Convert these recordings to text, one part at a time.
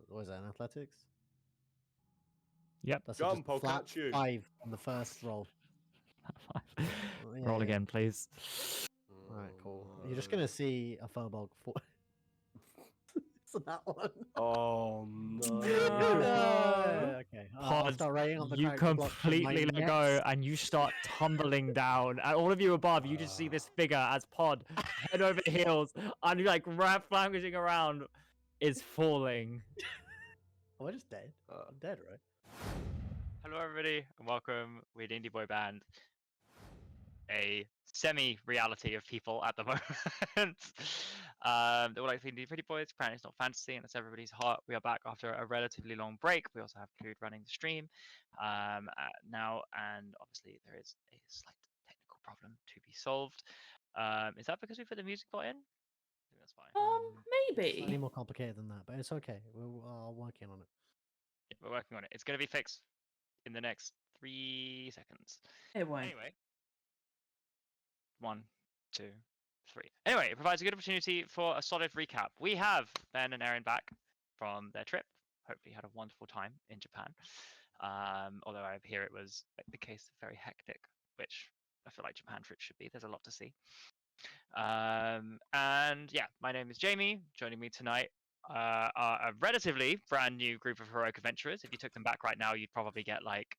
what is that, in athletics? Yep. That's Jump, just I'll flat catch you. 5 on the first roll. Roll again, please. Alright, cool. You're just gonna see a furbog for. So that one. Oh no. Okay. I'll Pod, start writing on the you character block for my completely let go next- and you start tumbling down. And all of you above, you just see this figure as Pod, head over heels, and like flanging around, is falling. Oh, I just dead. I'm dead, right? Hello, everybody, and welcome. We're D&D Boyband, a semi-reality of people at the moment. They're all like D&D Pretty Boys. Apparently, it's not fantasy, and it's everybody's heart. We are back after a relatively long break. We also have Clued running the stream now, and obviously there is a slight technical problem to be solved. Is that because we put the music bot in? I think that's fine. Slightly Maybe. more complicated than that, but it's okay. I'll work in on it. Yeah, we're working on it. It's going to be fixed in the next 3 seconds. It won't. Anyway. 1, 2, 3. Anyway, it provides a good opportunity for a solid recap. We have Ben and Erin back from their trip. Hopefully had a wonderful time in Japan. Although I hear it was the case of very hectic, which I feel like Japan trips should be. There's a lot to see. And yeah, my name is Jamie. Joining me tonight are a relatively brand new group of heroic adventurers. If you took them back right now, you'd probably get like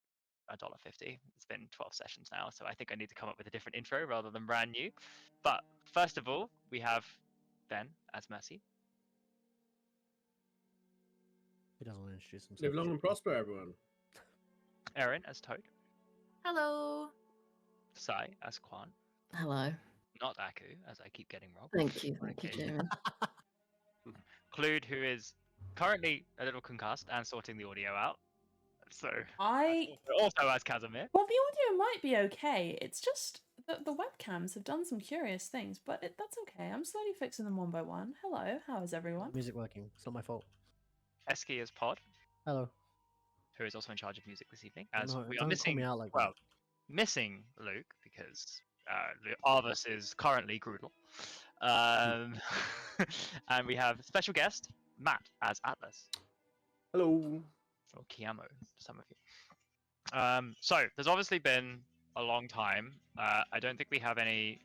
$1.50. It's been 12 sessions now, so I think I need to come up with a different intro rather than brand new. But first of all, we have Ben as Mercy. He doesn't want to introduce himself. Live long and prosper, everyone. Erin as Toad. Hello. Sai as Quan. Hello. Not Aku, as I keep getting wrong. Thank you, Okay. Jamie. Clued, who is currently a little concussed and sorting the audio out. So I also as Casimir. well, the audio might be okay. It's just the webcams have done some curious things, but that's okay. I'm slowly fixing them one by one. Hello, how is everyone? Music working. It's not my fault. Eski as Pod, Hello. who is also in charge of music this evening. As No, we are don't missing, call me out like well, missing Luke because Arvis is currently Grudel. And we have special guest Matt as Atlas. Hello. Or Kiamo, for some of you. So there's obviously been a long time. I don't think we have any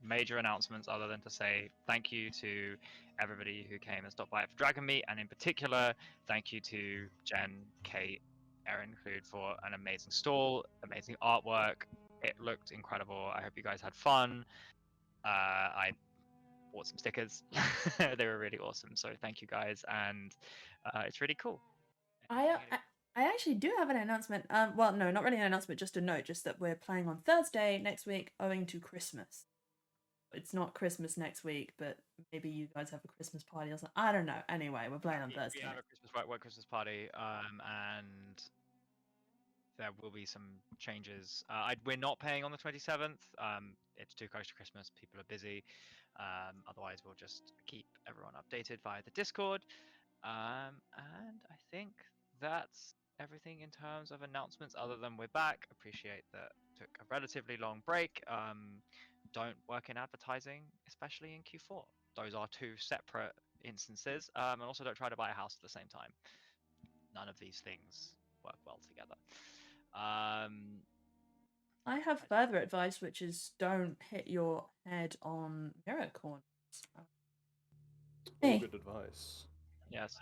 major announcements other than to say thank you to everybody who came and stopped by for Dragon Meet, and in particular, thank you to Jen, Kate, Erin, Clued for an amazing stall, amazing artwork. It looked incredible. I hope you guys had fun. I bought some stickers. They were really awesome. So thank you guys, and it's really cool. I actually do have an announcement. Well, no, not really an announcement, just a note, just that we're playing on Thursday next week owing to Christmas. It's not Christmas next week, but maybe you guys have a Christmas party or something. I don't know. Anyway, we're playing on Thursday. We have a Christmas party, and there will be some changes. We're not paying on the 27th. It's too close to Christmas. People are busy. Otherwise, we'll just keep everyone updated via the Discord. And I think that's everything in terms of announcements, other than we're back. Appreciate that took a relatively long break. Don't work in advertising, especially in Q4. Those are two separate instances. And also don't try to buy a house at the same time. None of these things work well together. I have further advice, which is don't hit your head on mirror corners. All good advice. Yes.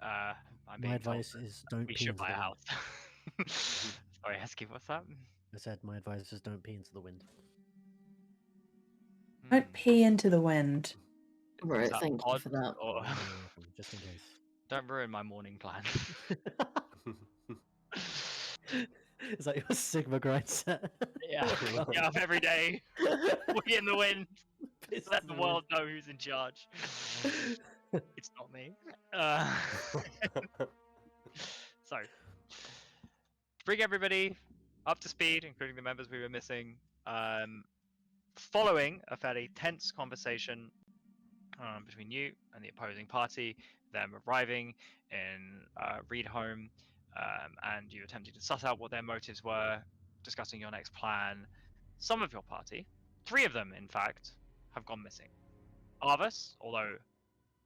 My advice is don't we pee should into buy the a wind. house. Sorry, Hesky, what's that? I said my advice is don't pee into the wind. Don't pee into the wind. Right, thank you for that. Or... Just in case. Don't ruin my morning plan. Is that your Sigma grind set? Yeah, get up every day. Pee in the wind. Let the world know who's in charge. It's not me. So, to bring everybody up to speed, including the members we were missing, following a fairly tense conversation between you and the opposing party, them arriving in Reed home, and you attempting to suss out what their motives were, discussing your next plan, some of your party, 3 of them in fact, have gone missing. Arvis, although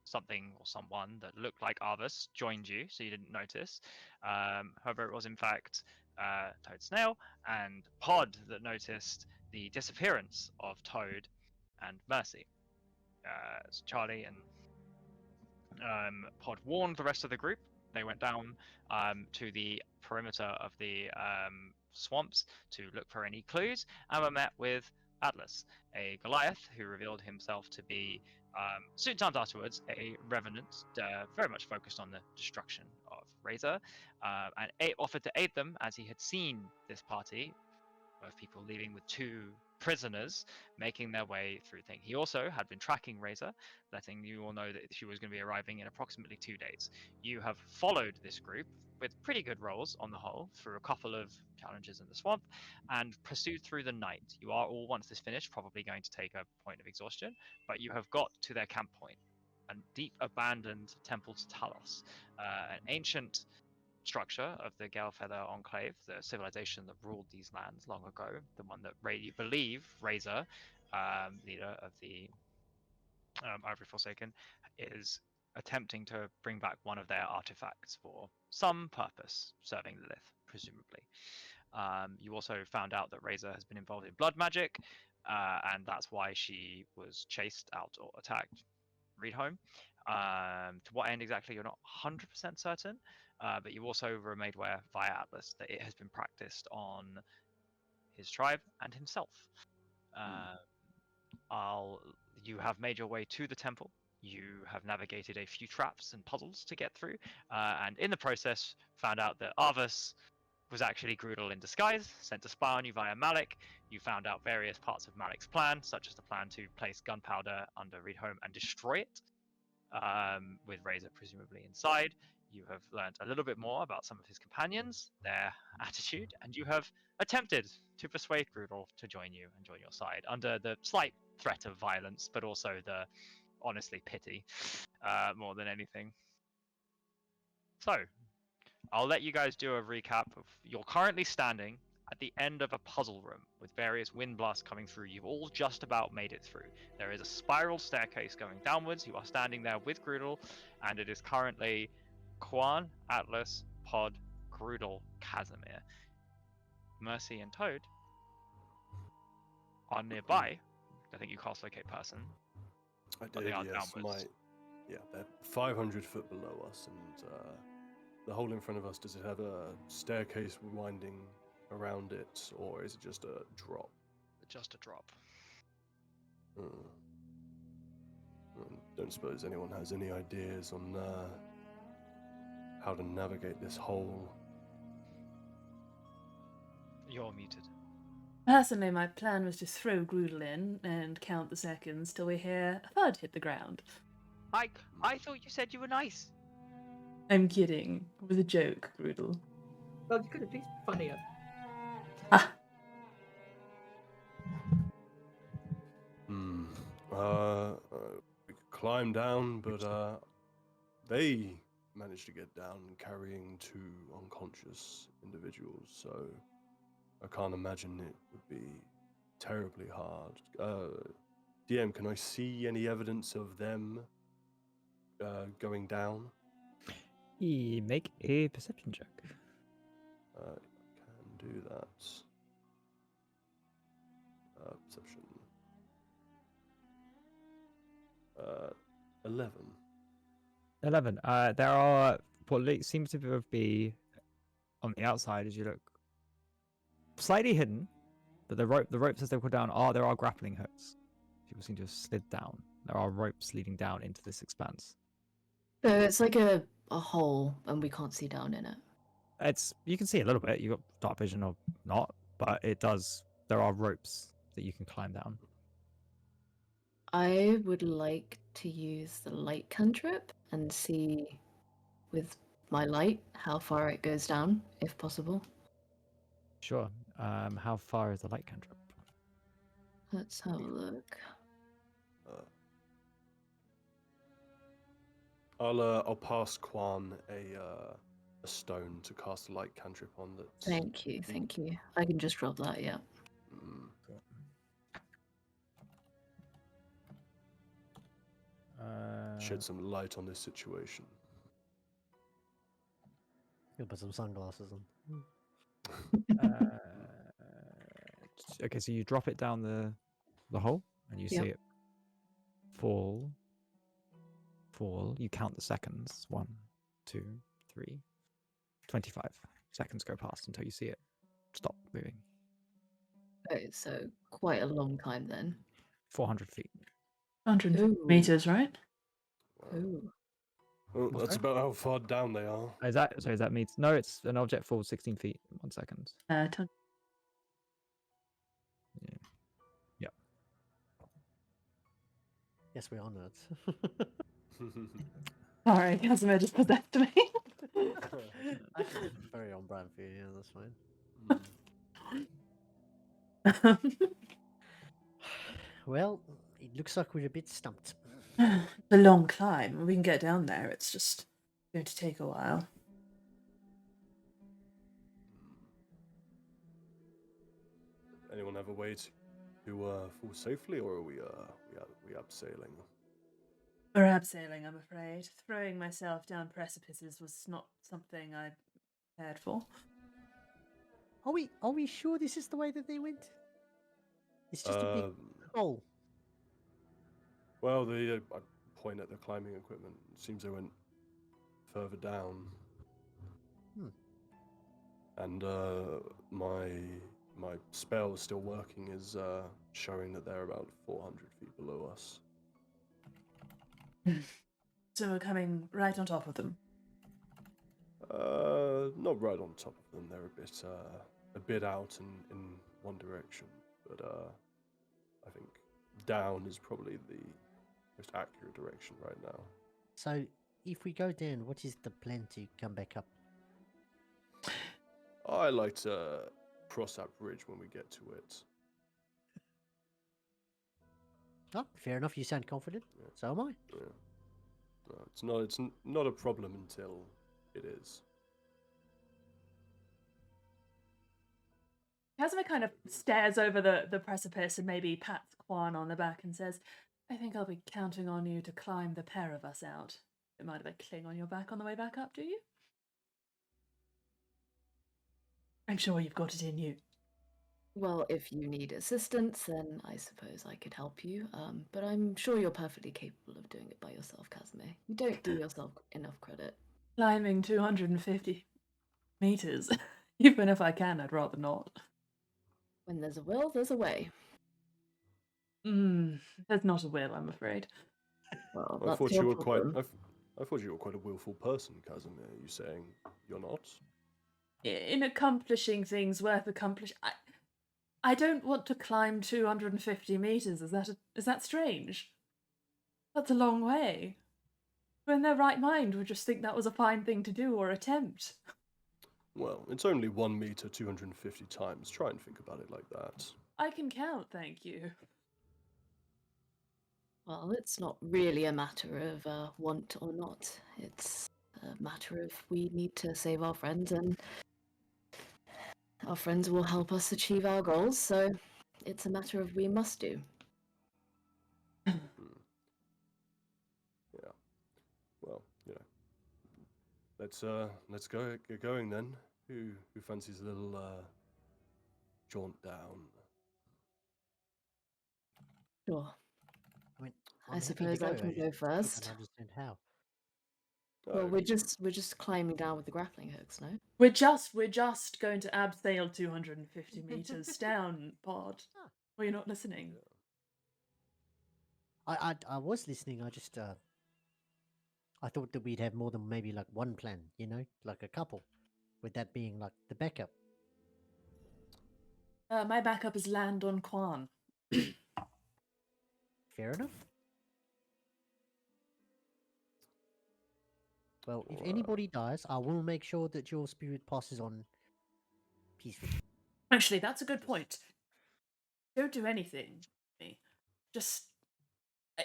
something or someone that looked like Arvis joined you, so you didn't notice. However, it was in fact Toad Snail and Pod that noticed the disappearance of Toad and Mercy. So Charlie and Pod warned the rest of the group. They went down to the perimeter of the swamps to look for any clues, and were met with Atlas, a Goliath who revealed himself to be, soon times afterwards, a revenant, very much focused on the destruction of Razor, and offered to aid them as he had seen this party of people leaving with 2 prisoners making their way through things. He also had been tracking Razor, letting you all know that she was going to be arriving in approximately 2 days. You have followed this group with pretty good rolls on the whole through a couple of challenges in the swamp and pursued through the night. You are all, once this finished, probably going to take a point of exhaustion, but you have got to their camp point, a deep abandoned temple to Talos, an ancient structure of the Galefeather Enclave, the civilization that ruled these lands long ago, the one that you believe Razor, leader of the Ivory Forsaken, is attempting to bring back one of their artifacts for some purpose, serving Lilith, presumably. You also found out that Razor has been involved in blood magic, and that's why she was chased out or attacked. Read home. To what end exactly, you're not 100% certain, but you also were made aware via Atlas that it has been practiced on his tribe and himself. You have made your way to the temple. You have navigated a few traps and puzzles to get through, and in the process found out that Arvis was actually Grudel in disguise, sent to spy on you via Malik. You found out various parts of Malik's plan, such as the plan to place gunpowder under Reed Home and destroy it, with Razor presumably inside. You have learned a little bit more about some of his companions, their attitude, and you have attempted to persuade Grudel to join you and join your side under the slight threat of violence, but also the, honestly, pity more than anything. So, I'll let you guys do a recap of you're currently standing at the end of a puzzle room with various wind blasts coming through. You've all just about made it through. There is a spiral staircase going downwards. You are standing there with Grudel, and it is currently Quan, Atlas, Pod, Grudel, Casimir. Mercy and Toad are nearby. I think you cast Locate Person. I But did, they are yes. downwards. They're 500 foot below us, and the hole in front of us, does it have a staircase winding around it, or is it just a drop? Just a drop. Don't suppose anyone has any ideas on how to navigate this hole? You're muted. Personally, my plan was to throw Grudel in and count the seconds till we hear a thud hit the ground. I thought you said you were nice. I'm kidding. It was a joke, Grudel. Well, you could at least be funnier. Ah. We could climb down, but they managed to get down carrying 2 unconscious individuals, so I can't imagine it would be terribly hard. DM, can I see any evidence of them going down? Make a perception check. Can do that. Perception. 11. 11. There are what seems to be on the outside as you look slightly hidden, but the ropes as they put down there are grappling hooks. People seem to have slid down. There are ropes leading down into this expanse. So it's like a hole, and we can't see down in it. You can see a little bit. You got dark vision or not, but there are ropes that you can climb down. I would like to use the light cantrip and see with my light how far it goes down, if possible. Sure. How far is the light cantrip? Let's have a look. I'll pass Quan a stone to cast a light cantrip on that. Thank you. I can just drop that, yeah. shed some light on this situation. You'll put some sunglasses on. Okay, so you drop it down the hole, and you Yep. see it fall. You count the seconds. 1, 2, 3. 25 seconds go past until you see it stop moving. Oh, so quite a long time then. 400 feet. 100 Ooh. meters, right? Ooh. Well, What's that's that? about how far down they are. Is that means no? It's an object falls 16 feet in 1 second. Yes, we are nerds. Sorry, Casimir just possessed me. Actually, very on brand for you. Yeah, that's fine. Well, it looks like we're a bit stumped. It's a long climb. We can get down there. It's just going to take a while. Anyone have a way to fall safely, or are we abseiling? We're abseiling, I'm afraid. Throwing myself down precipices was not something I prepared for. Are we sure this is the way that they went? It's just a big hole. Well, I point at the climbing equipment. It seems they went further down. And my spell is still working, is showing that they're about 400 feet below us. So we're coming right on top of them. Not right on top of them. They're a bit out in one direction, but I think down is probably the most accurate direction right now. So, if we go down, what is the plan to come back up? I like to cross that bridge when we get to it. Oh, fair enough. You sound confident. Yeah. So am I. Yeah. No, it's not a problem until it is. Casimir kind of stares over the precipice and maybe pats Quan on the back and says, I think I'll be counting on you to climb the pair of us out. It might have a cling on your back on the way back up, do you? I'm sure you've got it in you. Well, if you need assistance, then I suppose I could help you. But I'm sure you're perfectly capable of doing it by yourself, Casimir. You don't do yourself enough credit. Climbing 250 meters. Even if I can, I'd rather not. When there's a will, there's a way. There's not a will, I'm afraid. Well, I that's thought your you were problem. I thought you were quite a willful person, Casimir. Are you saying you're not? In accomplishing things worth accomplishing, I don't want to climb 250 meters. Is that strange? That's a long way. Who in their right mind would just think that was a fine thing to do or attempt? Well, it's only 1 meter 250 times. Try and think about it like that. I can count, thank you. Well, it's not really a matter of want or not. It's a matter of we need to save our friends, and our friends will help us achieve our goals, so it's a matter of we must do. Yeah. Well, let's get going then. Who fancies a little jaunt down? Sure. I mean, I I'm happy to suppose I can go just first. don't understand how. Well, we're just climbing down with the grappling hooks, no? We're just going to abseil 250 meters down, Pod. Were you not listening? I was listening. I just I thought that we'd have more than maybe like one plan. Like a couple. With that being like the backup. My backup is land on Quan. Fair enough. Well, if anybody dies, I will make sure that your spirit passes on peacefully. Actually, that's a good point. Don't do anything. Just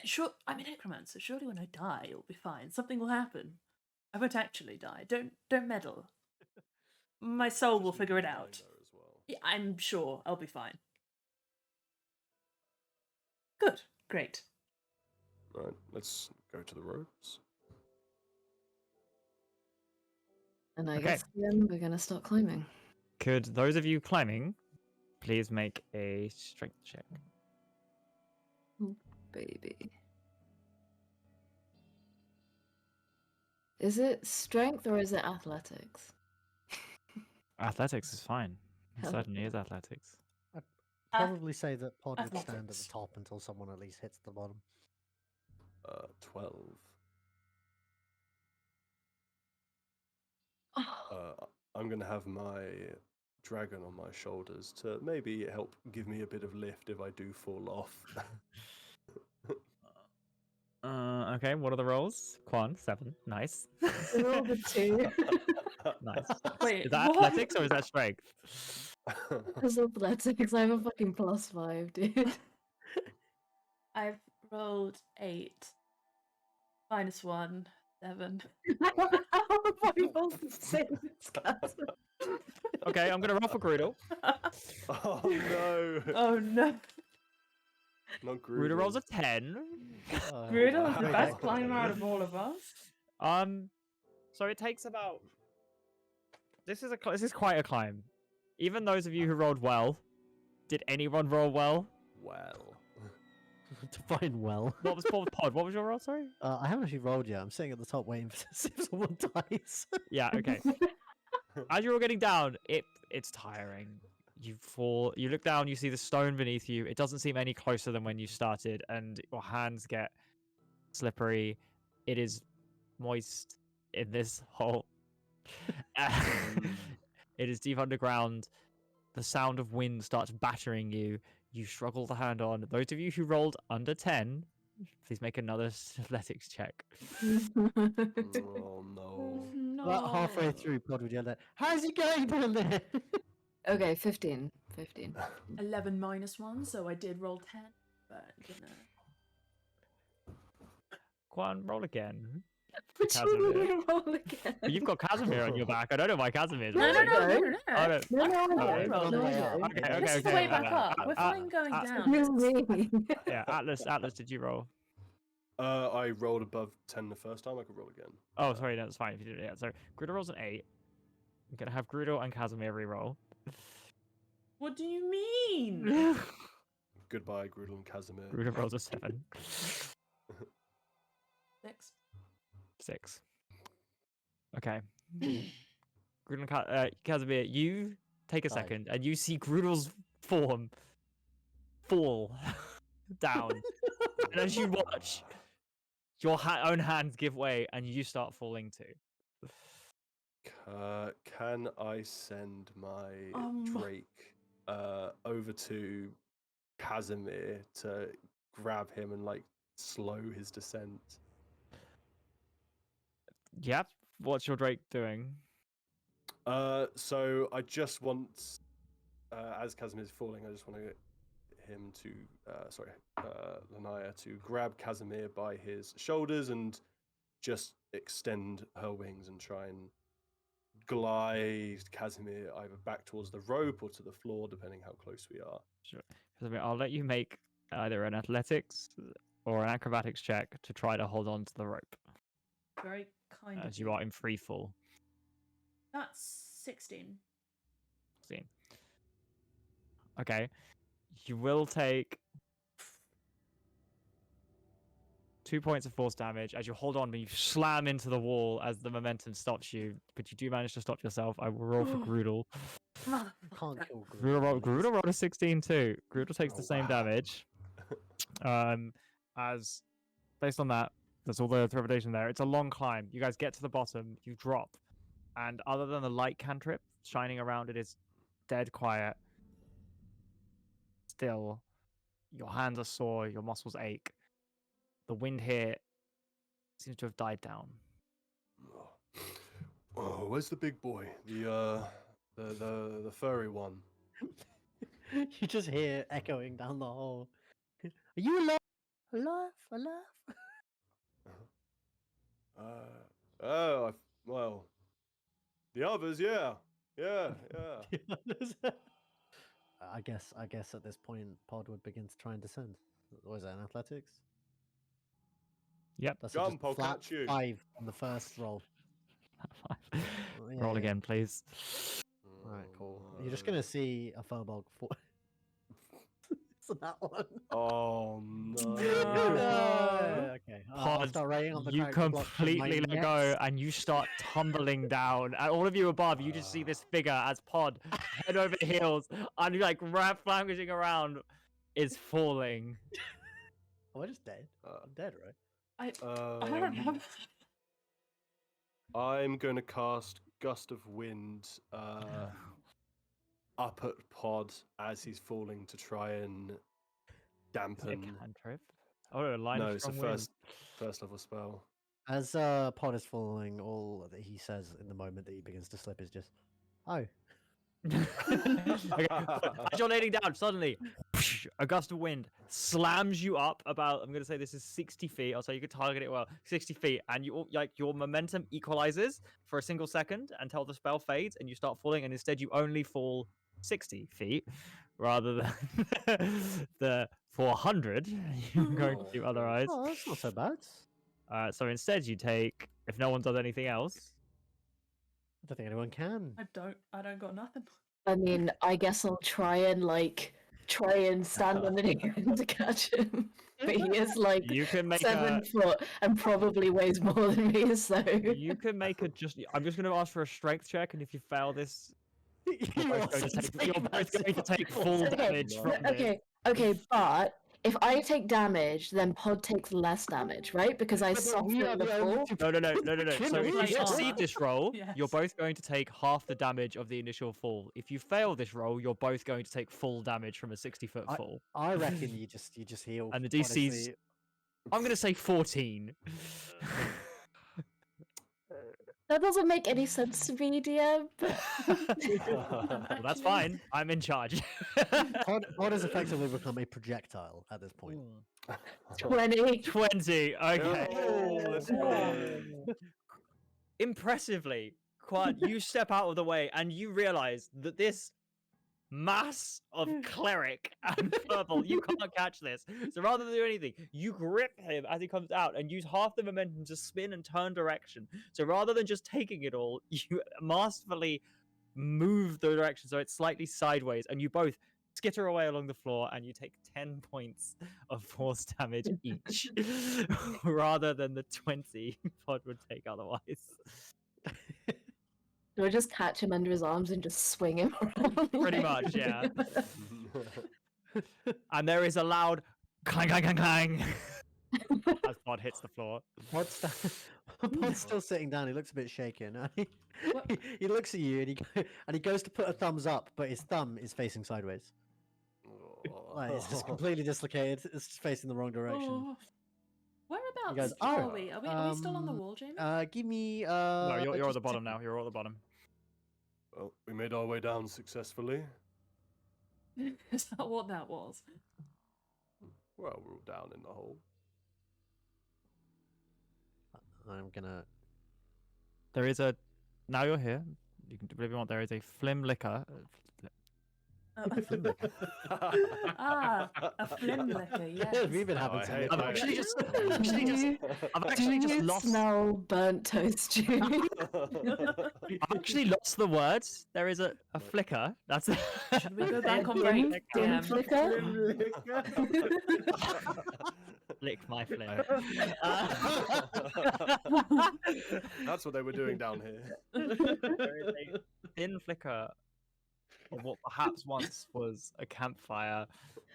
sure. I'm a necromancer. Surely, when I die, it'll be fine. Something will happen. I won't actually die. Don't meddle. My soul will figure it out. Yeah, I'm sure I'll be fine. Good. Great. Right. Let's go to the ropes. And I Okay. guess we're gonna start climbing. Could those of you climbing please make a strength check? Baby. Is it strength or is it athletics? Athletics is fine. It Hell certainly yeah. is athletics. Probably say that Pod would stand at the athletics. top until someone at least hits the bottom. 12. Oh, I'm gonna have my dragon on my shoulders to maybe help give me a bit of lift if I do fall off. Okay, what are the rolls? Quan, 7. Nice. I rolled a 2. Nice. Wait, Is that what? athletics or is that strength? It's athletics. I'm a fucking +5, dude. I've rolled 8. -1, 7. How am I supposed to say this, guys? Okay, I'm gonna roll for Grudel. Oh no! Oh no. Not Grudel rolls a Grudel. 10. Grudel is the wow. best climber out of all of us. So it takes about. This is quite a climb. Even those of you who rolled well, did anyone roll well? Well. Define well. What was Pod? What was your roll? Sorry. I haven't actually rolled yet. I'm sitting at the top waiting to see if someone dies. Yeah. Okay. As you're all getting down, it's tiring. You fall. You look down. You see the stone beneath you. It doesn't seem any closer than when you started, and your hands get slippery. It is moist in this hole. It is deep underground. The sound of wind starts battering you. You struggle to hand on. Those of you who rolled under 10, please make another athletics check. Oh no. No. About halfway through, Pod would yell out, "How's it going down there?" Okay, 15. 15. 11 -1, so I did roll 10, but you know. Quan, roll again. Which one Casimir. did I roll again? But you've got Casimir on your back. I don't know why Casimir's No, no, rolling. no, no, Okay. no, no. Oh, no. No, no, I no, rolled no, it. no, Okay, no. Okay, This is the okay. way back up. We're fine going down. You me. Yeah, Atlas, did you roll? I rolled above 10 the first time. I could roll again. Oh, sorry, that's fine if you did it. Yeah, so Grudel rolls an 8. I'm gonna have Grudel and Casimir re-roll. What do you mean? Goodbye, Grudel and Casimir. Grudel rolls a 7. 6. 6. Okay. Grudel and Casimir, you take a Aye. second and you see Grudel's form fall down. And as you watch, your own hands give way and you start falling too. Can I send my Um. Drake over to Casimir to grab him and like slow his descent? Yep. What's your Drake doing? So I just want, as Casimir's falling, I just want to get him to, Lanaya to grab Casimir by his shoulders and just extend her wings and try and glide Casimir either back towards the rope or to the floor, depending how close we are. Sure. Casimir, I'll let you make either an athletics or an acrobatics check to try to hold on to the rope Very kind of as you are in free fall. That's 16. See. Okay. You will take 2 points of force damage as you hold on, but you slam into the wall as the momentum stops you. But you do manage to stop yourself. I will roll for Grudel. Can't kill Grudel rolled a 16 too. Grudel takes the Oh, same wow. damage. As based on that, that's all the trepidation there. It's a long climb. You guys get to the bottom, you drop, and other than the light cantrip shining around, it is dead quiet. Still, your hands are sore, your muscles ache. The wind here seems to have died down. Oh, where's the big boy? The furry one. You just hear echoing down the hall. Are you alive? Alive? Alive? Well, the others, yeah. I guess at this point Pod would begin to try and descend. Was that an athletics? Yep. That's Jump, I'll flat catch you. 5 on the first roll. Roll yeah. again, please. All right, cool. You're just gonna see a Furbolg for. So that one. Oh no. Okay. I'll Pod, start writing on the you character block for my completely let go next- and you start tumbling down. And all of you above, you just see this figure as Pod, head over heels, and like flanging around, is falling. Oh, I just dead. I'm dead, right? I don't know. I'm going to cast Gust of Wind up at Pod as he's falling to try and Is it dampen. a cantrip? Oh, a line No, of it's a strong wind. first level spell. As Pod is falling, all that he says in the moment that he begins to slip is just, "Oh." Okay, as you're laying down, suddenly a gust of wind slams you up about, I'm going to say this is 60 feet, I'll say you could target it well, 60 feet, and you like your momentum equalizes for a single second until the spell fades and you start falling, and instead you only fall 60 feet rather than the 400 you're going to do otherwise. Oh, that's not so bad. So instead you take, if no one does anything else, I don't think anyone can. I don't got nothing. I mean, I guess I'll try and stand underneath him to catch him. But he is like you can make 7 foot and probably weighs more than me, so you can make a I'm just going to ask for a strength check, and if you fail this, you're both going to take full Okay, damage from this. okay, but if I take damage, then Pod takes less damage, right? Because I soften the fall. No. So if you Like succeed armor. this roll, you're Yes. both going to take half the damage of the initial fall. If you fail this roll, you're both going to take full damage from a 60-foot fall. I reckon you just heal. And the DC's honestly. I'm going to say 14. That doesn't make any sense to me, DM. Well, that's fine. I'm in charge. Pod has effectively become a projectile at this point. 20. 20. Okay. Oh, let's go. Impressively, Quad, you step out of the way and you realize that this mass of cleric and purple, you can't catch this. So rather than do anything, you grip him as he comes out and use half the momentum to spin and turn direction. So rather than just taking it all, you masterfully move the direction so it's slightly sideways, and you both skitter away along the floor and you take 10 points of force damage each rather than the 20 Pod would take otherwise. Do I just catch him under his arms and just swing him around? Pretty much, yeah. And there is a loud clang, clang, clang, clang as Pod hits the floor. Pod's still sitting down. He looks a bit shaken. And What? he looks at you and he goes to put a thumbs up, but his thumb is facing sideways. Like, it's just completely dislocated. It's just facing the wrong direction. Oh. Whereabouts goes, are "Oh, we? Are we still on the wall, Jamie? Give me. No, you're at just the bottom take- now. You're all at the bottom. Well, we made our way down successfully. Is that what that was? Well, we're all down in the hole. I'm gonna. There is a. Now you're here. You can do whatever you want. There is a flim liquor. Ah, a flim liquor, yes. We've been having I some. hate I've that. actually just. I've Do actually just you lost. smell burnt toast, Julie? I've actually lost the words. There is a flicker. That's. Should we go back on Dim- break? dim Yeah. flicker? Lick my flim. That's what they were doing down here. There is a thin flicker of what perhaps once was a campfire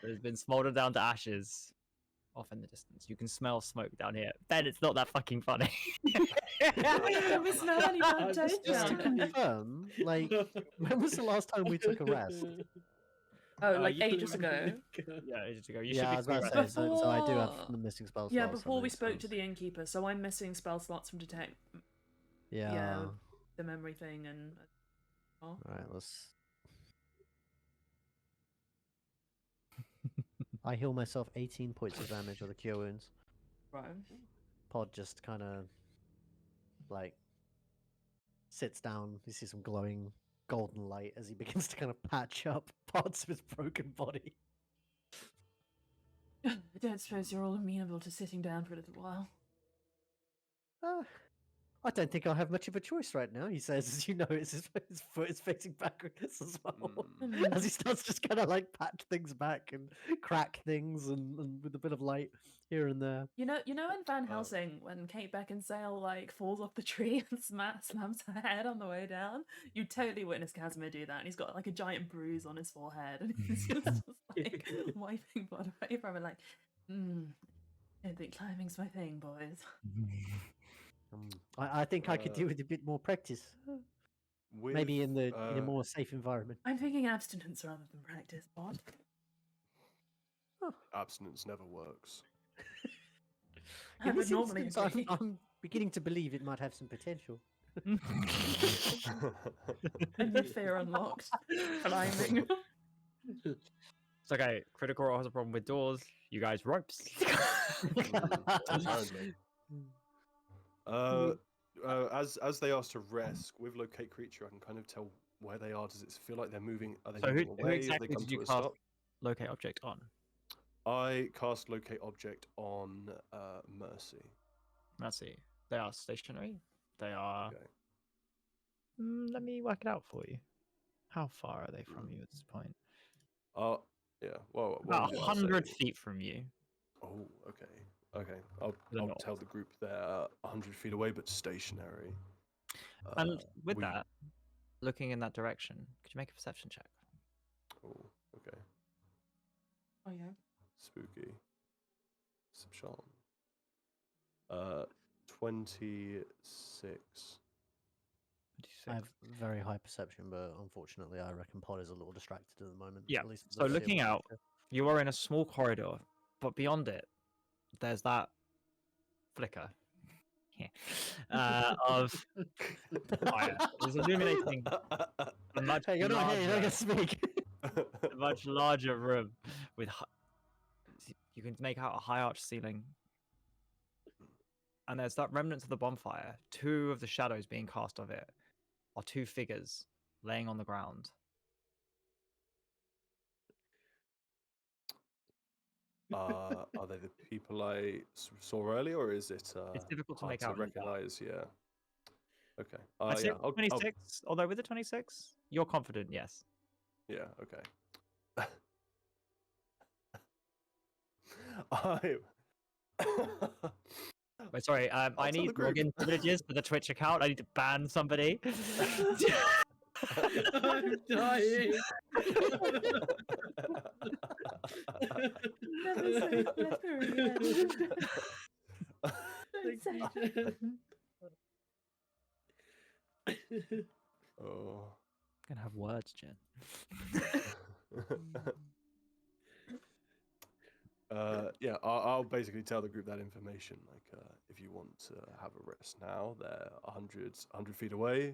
that has been smoldered down to ashes off in the distance. You can smell smoke down here. Ben, it's not that fucking funny. Can we smell any burnt toast? Just to down there? confirm, like, when was the last time we took a rest? Oh, like ages ago. Yeah, ages ago. You Yeah, I should was be about to say, so I do have Before- the missing spell Yeah, slots, before that we makes spoke to sense. the innkeeper, so I'm missing spell slots from detect. Yeah. The memory thing and. Oh. Alright, let's. I heal myself 18 points of damage with the cure wounds. Right. Pod just kind of like sits down. You see some glowing golden light as he begins to kind of patch up parts of his broken body. I don't suppose you're all amenable to sitting down for a little while. I don't think I have much of a choice right now, he says, as you notice his foot is facing backwards as well. As he starts just kind of like patch things back and crack things and with a bit of light here and there. You know in Van Helsing when Kate Beckinsale like falls off the tree and slams her head on the way down? You totally witness Casimir do that, and he's got like a giant bruise on his forehead, and he's just like wiping blood away from it, like, I don't think climbing's my thing, boys. I think I could do with a bit more practice. Maybe in a more safe environment. I'm thinking abstinence rather than practice, Bod. Abstinence never works. I would normally agree. I'm beginning to believe it might have some potential. A new fear unlocked. Climbing. It's okay. Critical Role has a problem with doors. You guys ropes. Apparently. As they ask to rest with locate creature, I can kind of tell where they are. Does it feel like they're moving? Are they So moving who away? exactly Have they come did you to a cast stop? locate object on? I cast locate object on Mercy. Mercy. They are stationary. They are. Okay. Let me work it out for you. How far are they from you at this point? Yeah. Well, About what was I 100 saying? feet from you. Oh, okay. Okay. I'll north. tell the group they're 100 feet away, but stationary. And with we- that, looking in that direction, could you make a perception check? Oh, okay. Oh yeah. Spooky. Subshan. 26. I have very high perception, but unfortunately, I reckon Pod is a little distracted at the moment. Yeah, At least for so the looking foreseeable out, future. you are in a small corridor, but beyond it, there's that flicker of fire. It's illuminating a much Hey, you're not here. You're not larger, gonna speak. a much larger room with. You can make out a high arch ceiling, and there's that remnants of the bonfire. Two of the shadows being cast of it are two figures laying on the ground. Are they the people I saw earlier, or is it? It's difficult to hard make out in the dark. recognize. Yeah. Okay. I'd say Yeah. I'll, 26. Although with the 26, you're confident. Yes. yeah. Okay. I. Wait, sorry. I tell the need group. login privileges for the Twitch account. I need to ban somebody. I'm dying. Never say never again. Don't say it. Oh. Gonna have words, Jen. Yeah, I'll basically tell the group that information. Like, if you want to have a rest now, they're 100 feet away.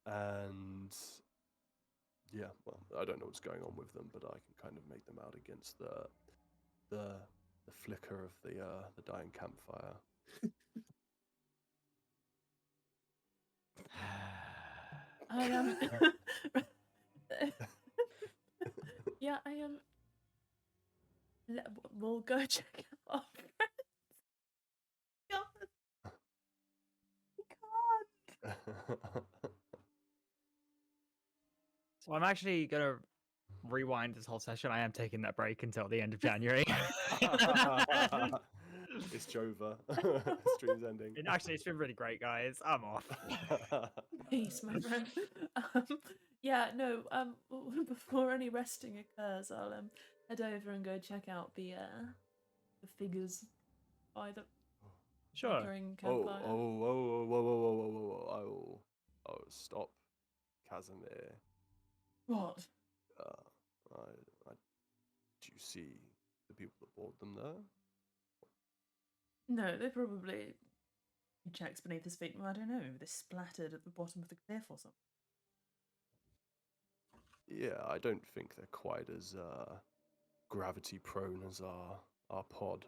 And yeah, well, I don't know what's going on with them, but I can kind of make them out against the flicker of the dying campfire. I am. Yeah, I am. We'll go check out. God, we can't. So I'm actually gonna rewind this whole session. I am taking that break until the end of January. It's Jova. Stream's ending. And actually, it's been really great, guys. I'm off. Peace, my friend. Yeah, no. Before any resting occurs, I'll head over and go check out the figures by the Sure. flickering Oh, campfire. whoa. Oh, stop, Casimir. What? Do you see the people that bought them there? No, they probably. He checks beneath his feet. Well, I don't know. They splattered at the bottom of the cliff or something. Yeah, I don't think they're quite as gravity prone as our pod.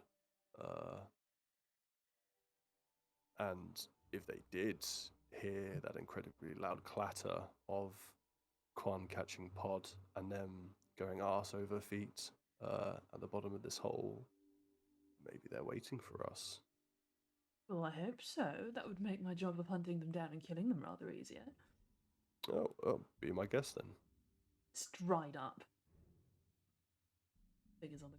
And if they did hear that incredibly loud clatter of Quan catching pod and them going arse over feet at the bottom of this hole, maybe they're waiting for us. Well, I hope so. That would make my job of hunting them down and killing them rather easier. Oh, be my guest then. It's dried up. Figures on the.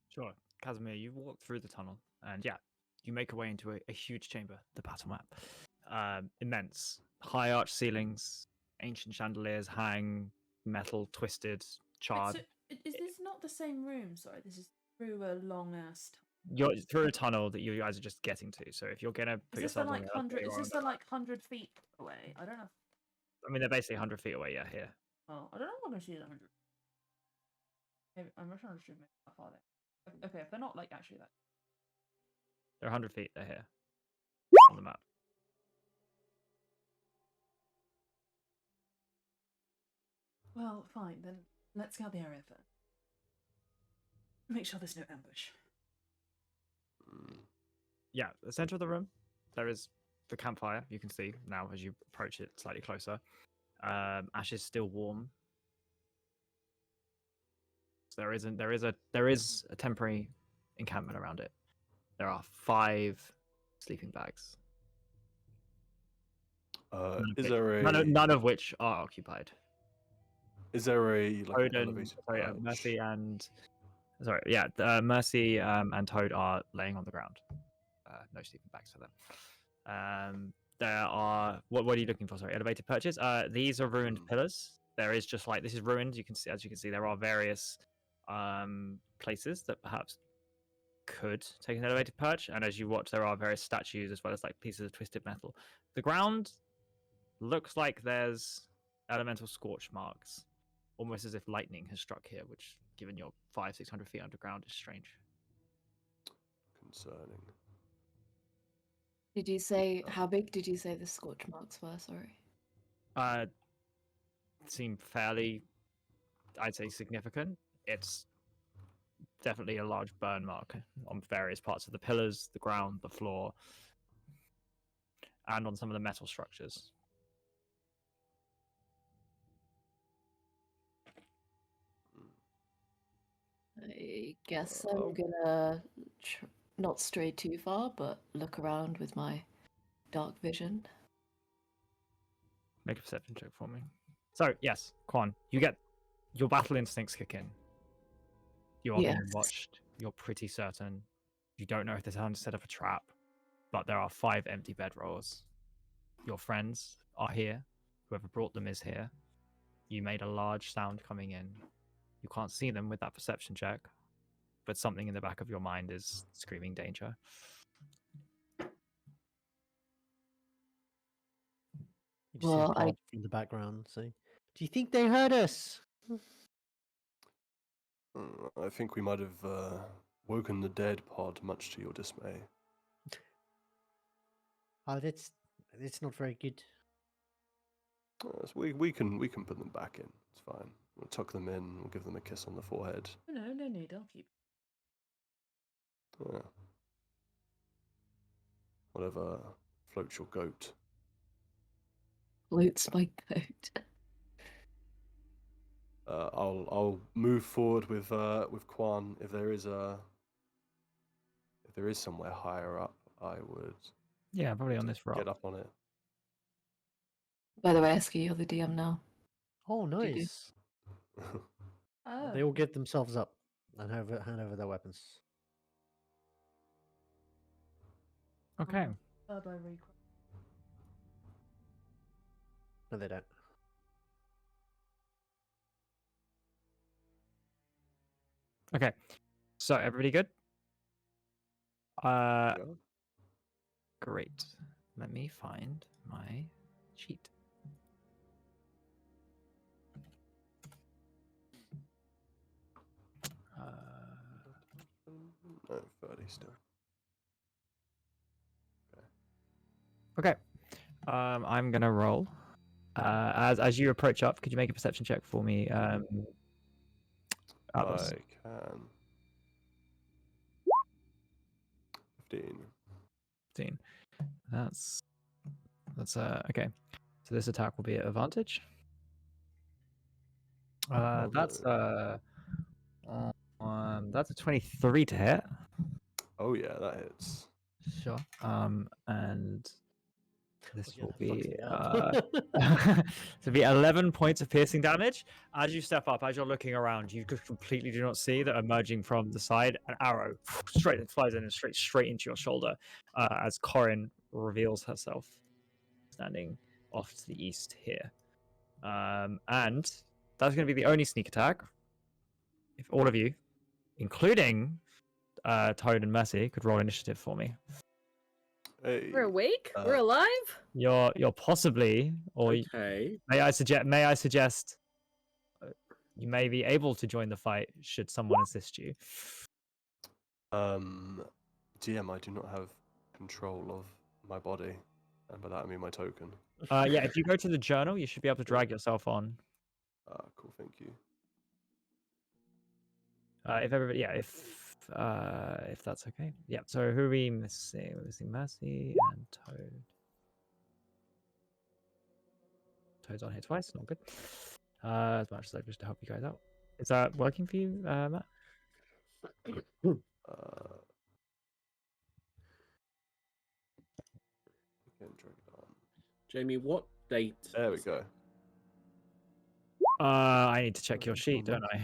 Sure. Casimir, you walk through the tunnel, and yeah, you make your way into a huge chamber, the battle map. Immense. High arch ceilings, ancient chandeliers hang, metal twisted, charred. Wait, so is this not the same room? Sorry, this is through a long ass. You're through a tunnel that you guys are just getting to. So if you're gonna put Is this the yourself on like the 100? Is this the like 100 feet away? I don't know. I mean, they're basically 100 feet away. Yeah, here. Oh, I don't know if I'm gonna see the 100. Maybe I'm not sure maybe how far they. Okay, if they're not like actually that. They're 100 feet. They're here on the map. Well, fine then. Let's scout the area first. Make sure there's no ambush. Yeah, the center of the room, there is the campfire. You can see now as you approach it slightly closer. Ash is still warm. So there is a temporary encampment around it. There are 5 sleeping bags. None of which are occupied. Is there a like Mercy and Mercy and Toad are laying on the ground. No sleeping bags for them. There are what are you looking for? Sorry, elevated perches. These are ruined pillars. There is just like this is ruined. As you can see, there are various places that perhaps could take an elevated perch. And as you watch, there are various statues as well as like pieces of twisted metal. The ground looks like there's elemental scorch marks, almost as if lightning has struck here, which, given you're 500-600 feet underground, is strange. Concerning. Did you say how big did you say the scorch marks were? Sorry. Seem fairly, I'd say, significant. It's definitely a large burn mark on various parts of the pillars, the ground, the floor, and on some of the metal structures. I guess I'm gonna not stray too far, but look around with my dark vision. Make a perception check for me. So, yes, Quan, you get your battle instincts kick in. You are being watched. You're pretty certain. You don't know if this is set up a trap, but there are 5 empty bedrolls. Your friends are here. Whoever brought them is here. You made a large sound coming in. You can't see them with that perception check, but something in the back of your mind is screaming danger. You just hear Pod from the background saying, "Do you think they heard us?" I think we might have woken the dead, Pod, much to your dismay. Oh, that's not very good. So we can put them back in. It's fine. We'll tuck them in. We'll give them a kiss on the forehead. No need. I'll keep. Yeah. Whatever floats your goat. Floats my goat. I'll move forward with Quan. If there is somewhere higher up, I would. Yeah, probably on this rock. Get up on it. By the way, Eski, you're the DM now. Oh, nice. Oh. They all get themselves up and hand over their weapons. Okay. No, they don't. Okay. So everybody good? Yeah. Great. Let me find my sheet. No, 30 still. Okay. I'm gonna roll. As you approach up, could you make a perception check for me? Atlas? I can. 15. 15. That's okay. So this attack will be at advantage. That's a 23 to hit. Oh yeah, that hits. Sure. And this yeah, will that fucks be me up. this will be 11 points of piercing damage. As you step up, as you're looking around, you just completely do not see that emerging from the side, an arrow straight flies in and straight into your shoulder, as Corin reveals herself, standing off to the east here. And that's going to be the only sneak attack. If all of you, including Toad and Messi, could roll initiative for me. Hey, We're awake? We're alive? You're possibly, or Okay. may I suggest you may be able to join the fight should someone assist you. DM, I do not have control of my body, and by that I mean my token. Yeah, if you go to the journal, you should be able to drag yourself on. Cool, thank you. If everybody, yeah, if that's okay. Yeah. So who are we missing? We're missing Mercy and Toad. Toad's on here twice. Not good. As much as I just to help you guys out. Is that working for you, Matt? Again, drag it on. Jamie, what date? There we go. I need to check your sheet, don't I?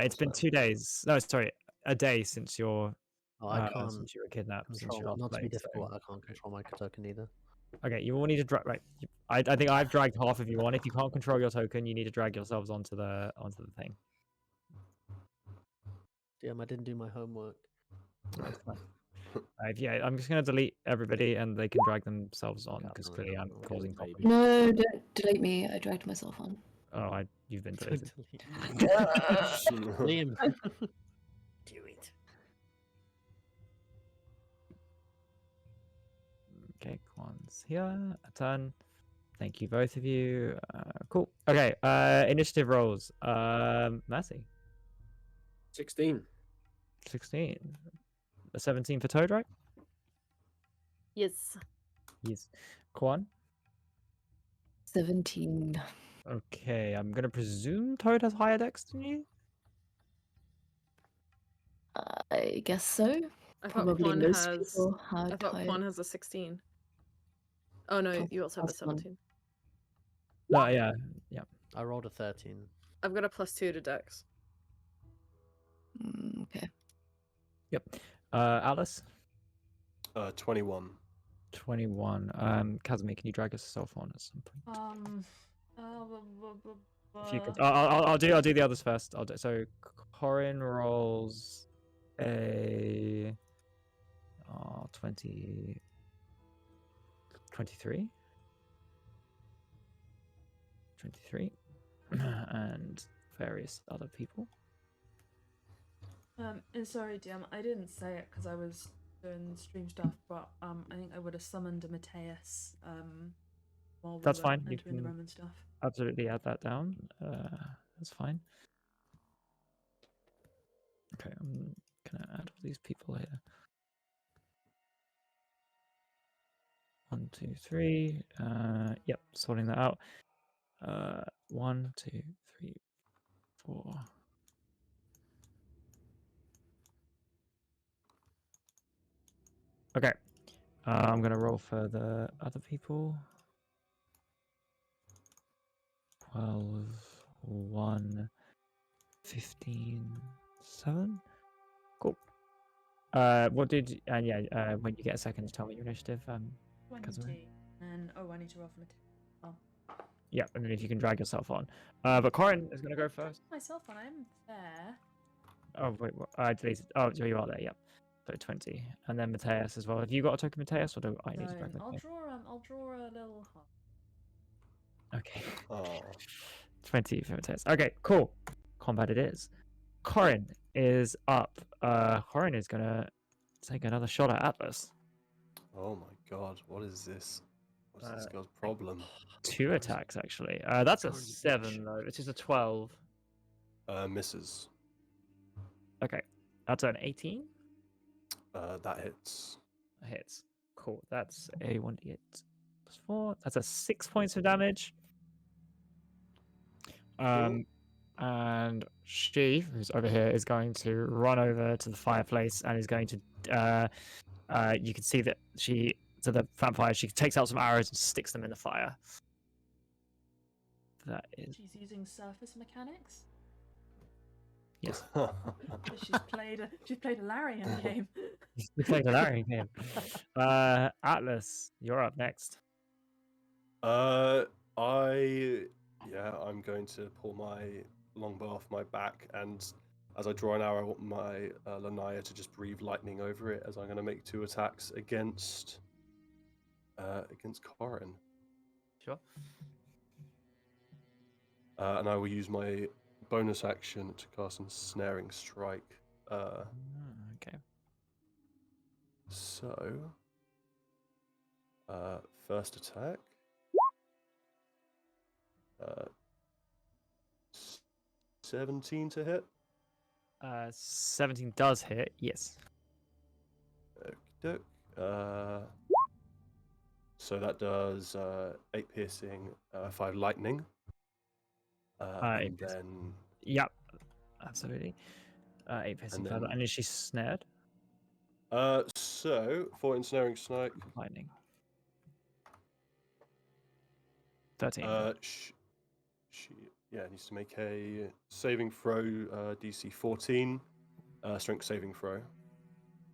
It's been 2 days. No, sorry, a day since your Oh, I can't since you were kidnapped. Since you control. last Not to be played, so- difficult, I can't control my token either. Okay, you all need to drag. Right, I think I've dragged half of you on. If you can't control your token, you need to drag yourselves onto the thing. Damn, I didn't do my homework. Yeah, I'm just gonna delete everybody, and they can drag themselves on Yeah, because no, clearly no, I'm no, causing maybe. problems. No, don't delete me. I dragged myself on. Oh, you've been deleted. Liam. Do it. Okay, Kwan's here. A turn. Thank you, both of you. Cool. Okay. Initiative rolls. Massey. 16. 16. A 17 for Toad, right? Yes. Yes. Kwan. 17. Okay, I'm gonna presume Toad has higher dex than you. I guess so. I thought Probably Quan most has. people I had thought higher. Quan has a 16. Oh no, Plus- you also have a plus one. 17. No, yeah. I rolled a 13. I've got a +2 to Dex. Okay. Yep. Alice. 21. 21. Kazumi, can you drag yourself on at some point? If you could, I'll do the others first. So Corin rolls a 23 and various other people. And sorry, DM, I didn't say it because I was doing stream stuff, but I think I would have summoned a Mateus while we That's were fine, you entering the can- room and stuff. Absolutely add that down. That's fine. Okay, I'm gonna add all these people here. 1, 2, 3. Yep, sorting that out. 1, 2, 3, 4. Okay. I'm gonna roll for the other people. 12, 1, 15, 7. Cool. What did and yeah, when you get a second to tell me your initiative, 20. And I need to roll for Mateus. yeah, and then if you can drag yourself on. But Corin is gonna go first. Myself on, I'm there. Oh wait, what? I deleted. Oh, you are there. Yep. So 20, and then Mateus as well. Have you got a token, Mateus, or do I need to drag that? I'll draw a little heart. Okay. Oh. 20 for Mateus. Okay, cool. Combat it is. Corin is up. Corin is gonna take another shot at Atlas. Oh my god, what is this? What's this girl's problem? 2 attacks actually. That's a Corin's a 7 bitch. though. This is a 12. Misses. Okay, that's an 18. That hits. Hits. Cool. That's a 1d8 plus 4. That's a 6 points of damage. Cool. And she, who's over here, is going to run over to the fireplace and is going to. You can see that to the vampire, she takes out some arrows and sticks them in the fire. That is. She's using surface mechanics. Yes. She's played a Larian game. You played a Larian game. Atlas, you're up next. I'm going to pull my longbow off my back, and as I draw an arrow, I want my Lanaya to just breathe lightning over it, as I'm going to make 2 attacks against Corin. Sure. And I will use my bonus action to cast Ensnaring Strike. Okay. So, first attack. 17 to hit. 17 does hit. Yes. Okey-doke. So that does 8 piercing, 5 lightning. And then Yep. Absolutely. 8 piercing further. And is she snared? so for Ensnaring Strike, Lightning. 13. She needs to make a saving throw, DC 14, strength saving throw.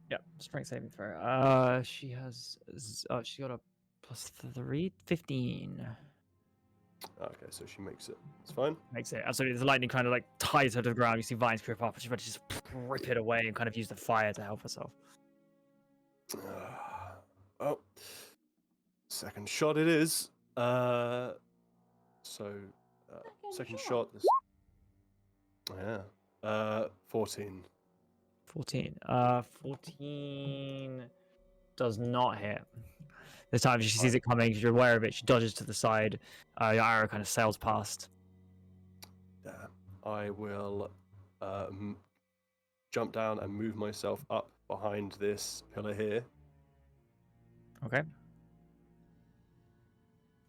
Yep, strength saving throw. She has. She got a +3, 15. Okay, so she makes it. It's fine. Makes it. Absolutely, the lightning kind of like ties her to the ground. You see vines creep up, and she's ready to just rip it away and kind of use the fire to help herself. Well, second shot it is. Second shot. This. Yeah. 14. 14. 14 does not hit. This time she sees it coming, you're aware of it, she dodges to the side. Your arrow kind of sails past. Yeah. I will jump down and move myself up behind this pillar here. Okay.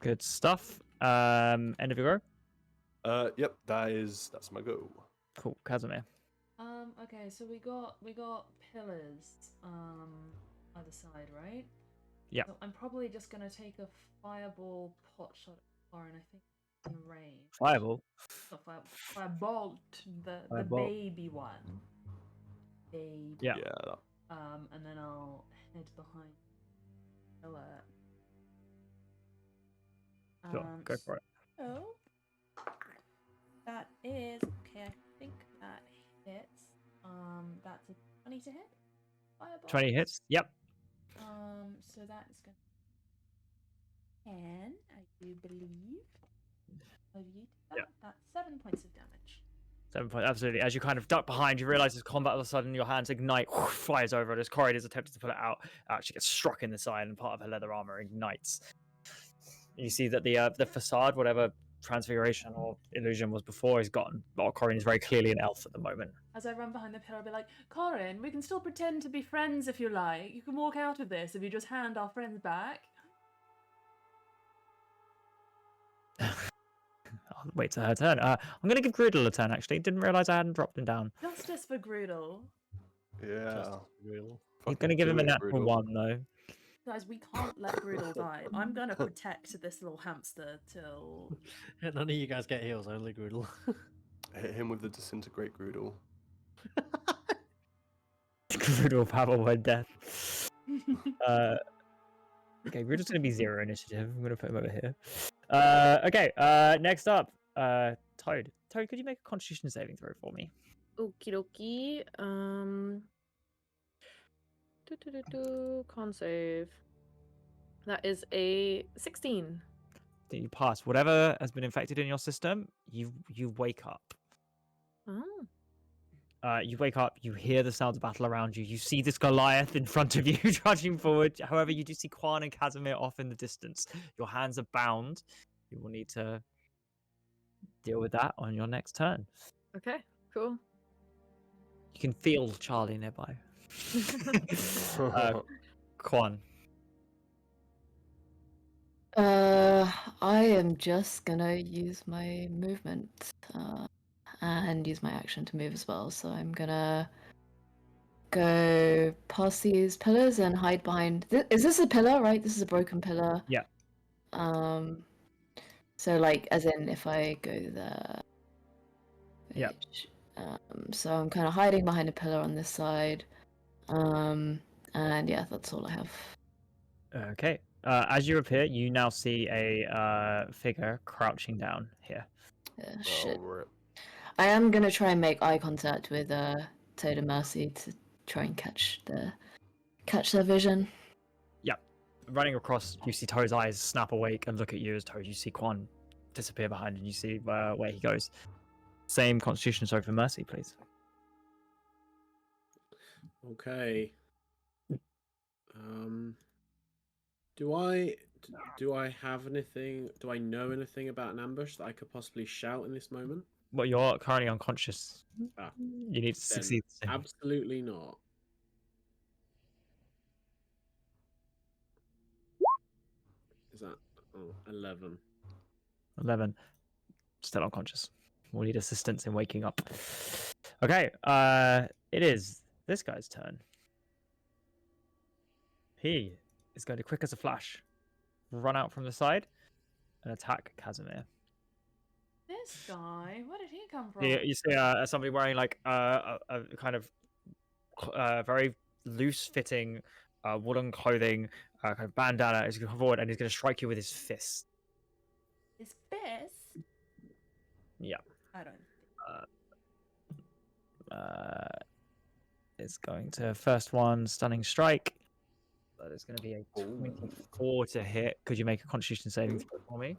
Good stuff. End of your go? Yep, that's my go. Cool. Casimir. Okay, so we got pillars either side, right? Yeah. So I'm probably just gonna take a fireball pot shot at Corin, I think in range. Fireball. Not firebolt, the Firebolt. baby one. Baby. Yeah. And then I'll head behind the pillar. Sure. Go for it. So that is okay. I think that hits. That's a 20 to hit. Fireball. 20 hits. Yep. So that is going to 10, I do believe. Yeah. That's 7 points of damage. 7 points. Absolutely. As you kind of duck behind, you realize there's combat. All of a sudden, your hands ignite, flies over, and as Corin is attempting to pull it out, actually gets struck in the side, and part of her leather armor ignites. You see that the facade, whatever transfiguration or illusion was before, is gone. But Corin is very clearly an elf at the moment. As I run behind the pillar, I'll be like, Corin, we can still pretend to be friends if you like. You can walk out of this if you just hand our friends back. I'll wait till her turn. I'm going to give Grudel a turn, actually. Didn't realise I hadn't dropped him down. Justice for Grudel. Yeah. He's going to give him a natural 1, though. Guys, we can't let Grudel die. I'm going to protect this little hamster till... None of you guys get heals, only Grudel. Hit him with the disintegrate Grudel. Grudel Pavel by death. Okay, Grudel's going to be 0 initiative. I'm going to put him over here. Okay, next up, Toad. Toad, could you make a Constitution saving throw for me? Okie dokie. Con save. That is a 16. Then you pass. Whatever has been infected in your system, you wake up. Oh. You wake up, you hear the sounds of battle around you, you see this Goliath in front of you trudging forward. However, you do see Quan and Casimir off in the distance. Your hands are bound. You will need to deal with that on your next turn. Okay, cool. You can feel Charlie nearby. Quan. I am just gonna use my movement and use my action to move as well. So I'm gonna go past these pillars and hide behind. Is this a pillar? Right, this is a broken pillar. Yeah. So like, as in, if I go there. Yeah. So I'm kind of hiding behind a pillar on this side. And yeah, that's all I have. Okay. As you appear, you now see a figure crouching down here. Shit. Oh, rip. I am gonna try and make eye contact with Toad and Mercy to try and catch their vision. Yep. Running across, you see Toad's eyes snap awake and look at you as Toad. You see Quan disappear behind, and you see where he goes. Same Constitution save for Mercy, please. Okay. Do I have anything? Do I know anything about an ambush that I could possibly shout in this moment? Well, you're currently unconscious. Ah, You need to then succeed. absolutely not. Is that 11? 11. Still unconscious. We'll need assistance in waking up. Okay, it is this guy's turn. He is going to, quick as a flash, run out from the side and attack Casimir. This guy, where did he come from? You see somebody wearing like a kind of very loose-fitting woolen clothing, kind of bandana. He's going to come forward and he's going to strike you with his fist. His fist? Yeah. I don't. It's going to first one stunning strike. That is going to be a 24 to hit. Could you make a Constitution saving throw for me?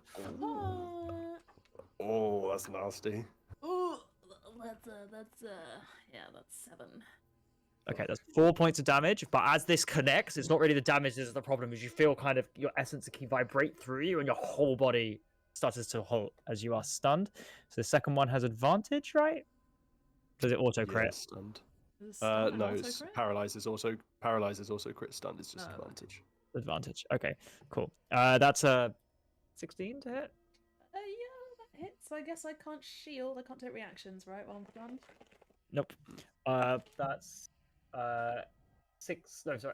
Oh, that's nasty. Ooh, that's 7. Okay, that's 4 points of damage. But as this connects, it's not really the damage that's the problem. Is you feel kind of your essence key vibrate through you, and your whole body starts to halt as you are stunned. So the second one has advantage, right? Does it auto crit? Yeah, stunned. No, it's paralyzes also crit stunned. It's just advantage. Advantage. Okay, cool. That's a 16 to hit. Yeah, that hits. I guess I can't shield. I can't take reactions, right? While I'm stunned. Nope. That's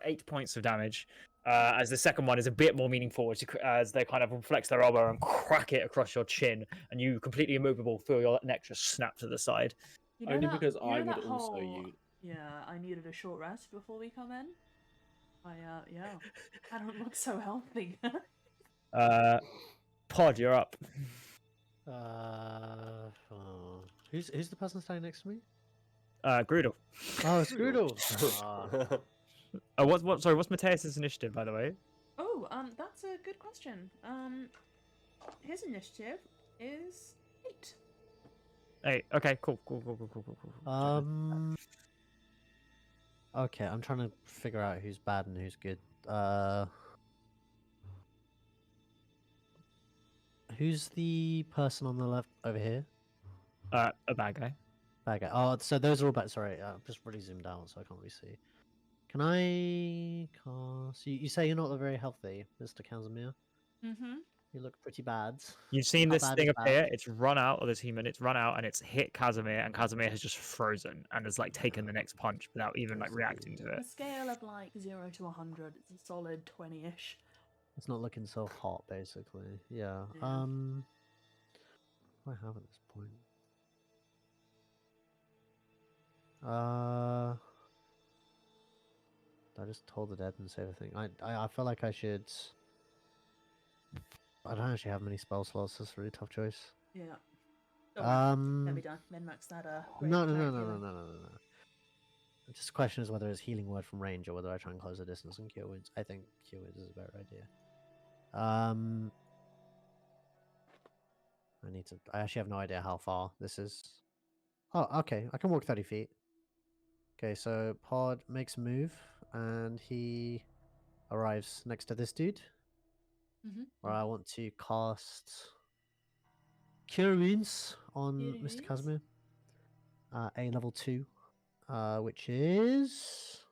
8 points of damage. As the second one is a bit more meaningful, as they kind of flex their elbow and crack it across your chin, and you completely immovable feel your neck just snap to the side. You know Only that- because you know I would that also whole- use. Yeah, I needed a short rest before we come in. Yeah. I don't look so healthy. Pod, you're up. Who's the person standing next to me? Grudel. Oh, it's Grudel. What's Mateus's initiative, by the way? Oh, that's a good question. His initiative is 8. 8. Okay, cool. Okay, I'm trying to figure out who's bad and who's good. Who's the person on the left over here? A bad guy. Bad guy. Oh, so those are all bad. Sorry, I've just really zoomed out, so I can't really see. Can I cast? You say you're not very healthy, Mr. Casimir. Mm-hmm. You look pretty bad. You've seen How this bad thing is appear. bad? It's run out of this human. It's run out and it's hit Casimir, and Casimir has just frozen and has like taken the next punch without even like reacting to A it. scale of like 0 to 100, it's a solid 20-ish. It's not looking so hot, basically. Yeah. Yeah. What do I have at this point? I just told the dead and save a thing. I feel like I should. I don't actually have many spell slots. That's a really tough choice. Yeah. Let me No. done. Min-max that. No. Just the question is whether it's healing word from range or whether I try and close the distance and cure wounds. I think cure wounds is a better idea. I actually have no idea how far this is. Oh, okay. I can walk 30 feet. Okay, so Pod makes a move and he arrives next to this dude. Where I want to cast Cure Wounds on Cure Mr. Wounds? Casimir. A level 2. Which is.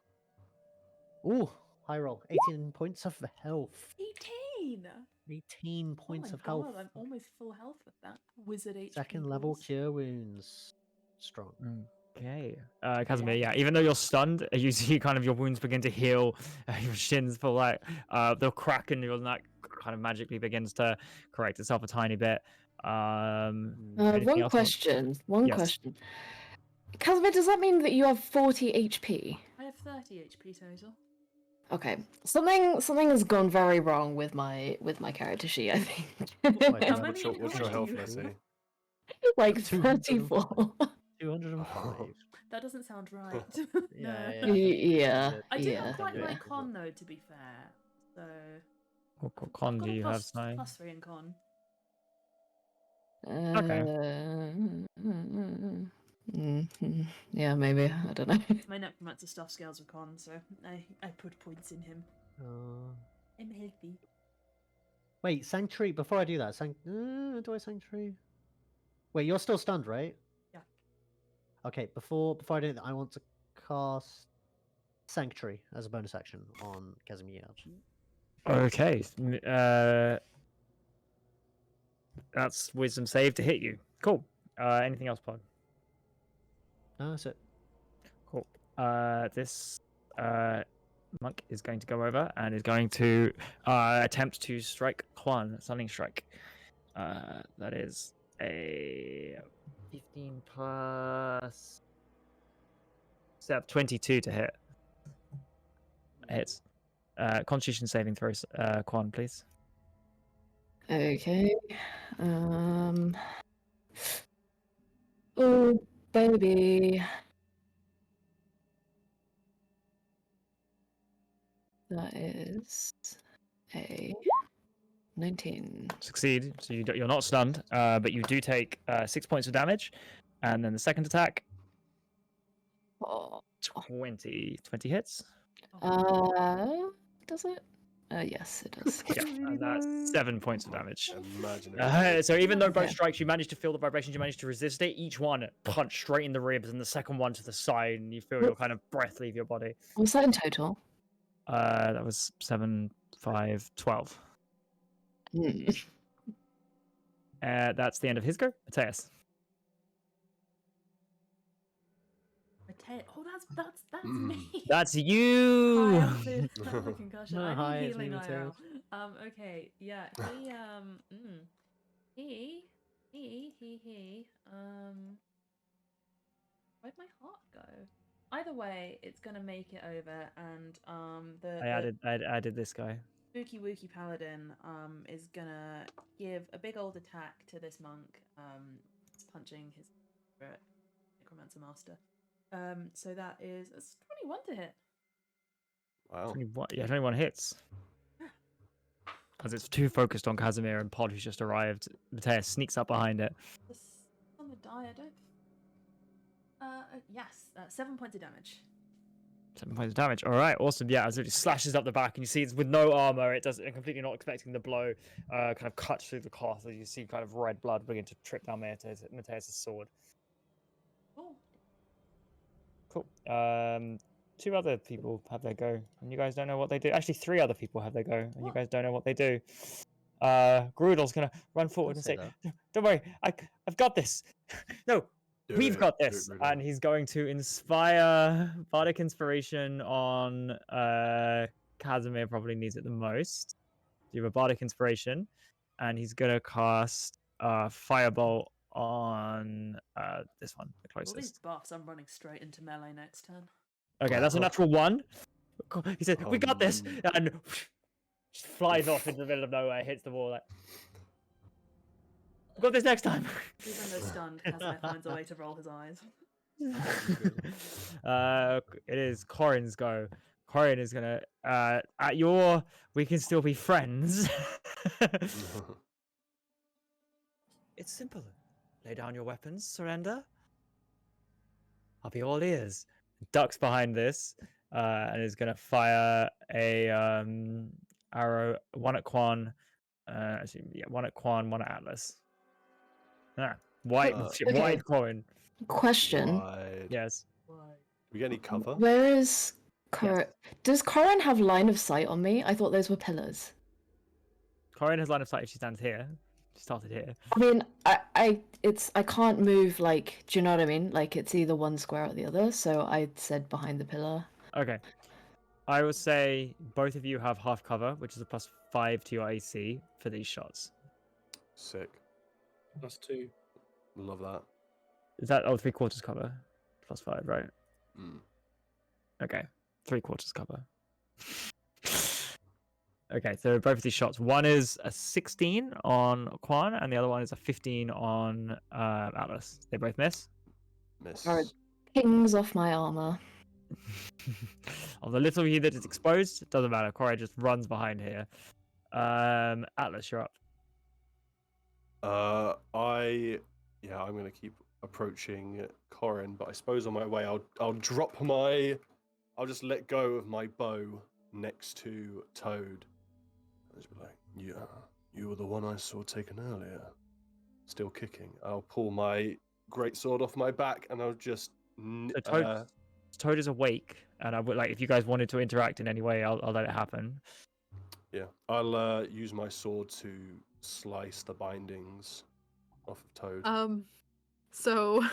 Ooh, high roll. 18 points of health. 18! 18 points oh my of health. God, I'm almost full health with that. Wizard HP. Second level balls. Cure Wounds. strong. Okay. Casimir, yeah, even though you're stunned, you see kind of your wounds begin to heal, your shins feel like the crack in your neck kind of magically begins to correct itself a tiny bit. Anything One else? question. Yes. Casimir, does that mean that you have 40 HP? I have 30 HP total. Okay. Something has gone very wrong with my character sheet, I think. Wait, How how What's many your do health, you Leslie? Like 205. 34. 205. That doesn't sound right. Yeah, No. Yeah. I do Yeah. have quite yeah. high con though, to be fair. So What con I've got do a you have, plus, Sny? +3 in con. Yeah, maybe. I don't know. My necromancer stuff scales with con, so I put points in him. I'm healthy. Wait, Sanctuary. Before I do that, do I Sanctuary? Wait, you're still stunned, right? Yeah. Okay, before I do that, I want to cast Sanctuary as a bonus action on Casimir. Okay. That's wisdom save to hit you. Cool. Anything else, Pod? No, that's it. Cool. This monk is going to go over and is going to attempt to strike Quan, stunning strike. That is a 15 plus 22 to hit. Hits. Constitution saving throws, Quan, please. Okay. Oh, baby. That is a 19. Succeed. So you're not stunned, but you do take 6 points of damage. And then the second attack, Oh. 20 hits. Does it? Yes, it does. Yeah, and that's 7 points of damage. Imagine it. So even though both Okay. strikes, you manage to feel the vibrations, you manage to resist it. Each one punch straight in the ribs, and the second one to the side, and you feel your kind of breath leave your body. What's that in total? That was 7, 5, 12. That's the end of his go. Mateus. Oh, that's me. That's you. Hi, I'm clear of the concussion. No, I hi, need it's me, healing Mateus. IRL. Okay, yeah, he, where'd my heart go? Either way, it's gonna make it over, and I added this guy. Spooky Wookie Paladin is gonna give a big old attack to this monk, punching his spirit necromancer master. So that is 21 to hit. Wow. 21 hits. Because it's too focused on Casimir and Pod, who's just arrived. Mateus sneaks up behind it. This on the die, I don't. Yes, 7 points of damage. 7 points of damage. All right, awesome. Yeah, as it slashes up the back, and you see it's with no armor. It does, completely not expecting the blow. Kind of cuts through the cloth, as you see kind of red blood begin to trip down Mateus' sword. Oh. Cool. 2 other people have their go, and you guys don't know what they do. Actually, 3 other people have their go, and you guys don't know what they do. Grudel's gonna run forward and say, "Don't worry, I've got this." No, we've got this, and he's going to inspire bardic inspiration on Casimir. Probably needs it the most. You have a bardic inspiration, and he's gonna cast firebolt on this one, the All these closest. buffs, I'm running straight into melee next turn. Okay, that's a natural 1. He said, "We got this," and just flies off into the middle of nowhere, hits the wall. Like, "We got this next time." Even though stunned, Casimir finds a way to roll his eyes. It is Corin's go. Corin is gonna we can still be friends. It's simple. Lay down your weapons, surrender. I'll be all ears. Ducks behind this, and is gonna fire a arrow, one at Quan, one at Quan, one at Atlas. White Okay. coin. Question. Yes. Do we get any cover? Where is Yes. Does Corin have line of sight on me? I thought those were pillars. Corin has line of sight if she stands here. Started here. I mean, I can't move, like, do you know what I mean? Like, it's either one square or the other, so I said behind the pillar. Okay. I would say both of you have half cover, which is a +5 to your AC for these shots. Sick. +2. Love that. Is that 3/4 cover? +5, right? Mm. Okay, 3/4 cover. Okay, so both of these shots. One is a 16 on Quan, and the other one is a 15 on Atlas. They both miss. Miss. Alright. Pings off my armor. On the little view that is exposed, it doesn't matter. Corey just runs behind here. Atlas, you're up. I'm gonna keep approaching Corin, but I suppose on my way I'll drop my, I'll just let go of my bow next to Toad. I'll just be like, yeah, you were the one I saw taken earlier, still kicking. I'll pull my greatsword off my back and I'll just. So Toad is awake, and I would like if you guys wanted to interact in any way, I'll let it happen. Yeah, I'll use my sword to slice the bindings off of Toad. So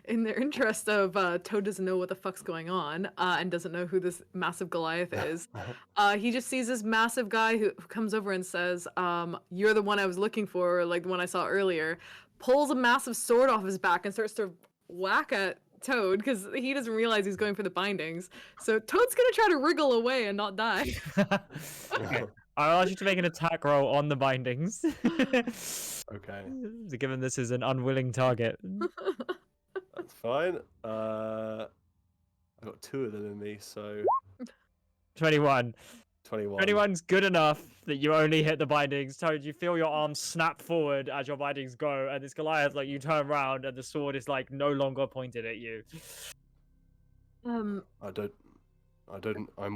in the interest of Toad doesn't know what the fuck's going on and doesn't know who this massive Goliath is, he just sees this massive guy who comes over and says, you're the one I was looking for, like the one I saw earlier, pulls a massive sword off his back and starts to whack at Toad because he doesn't realize he's going for the bindings. So Toad's gonna try to wriggle away and not die. Okay. I'll ask you to make an attack roll on the bindings. Okay. Given this is an unwilling target. That's fine. I've got 2 of them in me, so 21. 21. 21's good enough that you only hit the bindings. Toad, you feel your arm snap forward as your bindings go, and this Goliath, like, you turn around and the sword is like no longer pointed at you. I'm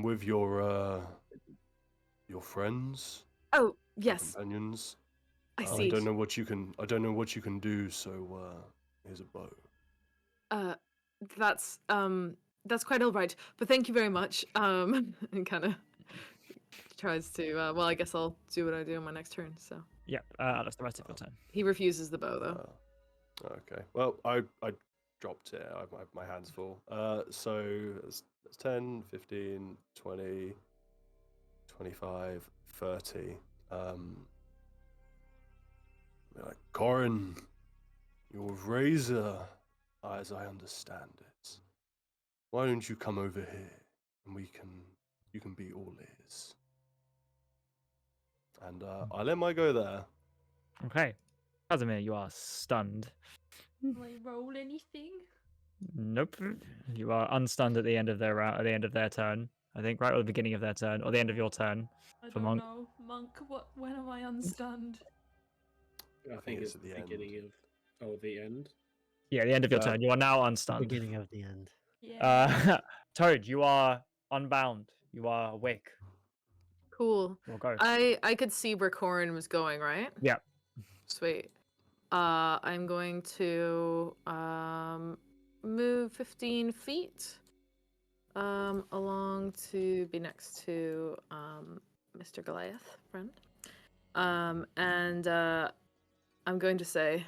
with your friends. Oh, yes. Companions. I see. I don't know what you can do, so here's a bow. That's quite all right. But thank you very much. And kind of tries to. Well, I guess I'll do what I do on my next turn. So. Yeah, that's the rest of your turn. He refuses the bow though. Okay. Well, I dropped it. I have my hands full. So it's 10, 15, 20, 25, 30. They're like, Corin, you're Razor, as I understand it. Why don't you come over here and you can be all ears. And I let my go there. Okay. Casimir, you are stunned. Do I roll anything? Nope. You are unstunned at the end of their round, at the end of their turn. I think right at the beginning of their turn, or the end of your turn. I For don't Monk. know. Monk, when am I unstunned? I think it's at the the end. beginning of the end. Yeah, the end of your turn. You are now unstunned. Beginning of the end. Yeah. Toad, you are unbound. You are awake. Cool. We'll go. I could see where Corin was going, right? Yeah. Sweet. I'm going to move 15 feet along to be next to Mr. Goliath, friend. And I'm going to say,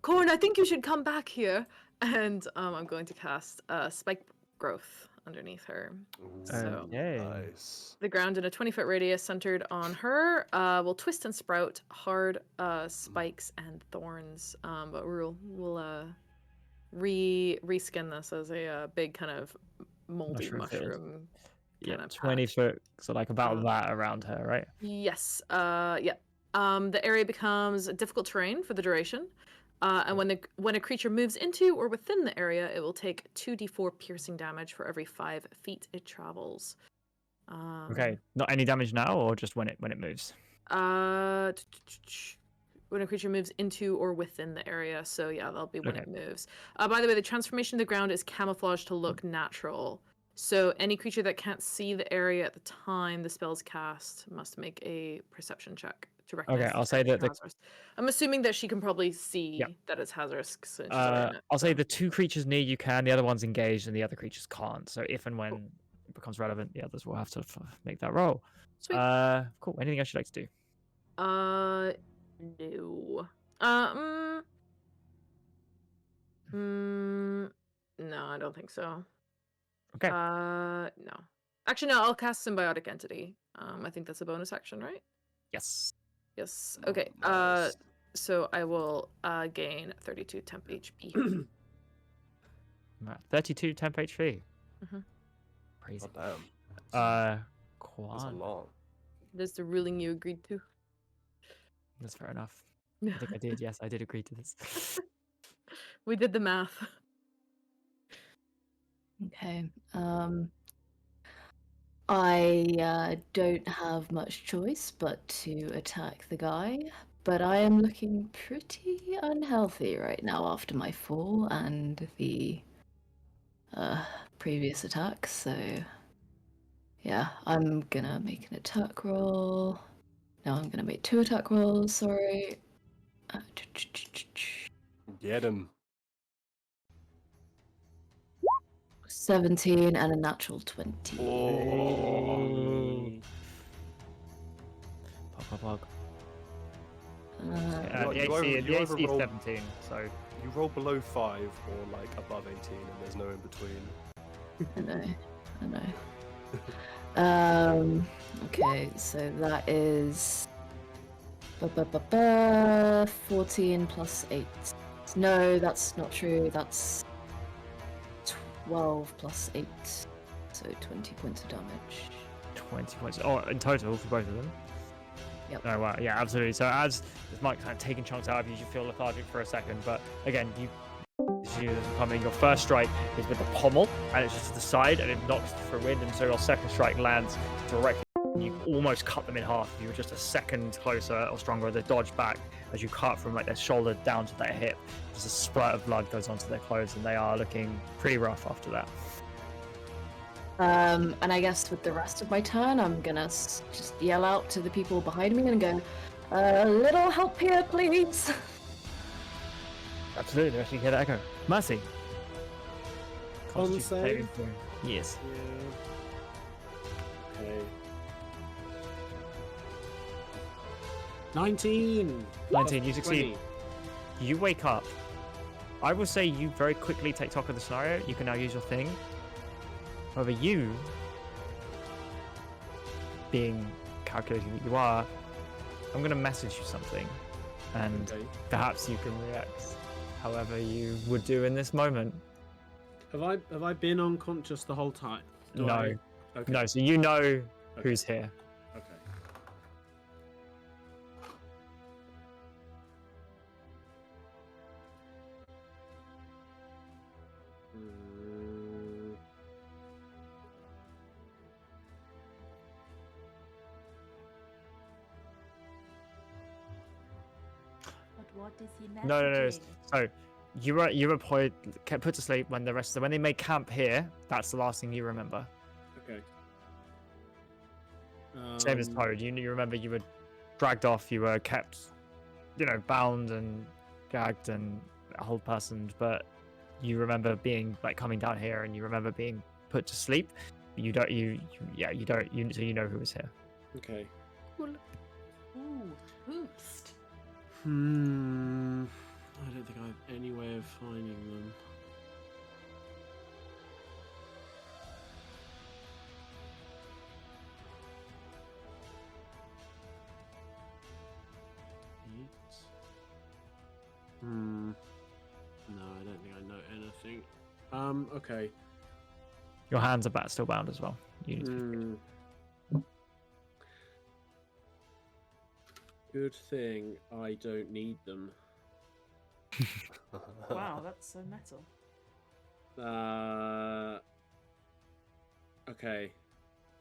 Corin, I think you should come back here. And I'm going to cast Spike Growth underneath her. So Nice. the ground in a 20-foot radius centered on her will twist and sprout hard spikes and thorns. But we'll reskin this as a big kind of moldy Mushroom field. mushroom. Yeah, kind of 20 patch. foot, so like about that around her, right? Yes. Yeah. The area becomes difficult terrain for the duration. And when a creature moves into or within the area, it will take 2d4 piercing damage for every 5 feet it travels. Okay, not any damage now, or just when it moves? When a creature moves into or within the area, so yeah, that'll be when it moves. By the way, the transformation of the ground is camouflaged to look natural. So any creature that can't see the area at the time the spell's cast must make a perception check to recognize. Okay, I'll say that I'm assuming that she can probably see that it's hazardous. Since she's I'll say the 2 creatures near you can, the other one's engaged, and the other creatures can't. So if and when it becomes relevant, the others will have to make that roll. Sweet. Cool. Anything else you'd like to do? No. No, I don't think so. Okay. No. Actually, no. I'll cast Symbiotic Entity. I think that's a bonus action, right? Yes. Yes. Okay. Nice. So I will gain 32 temp HP. Right, 32 temp HP. Mhm. Crazy. God damn. That's a Quan. lot. There's the ruling you agreed to. That's fair enough. I think I did. Yes, I did agree to this. We did the math. Okay. I don't have much choice but to attack the guy, but I am looking pretty unhealthy right now after my fall and the previous attack, so yeah, I'm gonna make an attack roll. No, I'm gonna make 2 attack rolls, sorry. Get him. 17 and a natural 20. Oh. Pog. Uh, The You AC is overrolled- 17, so You roll below 5 or like above 18, and there's no in between. I know. Okay, so that is 14 plus 8. No, that's not true. That's 12 plus 8. So 20 points of damage. 20 points. Oh, in total for both of them? Yep. Oh, wow. Yeah, absolutely. So as Mike's kind of taking chunks out of you, you feel lethargic for a second. But again, you coming. Your first strike is with the pommel, and it's just to the side, and it knocks through wind. And so your second strike lands directly. And you almost cut them in half. You were just a second closer or stronger. They dodge back as you cut from like their shoulder down to their hip. Just a spurt of blood goes onto their clothes, and they are looking pretty rough after that. And I guess with the rest of my turn, I'm gonna just yell out to the people behind me and go, "A little help here, please." Absolutely. Actually, hear that echo. Mercy. Con save? Yes. Yeah. Okay. 19. 19, you succeed. 20. You wake up. I will say you very quickly take stock of the scenario. You can now use your thing. However, you, being calculating that you are, I'm going to message you something, and Okay. perhaps you can react however you would do in this moment. Have I been unconscious the whole time? Do No. I- Okay. No, so you know Okay. who's here. Okay. Mm, But what is he messaging? No. So you were put to sleep when when they made camp here. That's the last thing you remember. okay. Same as Toad. You remember you were dragged off. You were kept, bound and gagged and hold personed. But you remember being coming down here, and you remember being put to sleep. But you don't. So you know who was here. Okay. Ooh, boost. I don't think I have any way of finding them. No, I don't think I know anything. Okay. Your hands are still bound as well. You need to be Good thing I don't need them. Wow, that's so metal. Okay.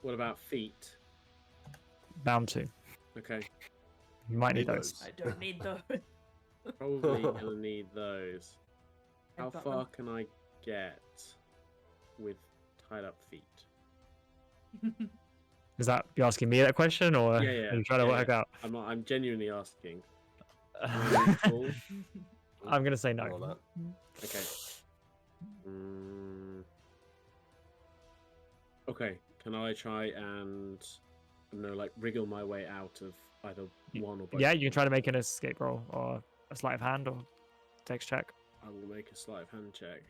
What about feet? bound to. Okay. You might need Need those. those. I don't need those. Probably gonna need those. How Headbutt far them. can I get with tied up feet? Is that you asking me that question, or Yeah, yeah, are you trying to yeah, work yeah. out? I'm genuinely asking. Am I cool? I'm gonna say Roll no. that. Okay. Okay, can I try and like wriggle my way out of either one or both? Yeah, you can try to make an escape roll or a sleight of hand or dex check. I will make a sleight of hand check.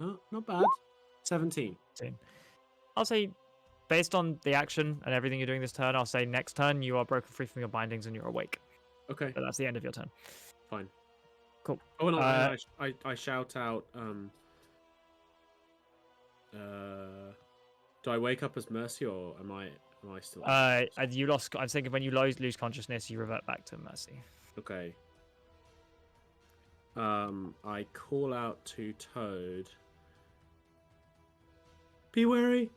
Oh, not bad. 17. I'll say, based on the action and everything you're doing this turn, I'll say next turn you are broken free from your bindings and you're awake. Okay, But that's the end of your turn. fine. Cool. Oh no, Uh, I shout out. Do I wake up as Mercy or am I still? You lost. I'm thinking when you lose consciousness, you revert back to Mercy. Okay. I call out to Toad. Be wary.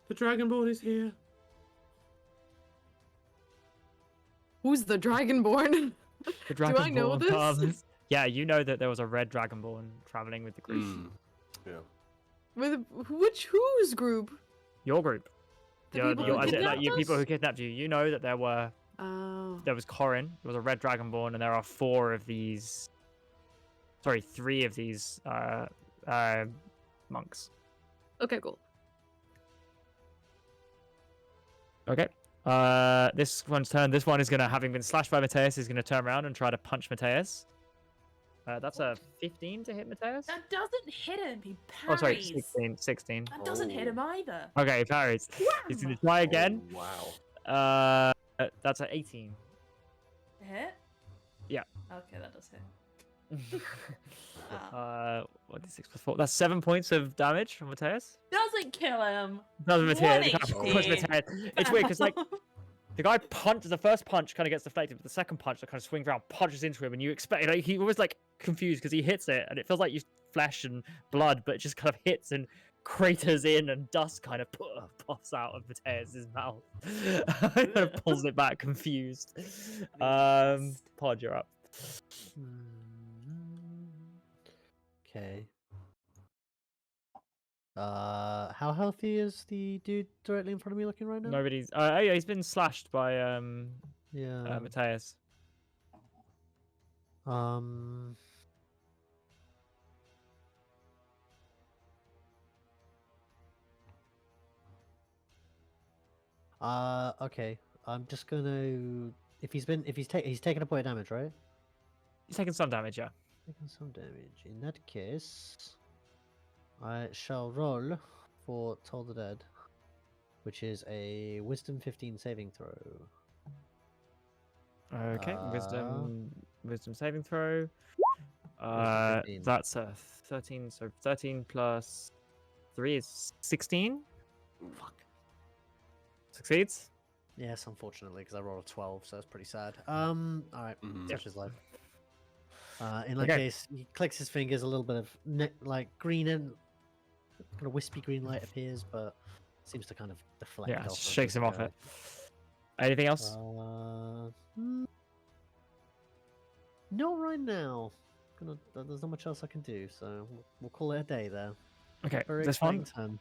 The Dragonborn is here. Who's the Dragonborn? The Do I know Dragonborn this? comes. Yeah, you know that there was a red Dragonborn traveling with the group. Yeah. With whose group? Your group. The people who kidnapped you people us? who kidnapped you. You know that there was Corin, there was a red Dragonborn, and there are 3 of these monks. Okay, cool. Okay. This one's turn. This one is gonna, having been slashed by Mateus, is gonna turn around and try to punch Mateus. That's a 15 to hit Mateus. That doesn't hit him. He Oh, sorry, parries. 16. That doesn't hit him either. Okay, he parries. He's gonna try again. Oh, wow. That's an 18. Hit? Yeah. Okay, that does hit. What is 6 plus 4? That's 7 points of damage from Mateus. Doesn't kill him. Doesn't Mateus. One Of course, HP. Mateus. It's weird because like the guy punches. The first punch kind of gets deflected, but the second punch that kind of swings around, punches into him, and you expect like he was like confused because he hits it, and it feels like you flesh and blood, but it just kind of hits and craters in, and dust kind of pops out of Mateus's mouth. Kind of pulls it back, confused. Pod, you're up. Okay. How healthy is the dude directly in front of me looking right now? Nobody's. Yeah, he's been slashed by Yeah. Mateus. Okay. I'm just gonna. If he's taken a point of damage, right? He's taking some damage, yeah. Taking some damage. In that case, I shall roll for Toll the Dead, which is a Wisdom 15 saving throw. Okay, wisdom saving throw. 15. That's a 13. So 13 plus 3 is 16. Fuck. Succeeds. Yes, unfortunately, because I rolled a 12, so that's pretty sad. All right, such is life. In that case, he clicks his fingers. A little bit of like green and kind of wispy green light appears, but seems to kind of deflect. Yeah, off shakes him off it. Anything else? No, right now. There's not much else I can do, so we'll call it a day there. Okay, Very this one. exciting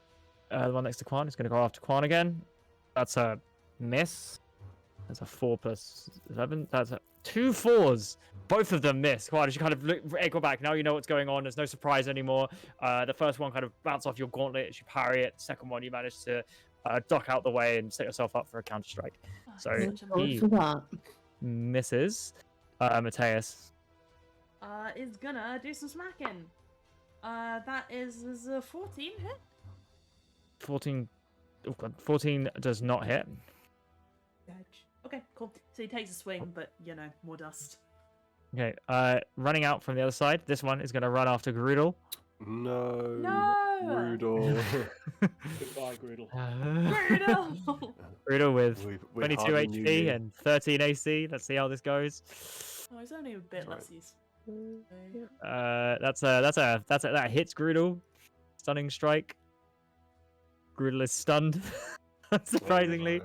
turn. The one next to Quan is going to go after Quan again. That's a miss. That's a 4 plus 11. That's a 2 4s. Both of them miss. Quan, as you kind of echo back, now you know what's going on. There's no surprise anymore. The first one kind of bounced off your gauntlet as you parry it. The second one, you managed to duck out the way and set yourself up for a counter strike. So he misses. Mateus. Is gonna do some smacking. That is a 14 hit. 14. Oh God, 14 does not hit. Okay, cool. So he takes a swing, but more dust. Okay, running out from the other side. This one is going to run after Garudal. No. No! Grudel. Goodbye, Grudel. Garudal! Garudal with We 22 hardly knew HP you. and 13 AC. Let's see how this goes. Oh, he's only a bit That's less use. That hits Grudel. Stunning strike. Grudel is stunned. Unsurprisingly,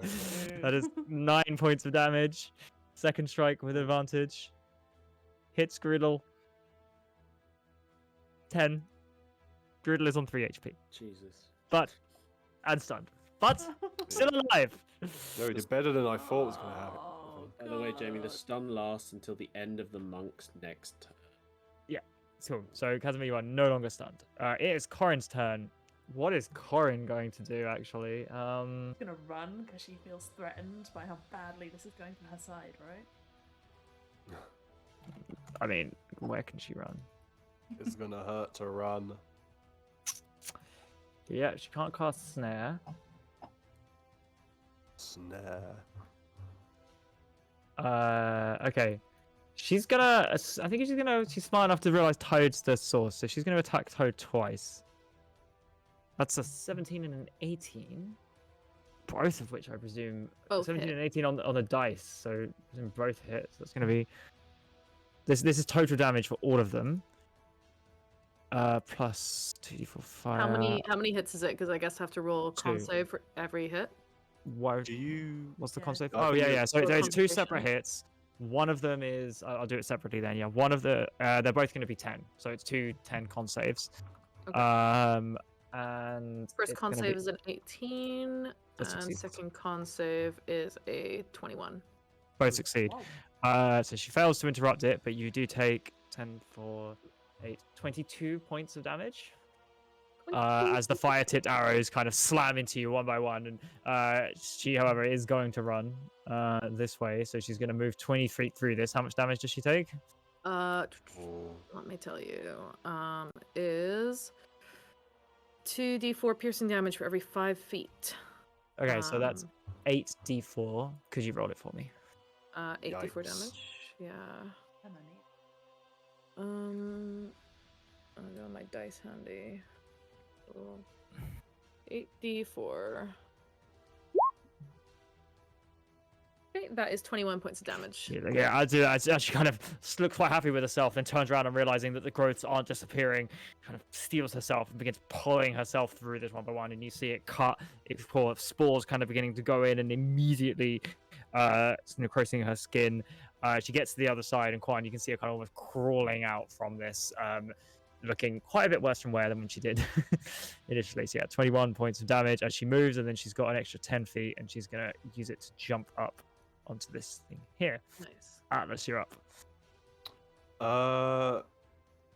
that is 9 points of damage. Second strike with advantage. Hits Grudel. 10. Grudel is on 3 HP. Jesus. And stunned. But still alive. No, he did better than I thought was going to happen. By the way, Jamie, the stun lasts until the end of the monk's next turn. Cool. So Casimir, you are no longer stunned. It is Corin's turn. What is Corin going to do, actually? She's gonna run because she feels threatened by how badly this is going for her side, right? I mean, where can she run? It's gonna hurt to run. Yeah, she can't cast Snare. Snare. Okay. She's gonna. I think she's smart enough to realize Toad's the source, so she's gonna attack Toad twice. That's a 17 and an 18. Both of which I presume. Both 17 hit. and 18 on the dice, so I presume both hits. That's gonna be. This is total damage for all of them. Plus 2d4 fire. How many hits is it? Because I guess I have to roll a con 2. save for every hit. Why? Do you? What's the Yeah. con save? I Oh think yeah, it- yeah. So Or there's two separate concentration. hits. One of them is I'll do it separately then. Yeah, one of the they're both going to be 10, so it's 2 10 con saves. Okay. And First it's con gonna save be- is an 18, That and succeeds. second con save is a 21. both succeed. Wow. So she fails to interrupt it, but you do take 10 for 8, 22 points of damage. As the fire-tipped arrows kind of slam into you one by one, and she, however, is going to run this way, so she's going to move 20 feet through this. How much damage does she take? Oh, Let me tell you. Is 2d4 piercing damage for every 5 feet. Okay, so that's Um, 8d4. Could you roll it for me? 8d4 Yikes. damage. Yeah. Kinda neat. I got my dice handy. So, 8d4. Okay, that is 21 points of damage. Yeah, I do. She kind of looks quite happy with herself, then turns around and realizing that the growths aren't disappearing, kind of steals herself and begins pulling herself through this one by one. And you see it cut, its spores kind of beginning to go in, and immediately necrosing her skin. She gets to the other side, and Quan, you can see her kind of almost crawling out from this, looking quite a bit worse from where than when she did initially. So yeah, 21 points of damage as she moves, and then she's got an extra 10 feet, and she's gonna use it to jump up onto this thing here. Nice. Atlas, you're up.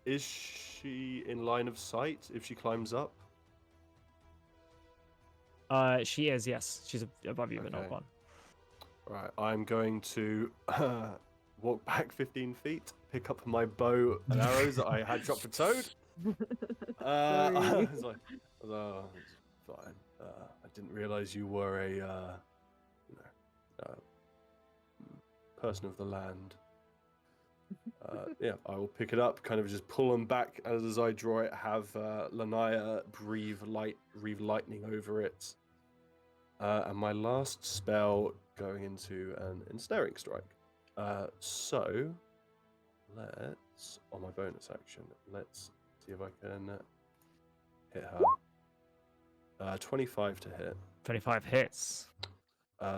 Is she in line of sight if she climbs up? She is, yes. She's above you, but not Okay. one. Right, I'm going to walk back 15 feet, pick up my bow and arrows that I had dropped for Toad. I was like, oh, it's fine. I didn't realize you were a person of the land. Yeah, I will pick it up, kind of just pull them back as I draw it. Have Lanaya breathe lightning over it, and my last spell going into an ensnaring strike. So let's on my bonus action. Let's see if I can hit her. 25 to hit. 25 hits.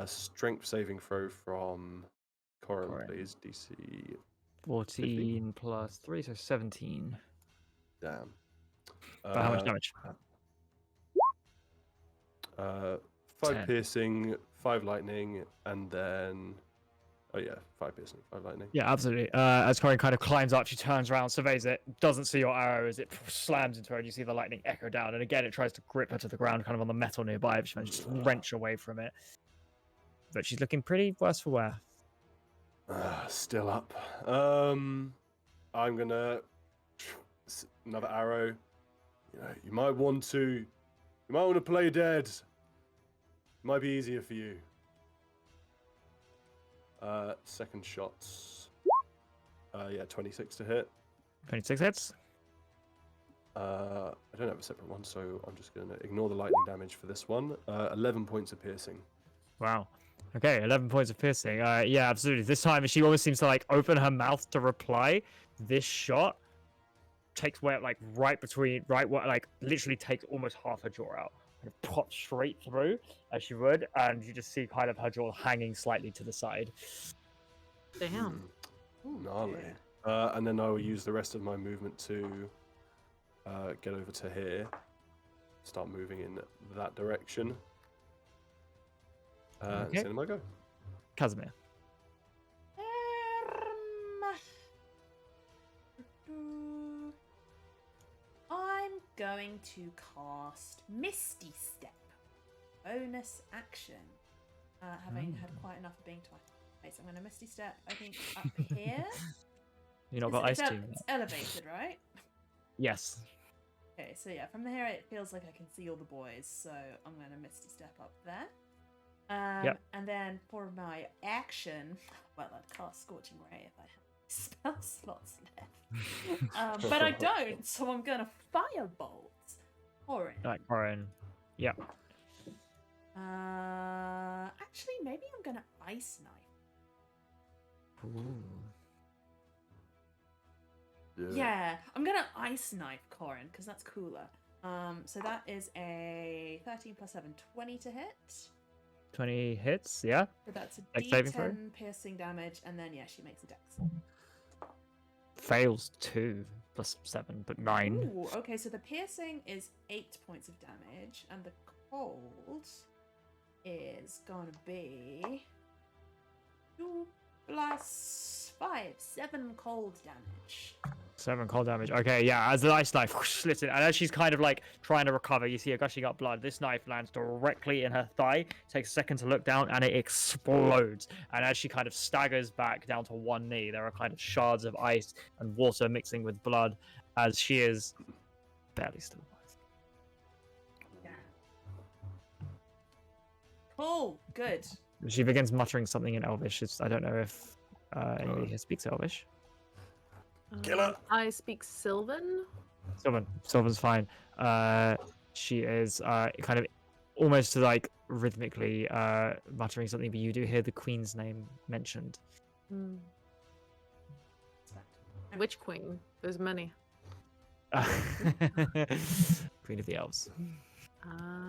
Strength saving throw from Corin, Corin. please. DC. 14 plus 3, so 17. Damn. But how much damage? 5 10. piercing, 5 lightning, and then 5 piercing, 5 lightning. Yeah, absolutely. As Corin kind of climbs up, she turns around, surveys it, doesn't see your arrow as it slams into her, and you see the lightning echo down. And again, it tries to grip her to the ground, kind of on the metal nearby, but she manages to wrench away from it. But she's looking pretty worse for wear. Still up. I'm gonna another arrow. You might want to play dead. Might be easier for you. Second shots. 26 to hit. 26 hits. I don't have a separate one, so I'm just gonna ignore the lightning damage for this one. 11 points of piercing. Wow. Okay, 11 points of piercing. Yeah, absolutely. This time, she almost seems to like open her mouth to reply. This shot takes away literally takes almost half her jaw out. Kind of pops straight through as she would, and you just see kind of her jaw hanging slightly to the side. Damn. Gnarly. And then I will use the rest of my movement to get over to here. Start moving in that direction. Okay. That's the end of my go. Casimir. I'm going to cast Misty Step. Bonus action. Having had quite enough of being twice. Okay, so I'm going to Misty Step, I think, up here. You not got ice team. It's elevated, right? Yes. Okay, so yeah, from here it feels like I can see all the boys, so I'm going to Misty Step up there. Yep. And then for my action, well, I'd cast Scorching Ray if I had spell slots left. But I don't, so I'm going to Firebolt. Orange. Right, Corin. Yep. Actually, maybe I'm going to Ice Knife. Ooh. Yeah, I'm gonna Ice Knife Corin because that's cooler. So that is a 13 plus 7, 20 to hit. 20 hits, yeah. So that's a Dex saving throw? D10 piercing damage, and then yeah, she makes a dex. Fails 2 plus 7, but 9. Ooh, okay, so the piercing is 8 points of damage, and the cold is gonna be 2 plus 5, 7 cold damage. 7 cold damage. Okay, yeah, as the ice knife slits in, and as she's kind of like trying to recover, you see her gushing up blood. This knife lands directly in her thigh, takes a second to look down, and it explodes. And as she kind of staggers back down to one knee, there are kind of shards of ice and water mixing with blood as she is barely still alive. Yeah. Cool, good. She begins muttering something in Elvish. I don't know if anybody here speaks Elvish. Killer. I speak Sylvan. Sylvan's fine. She is kind of almost like rhythmically muttering something, but you do hear the queen's name mentioned. Which queen? There's many. Queen of the elves.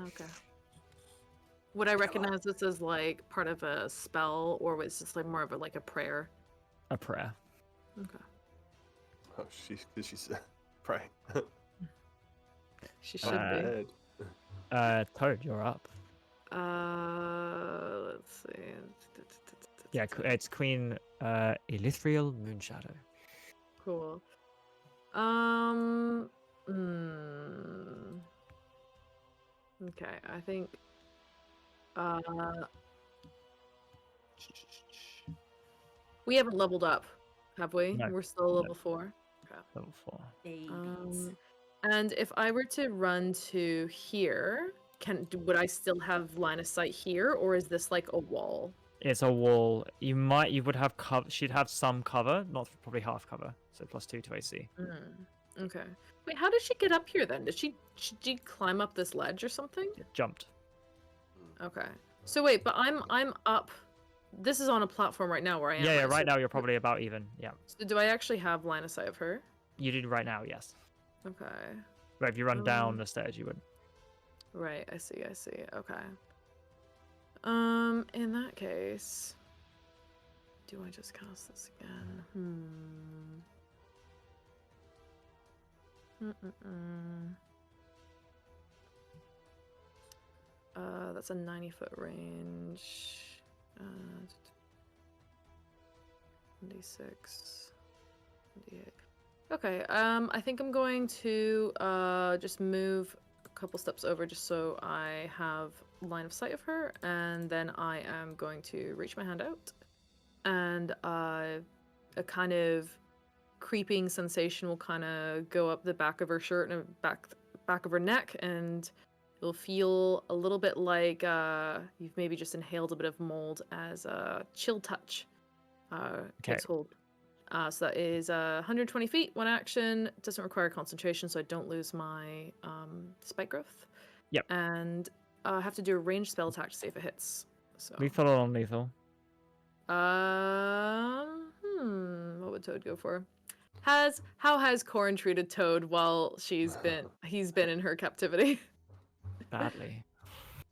Okay. Would I recognize this as like part of a spell, or was this like more of a prayer? A prayer. Okay. Oh, she said, pray. She should be. Toad, you're up. Let's see. Yeah, it's Queen Elithriel Moonshadow. Cool. Okay, I think. We haven't leveled up, have we? No, We're still level 4. Okay. Level 4. And if I were to run to here, would I still have line of sight here, or is this like a wall? It's a wall. You would have cover. She'd have some cover, not probably half cover. So +2 to AC. Okay. Wait, how did she get up here then? Did she climb up this ledge or something? It jumped. Okay. So wait, but I'm up. This is on a platform right now where I am. Yeah, right? right So- now you're probably about even. Yeah. So do I actually have line of sight of her? You do right now, yes. Okay. But if you run down the stairs, you would. Right, I see. Okay. In that case, do I just cast this again? That's a 90-foot range. 26, 28. Okay, I think I'm going to just move a couple steps over just so I have line of sight of her, and then I am going to reach my hand out, and a kind of creeping sensation will kind of go up the back of her shirt and back of her neck, and it'll feel a little bit like you've maybe just inhaled a bit of mold as a chill touch takes hold. So that is 120 feet, one action. It doesn't require concentration, so I don't lose my spike growth. Yep. And I have to do a ranged spell attack to see if it hits. So. Lethal or non-lethal? What would Toad go for? How has Corin treated Toad while he's been in her captivity? Badly.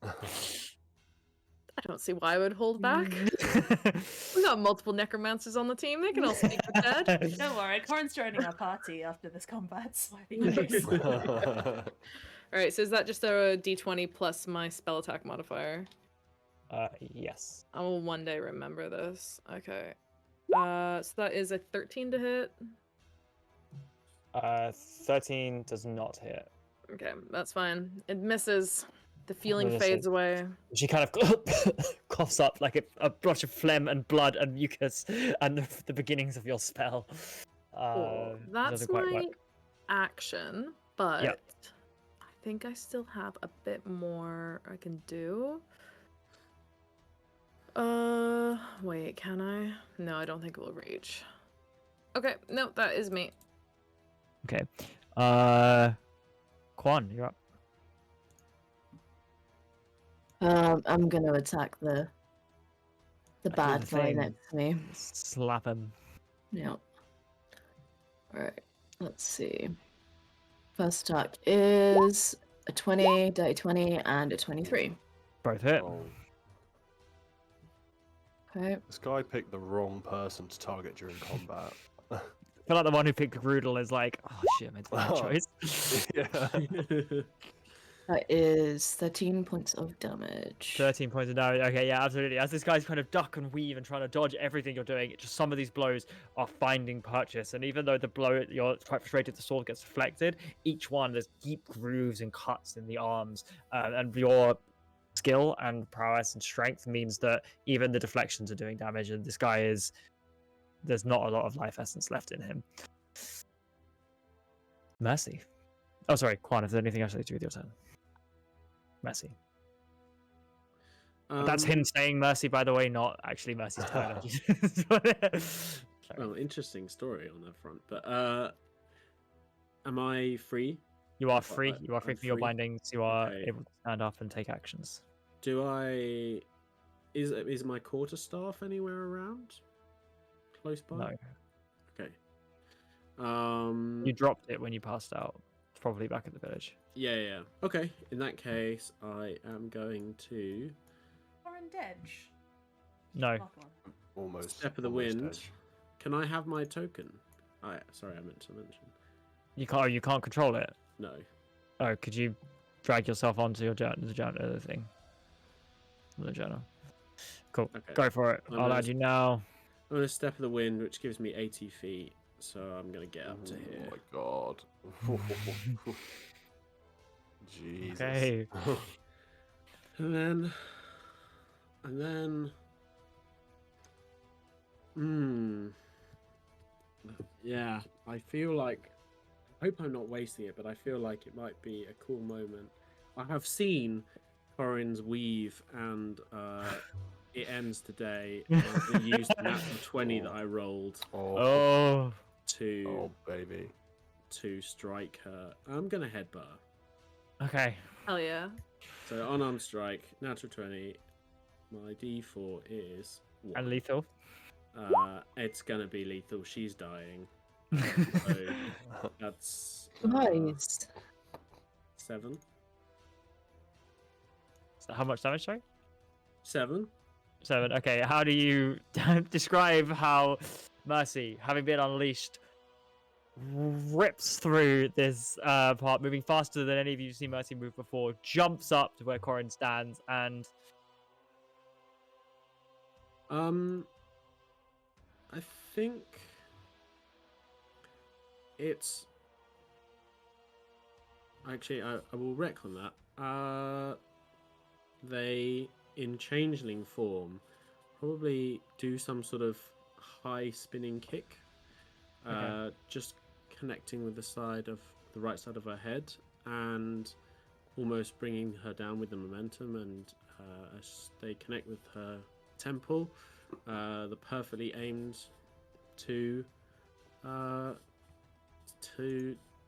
I don't see why I would hold back. We got multiple necromancers on the team. They can all speak with dead. Don't worry, Corin's joining our party after this combat, so I think Alright, so is that just a d20 plus my spell attack modifier? Yes. I will one day remember this. Okay. So that is a 13 to hit. 13 does not hit. Okay, that's fine. It misses. The feeling Well, fades away. She kind of coughs up like a brush of phlegm and blood and mucus and the beginnings of your spell. Cool. It That's doesn't quite my work. action, but I think I still have a bit more I can do. Wait, can I? No, I don't think it will reach. Okay, no, that is me. Okay. Quan, you're up. I'm gonna attack the bad the guy thing. next to me. Slap him. Yep. Alright, let's see. First attack is a 20, dirty 20, and a 23. Both hit. Oh, Okay. this guy picked the wrong person to target during combat. I feel like the one who picked Grudel is like, oh shit, I made the wrong choice. Yeah. That is 13 points of damage. 13 points of damage. Okay, yeah, absolutely. As this guy's kind of duck and weave and trying to dodge everything you're doing, just some of these blows are finding purchase. And even though the blow, you're quite frustrated, the sword gets deflected, each one, there's deep grooves and cuts in the arms. And your skill and prowess and strength means that even the deflections are doing damage. And this guy is, there's not a lot of life essence left in him. Mercy. Oh, sorry, Quan, if there's anything else to do with your turn. Mercy. That's him saying Mercy, by the way, not actually Mercy's turn. Well, interesting story on that front. But am I free? You are free. You are free I'm from your free. bindings. You are Okay. able to stand up and take actions. Do I? Is my quarterstaff anywhere around? Close by? No. Okay. You dropped it when you passed out. It's probably back at the village. Yeah. Okay. In that case, I am going to Orange Edge. No. Almost. Step of the almost Wind. edge. Can I have my token? Sorry, I meant to mention. You can't. You can't control it. No. Oh, could you drag yourself onto your journal? The thing. The journal. Cool. Okay. Go for it. I'm I'll gonna add you now. I'm gonna Step of the Wind, which gives me 80 feet. So I'm gonna get up to here. Oh my god. Jesus. Okay. And then, yeah, I feel like, I hope I'm not wasting it, but I feel like it might be a cool moment. I have seen Corin's weave, and it ends today. And I'm going to use the natural 20 that I rolled Oh. to baby. strike her. I'm going to headbutt her. Okay. Hell yeah. So unarmed strike, natural 20. My D4 is 1. And lethal. It's gonna be lethal. She's dying. So that's Nice. 7. So how much damage, sorry? 7. 7. Okay, how do you describe how Mercy, having been unleashed, rips through this part, moving faster than any of you seen Mercy move before, jumps up to where Corin stands, and I think it's actually I will retcon that. They in changeling form probably do some sort of high spinning kick, just connecting with the right side of her head and almost bringing her down with the momentum, and as they connect with her temple, the perfectly aimed to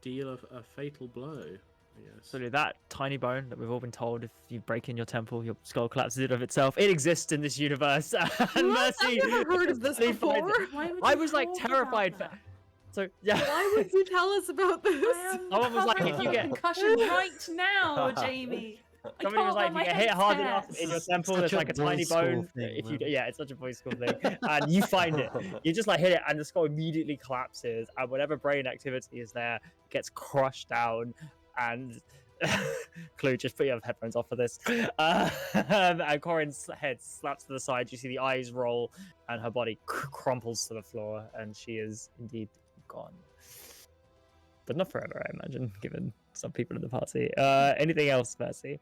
deal a fatal blow, I guess. so that tiny bone that we've all been told, if you break in your temple, your skull collapses in of itself. It exists in this universe. And What? Mercy, I've never heard of this finds it. before. Why would I you was like talk about terrified. that? So yeah. Why would you tell us about this? I am Someone was like, if covering you a get- concussion right now, Jamie. I Somebody was can't like, let my if you get hit head hard stand. enough in your temple, Such there's a like a tiny boys' school bone. thing, If you, man. yeah, it's such a boys' school thing, and you find it, you just like hit it, and the skull immediately collapses, and whatever brain activity is there gets crushed down, and Clue, just put your headphones off for this. And Corin's head slaps to the side. You see the eyes roll, and her body crumples to the floor, and she is indeed gone. But not forever, I imagine, given some people in the party. Anything else, Mercy?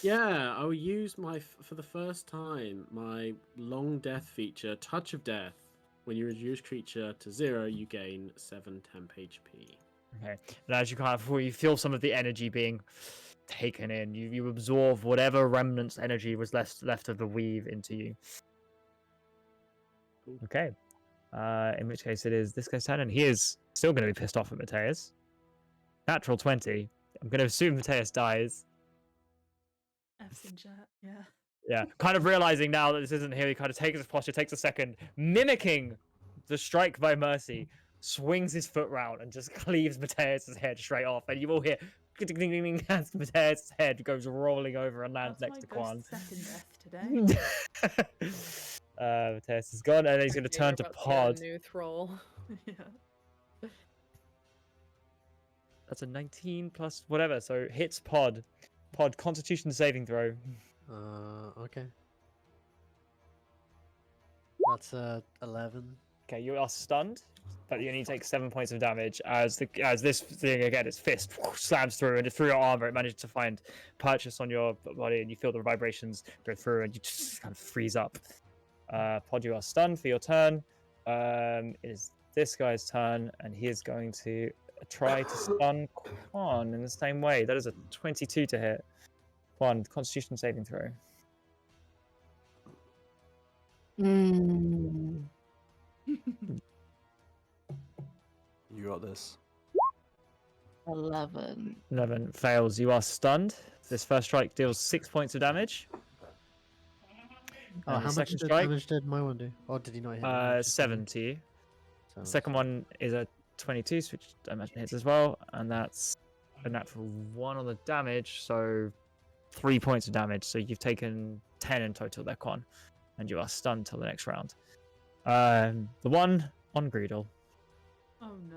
Yeah, I will use for the first time, my long death feature, Touch of Death. When you reduce creature to 0, you gain 7 temp HP. Okay. And as you feel some of the energy being taken in, you absorb whatever remnants energy was left of the weave into you. Cool. Okay. In which case it is this guy's turn, and he is still going to be pissed off at Mateus. Natural 20. I'm going to assume Mateus dies. F's in chat, yeah. Yeah, kind of realizing now that this isn't here, he kind of takes his posture, takes a second, mimicking the strike by Mercy, swings his foot round and just cleaves Mateus' head straight off. And you all hear ding ding ding as Mateus' head goes rolling over and lands That's next to my Quan. second death today. Mateus is gone, and he's going to Okay, turn we're to about to get a Pod. new troll. Yeah. That's a 19 plus whatever, so hits Pod. Pod, Constitution saving throw. Okay. That's 11. Okay, you are stunned, but you only take 7 points of damage as this thing again, its fist slams through, and through your armor, it manages to find purchase on your body, and you feel the vibrations go through, and you just kind of freeze up. Pod, you are stunned for your turn. It is this guy's turn, and he is going to try to stun Quan in the same way. That is a 22 to hit. Quan, Constitution saving throw. Mm. You got this. 11. 11 fails. You are stunned. This first strike deals 6 points of damage. Oh, And the how much second damage did my one do? Or did he not hit? 7 to you. So The second one is a 22, which I imagine hits as well, and that's a natural 1 on the damage, so 3 points of damage. So you've taken 10 in total there, Quan, and you are stunned till the next round. The one on Greedle. Oh no.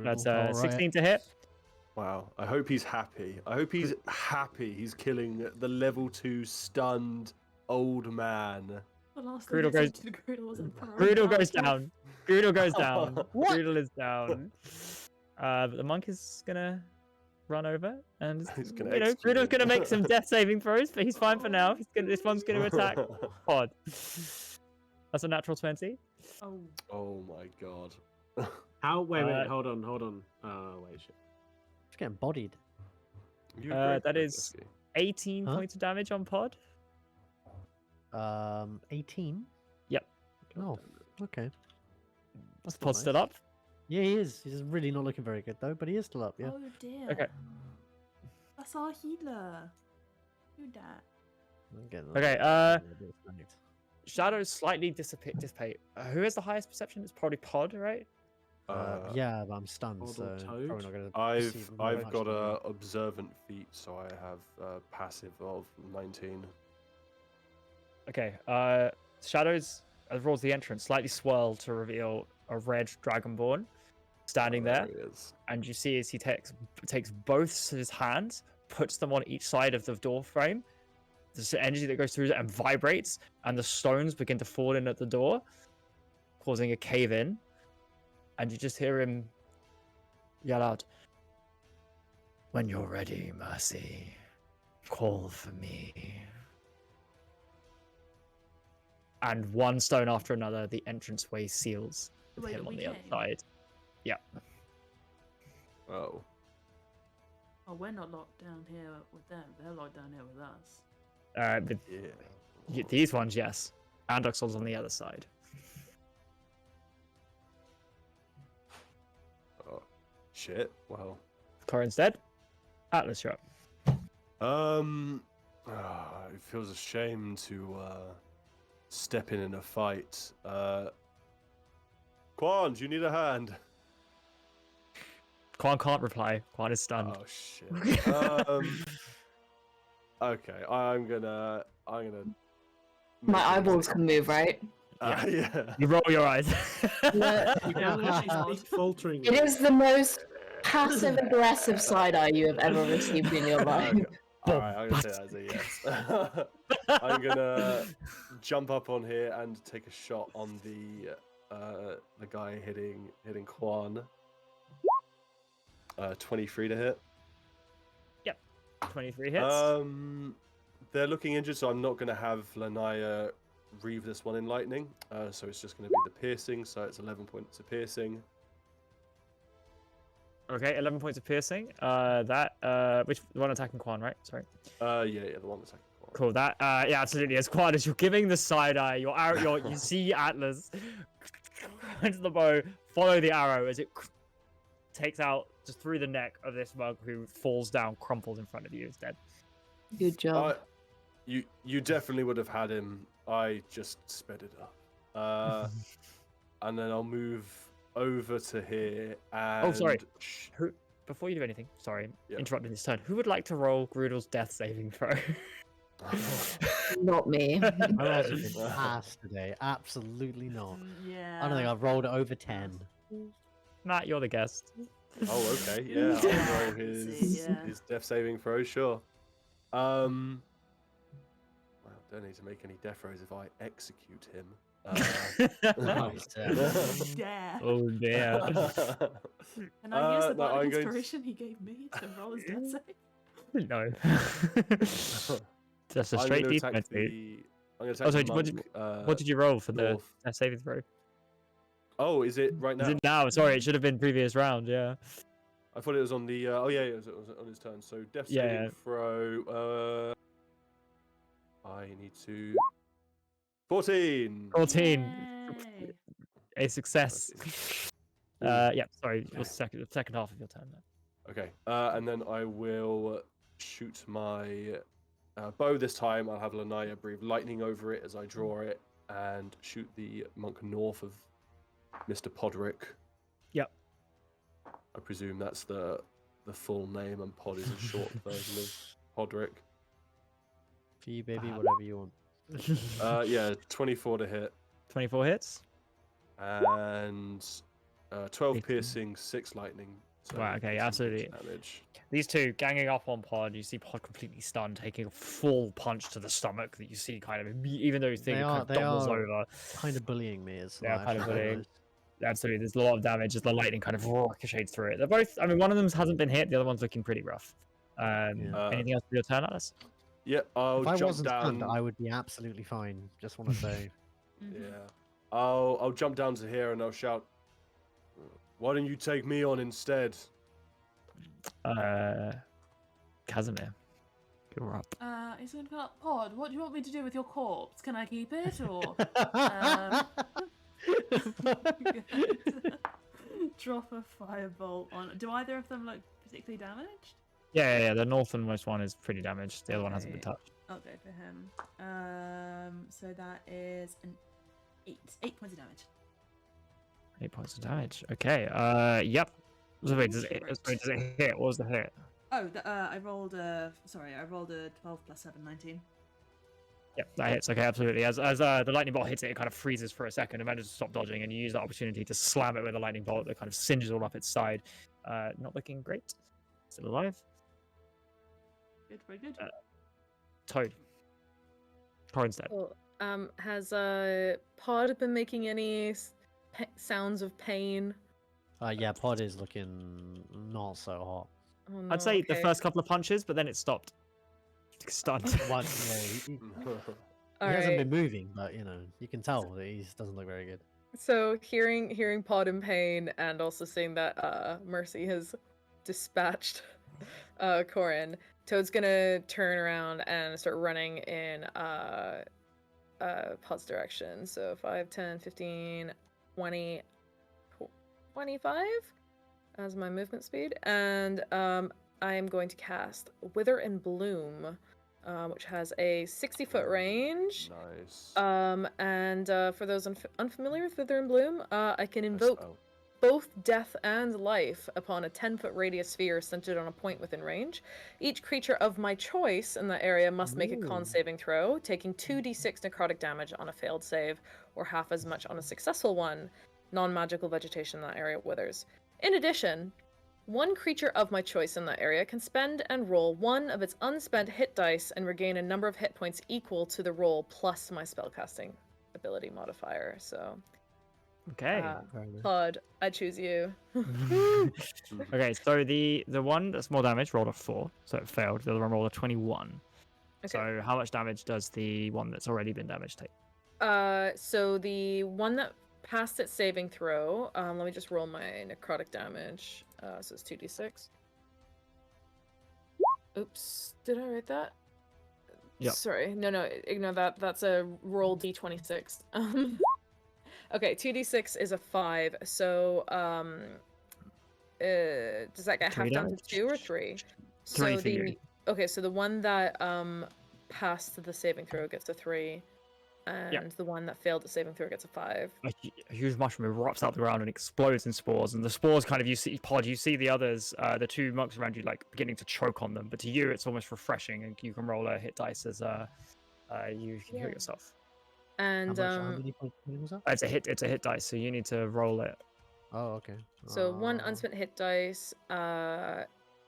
That's 16 to hit. Wow. I hope he's happy. I hope he's happy he's killing the level 2 stunned old man. The last Greedle thing I goes- said to Greedle was Greedle goes down. Greedle goes down. Greedle is down. But the monk is gonna run over, and He's gonna Greedle's execute gonna him. make some death saving throws, but he's fine for now. This one's gonna attack Pod. That's a natural 20. Oh. Oh my god. Wait, Uh, hold on. Wait, shit. It's getting bodied. You agree, That is Lefty? 18 Huh? points of damage on Pod. 18. Yep. Oh, okay. That's not Pod still up. Yeah, he is. He's really not looking very good though, but he is still up. Yeah. Oh dear. Okay. That's our healer. Do that. I'm getting Okay, a bit of panic. Shadows slightly dissipate. Who has the highest perception? It's probably Pod, right? Yeah, but I'm stunned, Odd or so Toad? probably not gonna. I've perceive very I've much got damage. a observant feat, so I have passive of 19. Okay. Shadows, as rolls the entrance, slightly swirl to reveal a red dragonborn standing there, he is. and you see as he takes both his hands, puts them on each side of the door frame. There's energy that goes through it and vibrates, and the stones begin to fall in at the door, causing a cave in. And you just hear him yell out, "When you're ready, Mercy, call for me." And one stone after another, the entranceway seals with Wait, him on we the other came? side. Yeah. Oh. Oh, we're not locked down here with them. They're locked down here with us. But Yeah. these ones, yes. Andoxol's on the other side. Oh, shit. Well. Corin's dead. Atlas, you're up. It feels a shame to step in a fight. Quan, do you need a hand? Quan can't reply. Quan is stunned. Oh shit. Okay, I'm gonna. My eyeballs can move, right? Yeah. You roll your eyes. Yeah. You can actually speak faltering. It is the most passive aggressive side eye you have ever received in your life. Alright, I'm gonna say that as a yes. I'm gonna jump up on here and take a shot on the guy hitting Quan. 23 to hit. 23 hits. They're looking injured, so I'm not going to have Lanaya reave this one in lightning. So it's just going to be the piercing. So it's 11 points of piercing. Okay, 11 points of piercing. Which the one attacking Quan, right? Sorry. Yeah, the one attacking Quan. Cool. That yeah, absolutely. As Quan, as you're giving the side eye, you see Atlas into the bow, follow the arrow as it takes out just through the neck of this monk who falls down, crumples in front of you, is dead. Good job. You definitely would have had him. I just sped it up. And then I'll move over to here and... Oh, sorry. Before you do anything, sorry, interrupting this turn. Who would like to roll Grudel's death saving throw? Not me. I wasn't pass today. Absolutely not. Yeah. I don't think I've rolled it over 10. Matt, you're the guest. Oh, okay. Yeah, I'll roll his death saving throw, sure. Well, don't need to make any death throws if I execute him. Yeah. Oh dear. Can I use the no, bardic I'm going inspiration he gave me to roll his death save? No. Just a I'm straight gonna attack D20. the- I'm going to Oh, attack sorry, the monk, what did you roll for the north. death saving throw? Oh, is it right now? Is it now? Sorry, it should have been previous round, yeah. I thought it was on the... oh, yeah, it was on his turn. So death saving throw... I need to... 14! 14. Yay. A success. Yeah, sorry, it was the second half of your turn there. Okay, and then I will shoot my bow this time. I'll have Lanaya breathe lightning over it as I draw it and shoot the monk north of Mr. Podrick. Yep. I presume that's the full name, and Pod is a short version of Podrick. For you, baby, whatever you want. Yeah, 24 to hit. 24 hits? And 12 18. piercing, 6 lightning. So Right, okay, 18 absolutely. damage. These two ganging up on Pod, you see Pod completely stunned, taking a full punch to the stomach that you see kind of, even though you think it kind of doubles over. Kind of bullying me as Yeah, well. kind of actually. bullying. Absolutely, there's a lot of damage as the lightning kind of ricochets through it. They're both, I mean, one of them hasn't been hit, the other one's looking pretty rough. Anything else for your turn, Atlas? Yeah, I'll If I jump wasn't down. stunned, I would be absolutely fine. Just want to say. Yeah, I'll jump down to here and I'll shout, "Why don't you take me on instead?" Casimir, you're up. He's going to go, Pod, what do you want me to do with your corpse? Can I keep it, or... drop a firebolt on... Do either of them look particularly damaged? Yeah, the northernmost one is pretty damaged. The other one hasn't been touched. I'll go for him. So that is an 8 points of damage. 8 points of damage. Okay. Yep. So wait, does it hit? What was the hit? Oh, I rolled a 12 plus 7, 19. Yep, that hits. Okay, absolutely. As the lightning bolt hits it, it kind of freezes for a second and manages to stop dodging, and you use that opportunity to slam it with a lightning bolt that kind of singes all up its side. Not looking great. Still alive. Good, very good. Toad. Corin's dead. Cool. Has Pod been making any sounds of pain? Yeah, Pod is looking not so hot. Oh, no, I'd say the okay. first couple of punches, but then it stopped. Stunned. He All hasn't right. been moving, but you can tell that he doesn't look very good. So hearing Pod in pain and also seeing that Mercy has dispatched Corin, Toad's gonna turn around and start running in Pod's direction. So 5, 10, 15, 20, 25 as my movement speed. And I am going to cast Wither and Bloom, which has a 60-foot range. Nice. And for those unfamiliar with Wither and Bloom, I can invoke both death and life upon a 10-foot radius sphere centered on a point within range. Each creature of my choice in that area must make a con saving throw, taking 2d6 necrotic damage on a failed save, or half as much on a successful one. Non-magical vegetation in that area withers. In addition, one creature of my choice in that area can spend and roll one of its unspent hit dice and regain a number of hit points equal to the roll plus my spellcasting ability modifier. So Okay. Very nice. Pod, I choose you. Okay, so the one that's more damage rolled a 4, so it failed. The other one rolled a 21. Okay. So how much damage does the one that's already been damaged take? So the one that passed its saving throw, let me just roll my necrotic damage. So it's 2d6. Oops, did I write that? Yep. Sorry, no, ignore that. That's a roll d26. Okay, 2d6 is a 5. So does that get 3 half down to damage? 2 or 3? 3 So for you. okay, so the one that passed the saving throw gets a 3, and the one that failed the saving throw gets a 5. A huge mushroom erupts out the ground and explodes in spores, and the spores kind of you see the others, the 2 monks around you, like beginning to choke on them, but to you it's almost refreshing, and you can roll a hit dice as you can heal yourself. And How many points was that? It's a hit dice, so you need to roll it. Oh, okay. so 1 unspent hit dice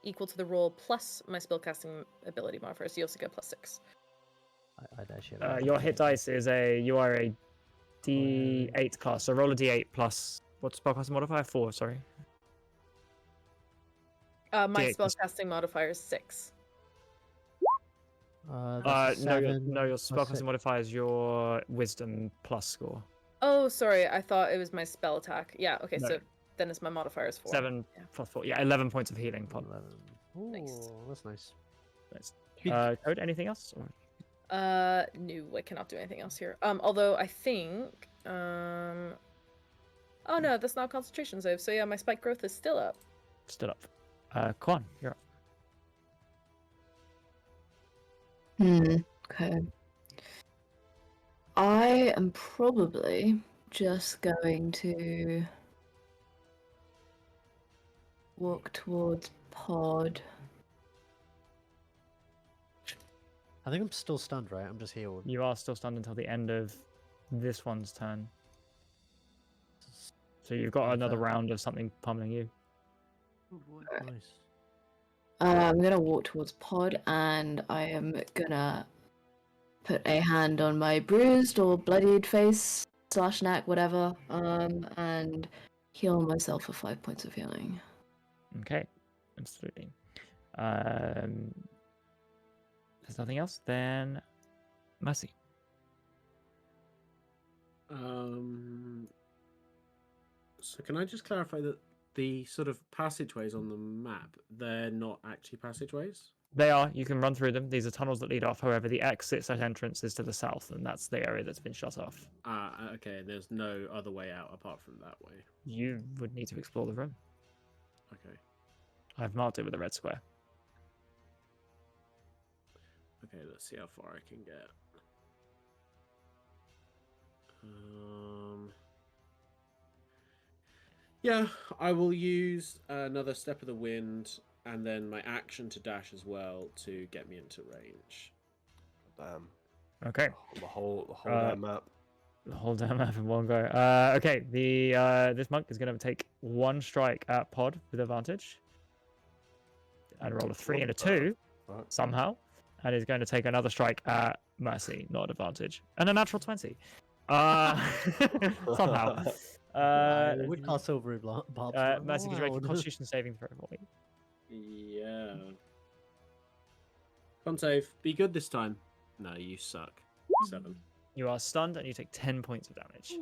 equal to the roll plus my spellcasting ability modifier, so you also get +6. Your hit dice is you are a D8 class, so roll a D8 plus what's spellcasting modifier? 4, sorry. My D8 plus- spellcasting modifier is 6. No, your spellcasting modifier is your wisdom plus score. Oh, sorry, I thought it was my spell attack. Yeah, okay, No. so then it's my modifier is 4. 7 plus 4. Yeah, 11 points of healing. Pod. 11. Ooh, Nice. that's nice. Nice. Code, anything else? Or... No, I cannot do anything else here. Although I think, oh no, that's not a concentration save. So yeah, my spike growth is still up. Still up. Quan, you're up. Okay. I am probably just going to walk towards Pod. I think I'm still stunned, right? I'm just healed. You are still stunned until the end of this one's turn. So you've got another round of something pummeling you. Nice. I'm gonna walk towards Pod, and I am gonna put a hand on my bruised or bloodied face / neck, whatever, and heal myself for 5 points of healing. Okay, absolutely. There's nothing else, then Mercy. So can I just clarify that the sort of passageways on the map, they're not actually passageways? They are. You can run through them. These are tunnels that lead off. However, the exit at entrance is to the south, and that's the area that's been shut off. Okay. There's no other way out apart from that way. You would need to explore the room. Okay. I've marked it with a red square. Okay, let's see how far I can get. Yeah, I will use another Step of the Wind and then my action to dash as well to get me into range. Damn. Okay. The whole damn map. The whole damn map in one go. Okay, this monk is going to take 1 strike at Pod with advantage. And roll a 3 and a 2 somehow. And is going to take another strike at Mercy, not advantage. And a natural 20. Somehow. We pass over it, Bob. Mercy, could you make a Constitution saving throw for me? Yeah. Con save. Be good this time. No, you suck. 7. You are stunned and you take 10 points of damage.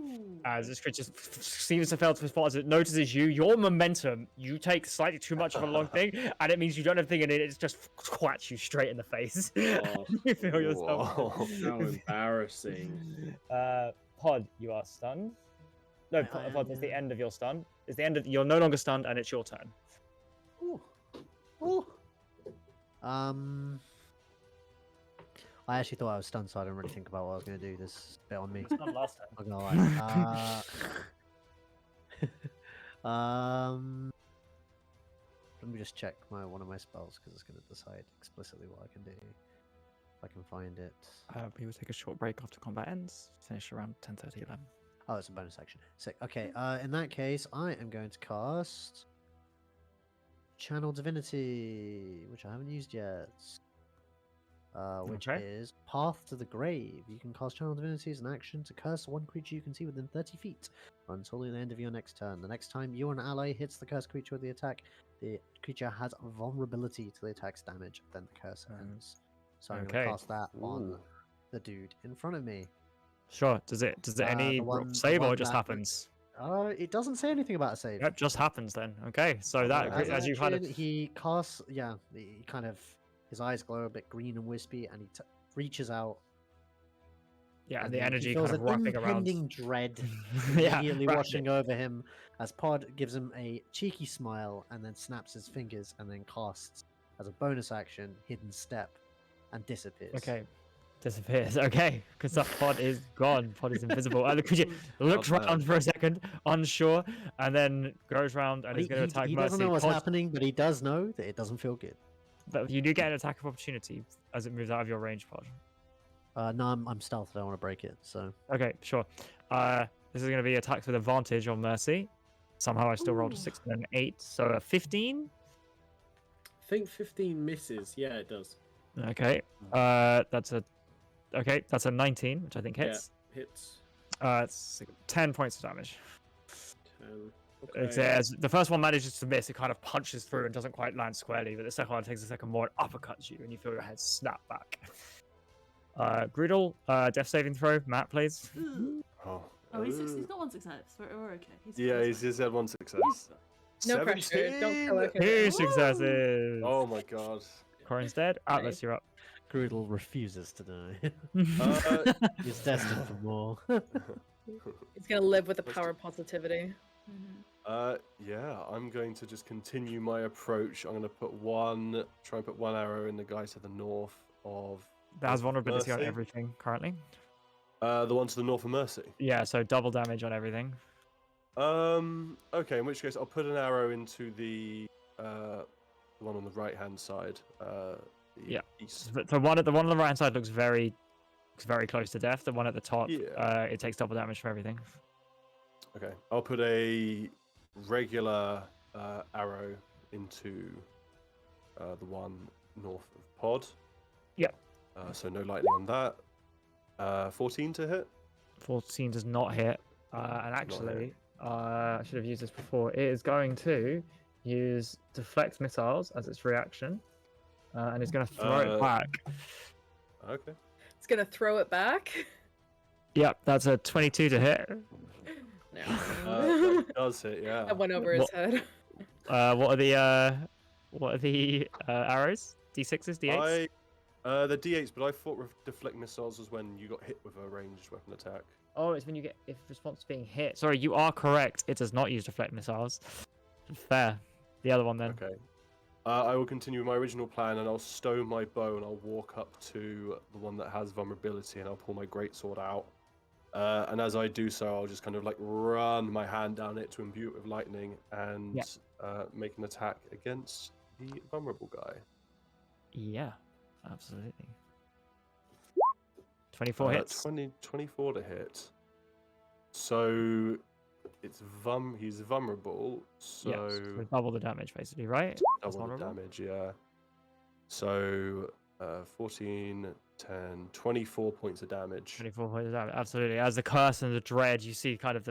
As this creature seems to fail to respond as it notices you, your momentum, you take slightly too much of a long thing, and it means you don't have thing in it, it just squats you straight in the face. Oh, You feel yourself. how embarrassing. Pod, you are stunned. No, Pod, that's the end of your stun. It's the end of you're no longer stunned and it's your turn. Ooh. I actually thought I was stunned, so I didn't really think about what I was going to do. This bit on me. Not last turn. I'm not gonna lie. Let me just check one of my spells because it's going to decide explicitly what I can do. If I can find it. We will take a short break after combat ends. Finish around 10:30, 11. Oh, it's a bonus action. Sick. Okay. In that case, I am going to cast Channel Divinity, which I haven't used yet. which Okay. is Path to the Grave. You can cast Channel Divinity as an action to curse one creature you can see within 30 feet until the end of your next turn. The next time you or an ally hits the cursed creature with the attack, the creature has vulnerability to the attack's damage, then the curse ends. So I'm going Okay. to cast that on Ooh. the dude in front of me. Sure. Does it any the one- save the or one it just that- happens? It doesn't say anything about a save. Yep, just happens then. Okay. So that As as you kind of Action, he casts, he kind of, his eyes glow a bit green and wispy, and he reaches out. and and the then energy he feels kind of an wrapping around. impending dread Yeah, immediately wrapped washing over him as Pod gives him a cheeky smile and then snaps his fingers and then casts as a bonus action Hidden Step and disappears. Okay. Disappears. Okay. Because that pod is gone. Pod is invisible. And the creature looks Oh, man. around for a second, unsure, and then goes round and But is going to attack he Mercy. doesn't know what's Pod- happening, but he does know that it doesn't feel good. But you do get an attack of opportunity as it moves out of your range, Pod. No, I'm stealth. I don't want to break it. So Okay, sure. This is going to be attacks with advantage on Mercy. Somehow I still rolled a 6 and an 8, so a 15. I think 15 misses. Yeah, it does. Okay. That's a 19, which I think hits. Yeah, hits. It's 10 points of damage. 10. It's, Okay. as the first one manages to miss, it kind of punches through and doesn't quite land squarely, but the second one takes a second more and uppercuts you, and you feel your head snap back. Griddle, death saving throw. Matt, please. Oh, Oh, he's got one success. We're okay. yeah, he's he's had one success. No pressure. Don't kill 17? it. 2 successes. Oh my god. Corin's dead. Atlas, you're up. Groodle refuses to die. Uh, He's destined for more. He's gonna live with the power of positivity. yeah, I'm going to just continue my approach. I'm going to try and put one arrow in the guy to the north of. That has vulnerability on Mercy. everything currently. The one to the north of Mercy. Yeah, so double damage on everything. Okay, in which case I'll put an arrow into the one on the right hand side. The Yeah. east. The one on the right hand side looks very close to death. The one at the top, Yeah. it takes double damage for everything. Okay, I'll put a regular arrow into the one north of Pod. Yep. So no lightning on that. 14 to hit. 14 does not hit. And actually, I should have used this before. It is going to use deflect missiles as its reaction, and it's going to throw it back. Okay. It's gonna throw it back. Yep, that's a 22 to hit. No. That does hit, yeah. That went over his head. What are the arrows? D6s, D8s? The D8s, but I thought deflect missiles was when you got hit with a ranged weapon attack. Oh, it's when you get if response being hit. Sorry, you are correct. It does not use deflect missiles. Fair. The other one then. Okay. I will continue my original plan, and I'll stow my bow, and I'll walk up to the one that has vulnerability, and I'll pull my greatsword out. And as I do so, I'll just kind of like run my hand down it to imbue it with lightning and make an attack against the vulnerable guy. Yeah, absolutely. 24 hits. 24 to hit. So it's he's vulnerable, so Yeah, so double the damage basically, right? That's double the vulnerable? damage, yeah. So 14, 10, 24 points of damage. 24 points of damage, absolutely. As the curse and the dread, you see kind of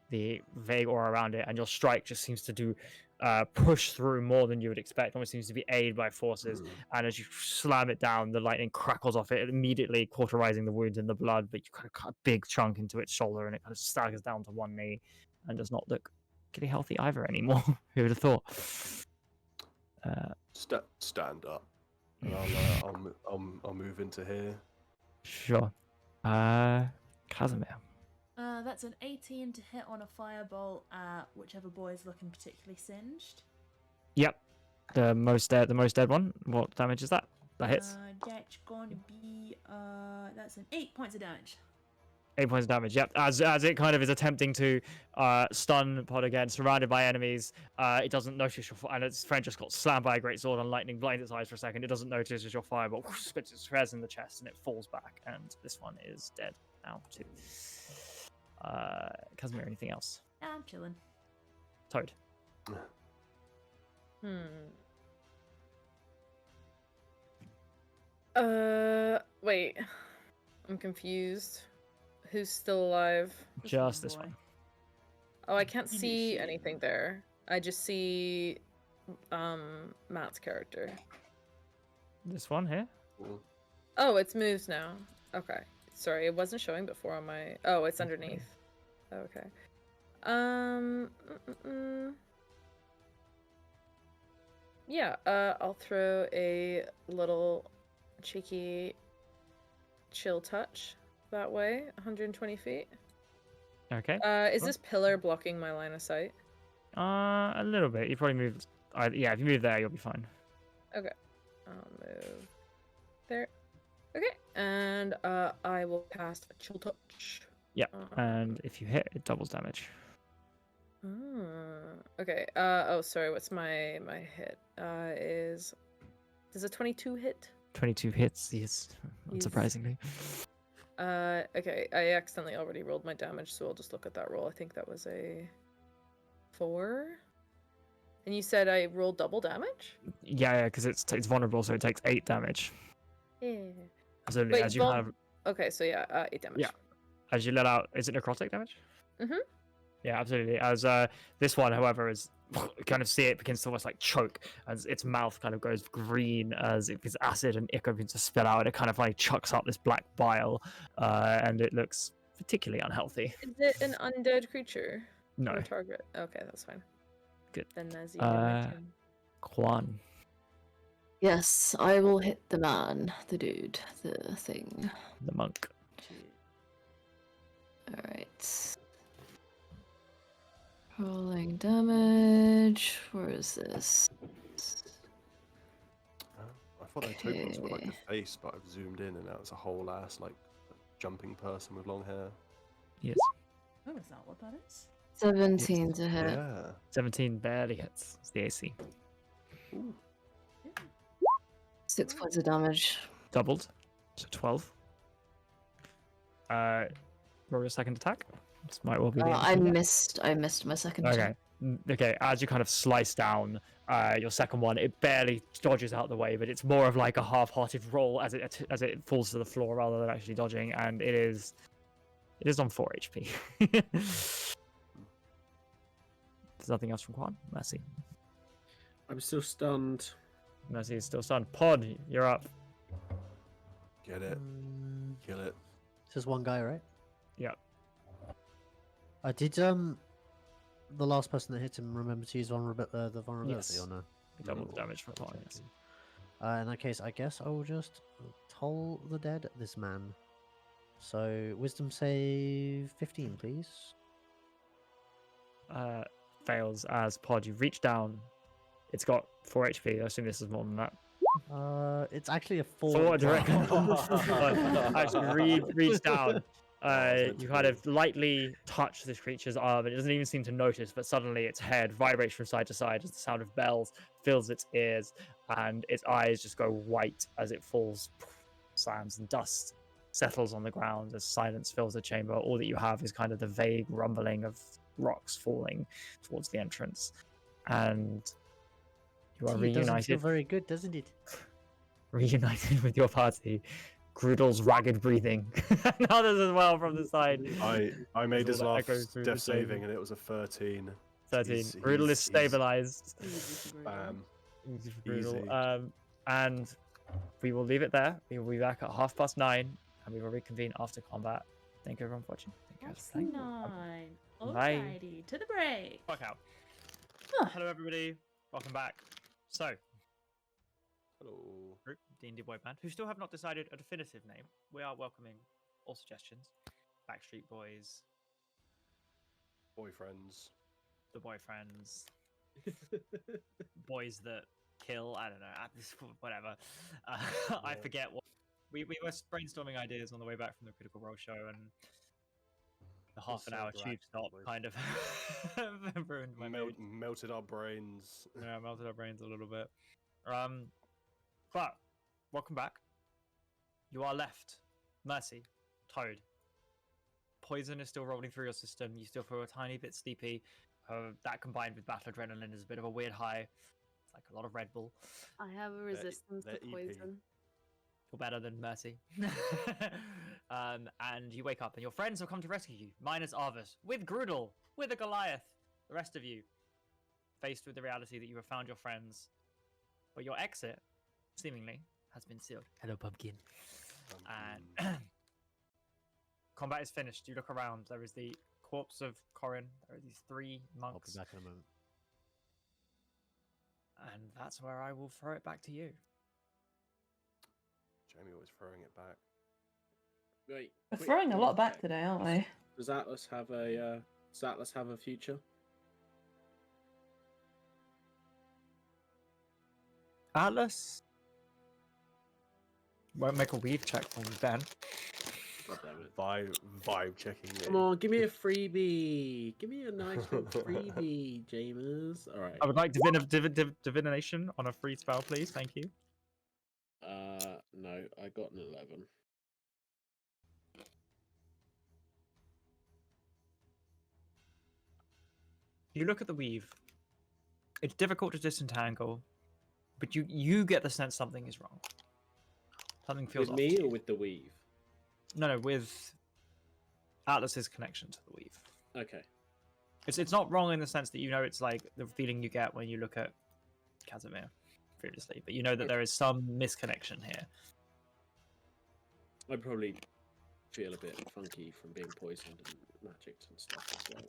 the vague aura around it, and your strike just seems to do push through more than you would expect. Almost seems to be aided by forces. And as you slam it down, the lightning crackles off it, immediately cauterizing the wounds in the blood. But you kind of cut a big chunk into its shoulder, and it kind of staggers down to one knee, and does not look pretty healthy either anymore. Who would have thought? Stand up, and I'll move into here. Sure. Casimir. That's an 18 to hit on a firebolt at whichever boy is looking particularly singed. Yep. The most dead one. What damage is that? That hits. That's gonna be that's an 8 points of damage. 8 points of damage. Yep. As it kind of is attempting to stun Pod again, surrounded by enemies, it doesn't notice your and its friend just got slammed by a great sword, and lightning blinds its eyes for a second. It doesn't notice as your firebolt spits its threads in the chest, and it falls back. And this one is dead now too. Casimir, anything else? I'm chilling. Toad. Wait. I'm confused. Who's still alive? Just this boy. one. Oh, I can't see Initiate. anything there. I just see Matt's character. This one here. Cool. Oh, it's moved now. Okay. Sorry, it wasn't showing before on my. Oh, it's underneath. Okay. Yeah. I'll throw a little cheeky chill touch that way. 120 feet. Okay. Is Cool. this pillar blocking my line of sight? A little bit. You probably moved. Yeah, if you move there, you'll be fine. Okay. I'll move there. Okay. And I will cast a chill touch. Yeah. And if you hit, it doubles damage. Okay. Oh, sorry. What's my hit? Does a 22 hit? 22 hits. Yes. Yes. Unsurprisingly. Okay. I accidentally already rolled my damage, so I'll just look at that roll. I think that was a 4. And you said I rolled double damage? Yeah, because it's vulnerable, so it takes 8 damage. Yeah. Absolutely. Wait, As you have, Okay, so yeah, 8 damage. Yeah. as you let out, is it necrotic damage? Mhm. Yeah, absolutely. As this one, however, is you kind of see it begins to almost like choke as its mouth kind of goes green as if it's acid and ichor begins to spill out. It kind of like chucks up this black bile, and it looks particularly unhealthy. Is it an undead creature? No. Or target? Okay, that's fine. Good. Then there's the my turn. Quan. Yes, I will hit the man, the dude, the thing. The monk. Alright. Rolling damage. Where is this? I thought those tokens were like Okay. a face, but I've zoomed in and now it's a whole ass like jumping person with long hair. Yes. Oh, is that what that is? 17 to hit. Yeah. 17 barely hits. It's the AC. 6 points of damage. Doubled. So 12. Roll your second attack. This might well be the I end. missed my second Okay. attack. Okay, as you kind of slice down your second one, it barely dodges out the way, but it's more of like a half-hearted roll as it falls to the floor rather than actually dodging, and it is on 4 HP. There's nothing else from Quan. Mercy. I'm still stunned. Mercy is still stunned. Pod, you're up. Get it. Kill it. It's just one guy, right? Yep. Did the last person that hit him remember to use the vulnerability Yes. or no? Double the damage for Quan. Yes. In that case, I guess I will just toll the dead this man. So wisdom save 15, please. Fails as Pod. You reach down. It's got 4 HP. I assume this is more than that. It's actually a 4. 4 direct. Actually, reach down. You kind of lightly touch this creature's arm, and it doesn't even seem to notice, but suddenly its head vibrates from side to side as the sound of bells fills its ears, and its eyes just go white as it falls, slams, and dust settles on the ground as silence fills the chamber. All that you have is kind of the vague rumbling of rocks falling towards the entrance, and you are It doesn't feel reunited. very good, doesn't it? Reunited with your party. Groodle's ragged breathing and others as well from the side. I made As his all that last echoes through the death chamber. saving and it was a 13. 13. He's- Groodle is he's- stabilized. Easy for Groodle. Easy. And we will leave it there. We will be back at 9:30 and we will reconvene after combat. Thank you everyone for watching. Thank you guys for playing. 9. Bye. Alrighty, to the break. Fuck out. Huh. Hello everybody. Welcome back. So, Hello. group D&D Boyband, who still have not decided a definitive name. We are welcoming all suggestions. Backstreet Boys, Boyfriends. the boyfriends, boys that kill. I don't know. Whatever. I forget what we were brainstorming ideas on the way back from the Critical Role show, and the half an hour tube stop kind of ruined my mood. Melted our brains. Yeah, melted our brains a little bit. But welcome back. You are left. Mercy, Toad. Poison is still rolling through your system. You still feel a tiny bit sleepy. That combined with battle adrenaline is a bit of a weird high. It's like a lot of Red Bull. I have a resistance they're to EP. poison. Or better than Mercy. And you wake up, and your friends have come to rescue you, minus Arvis, with Grudel, with a Goliath. The rest of you, faced with the reality that you have found your friends, but your exit, seemingly, has been sealed. Hello, Pumpkin. And combat is finished. You look around. There is the corpse of Corin. There are these 3 I'll be monks. back in a moment. And that's where I will throw it back to you. Jamie always throwing it back. Wait, We're quick throwing a lot check. back today, aren't we? Does Atlas have a future? Atlas won't make a weave check for me, Ben. God damn it. Vibe checking me. Come on, give me a freebie. Give me a nice little freebie, James. All right. I would like divination on a free spell, please. Thank you. No, I got an 11. You look at the weave. It's difficult to disentangle, but you get the sense something is wrong. Something feels With off. me or with the weave? No, with Atlas's connection to the weave. Okay. It's not wrong in the sense that you know it's like the feeling you get when you look at Casimir previously, but you know that there is some misconnection here. I probably feel a bit funky from being poisoned and magicked and stuff as well.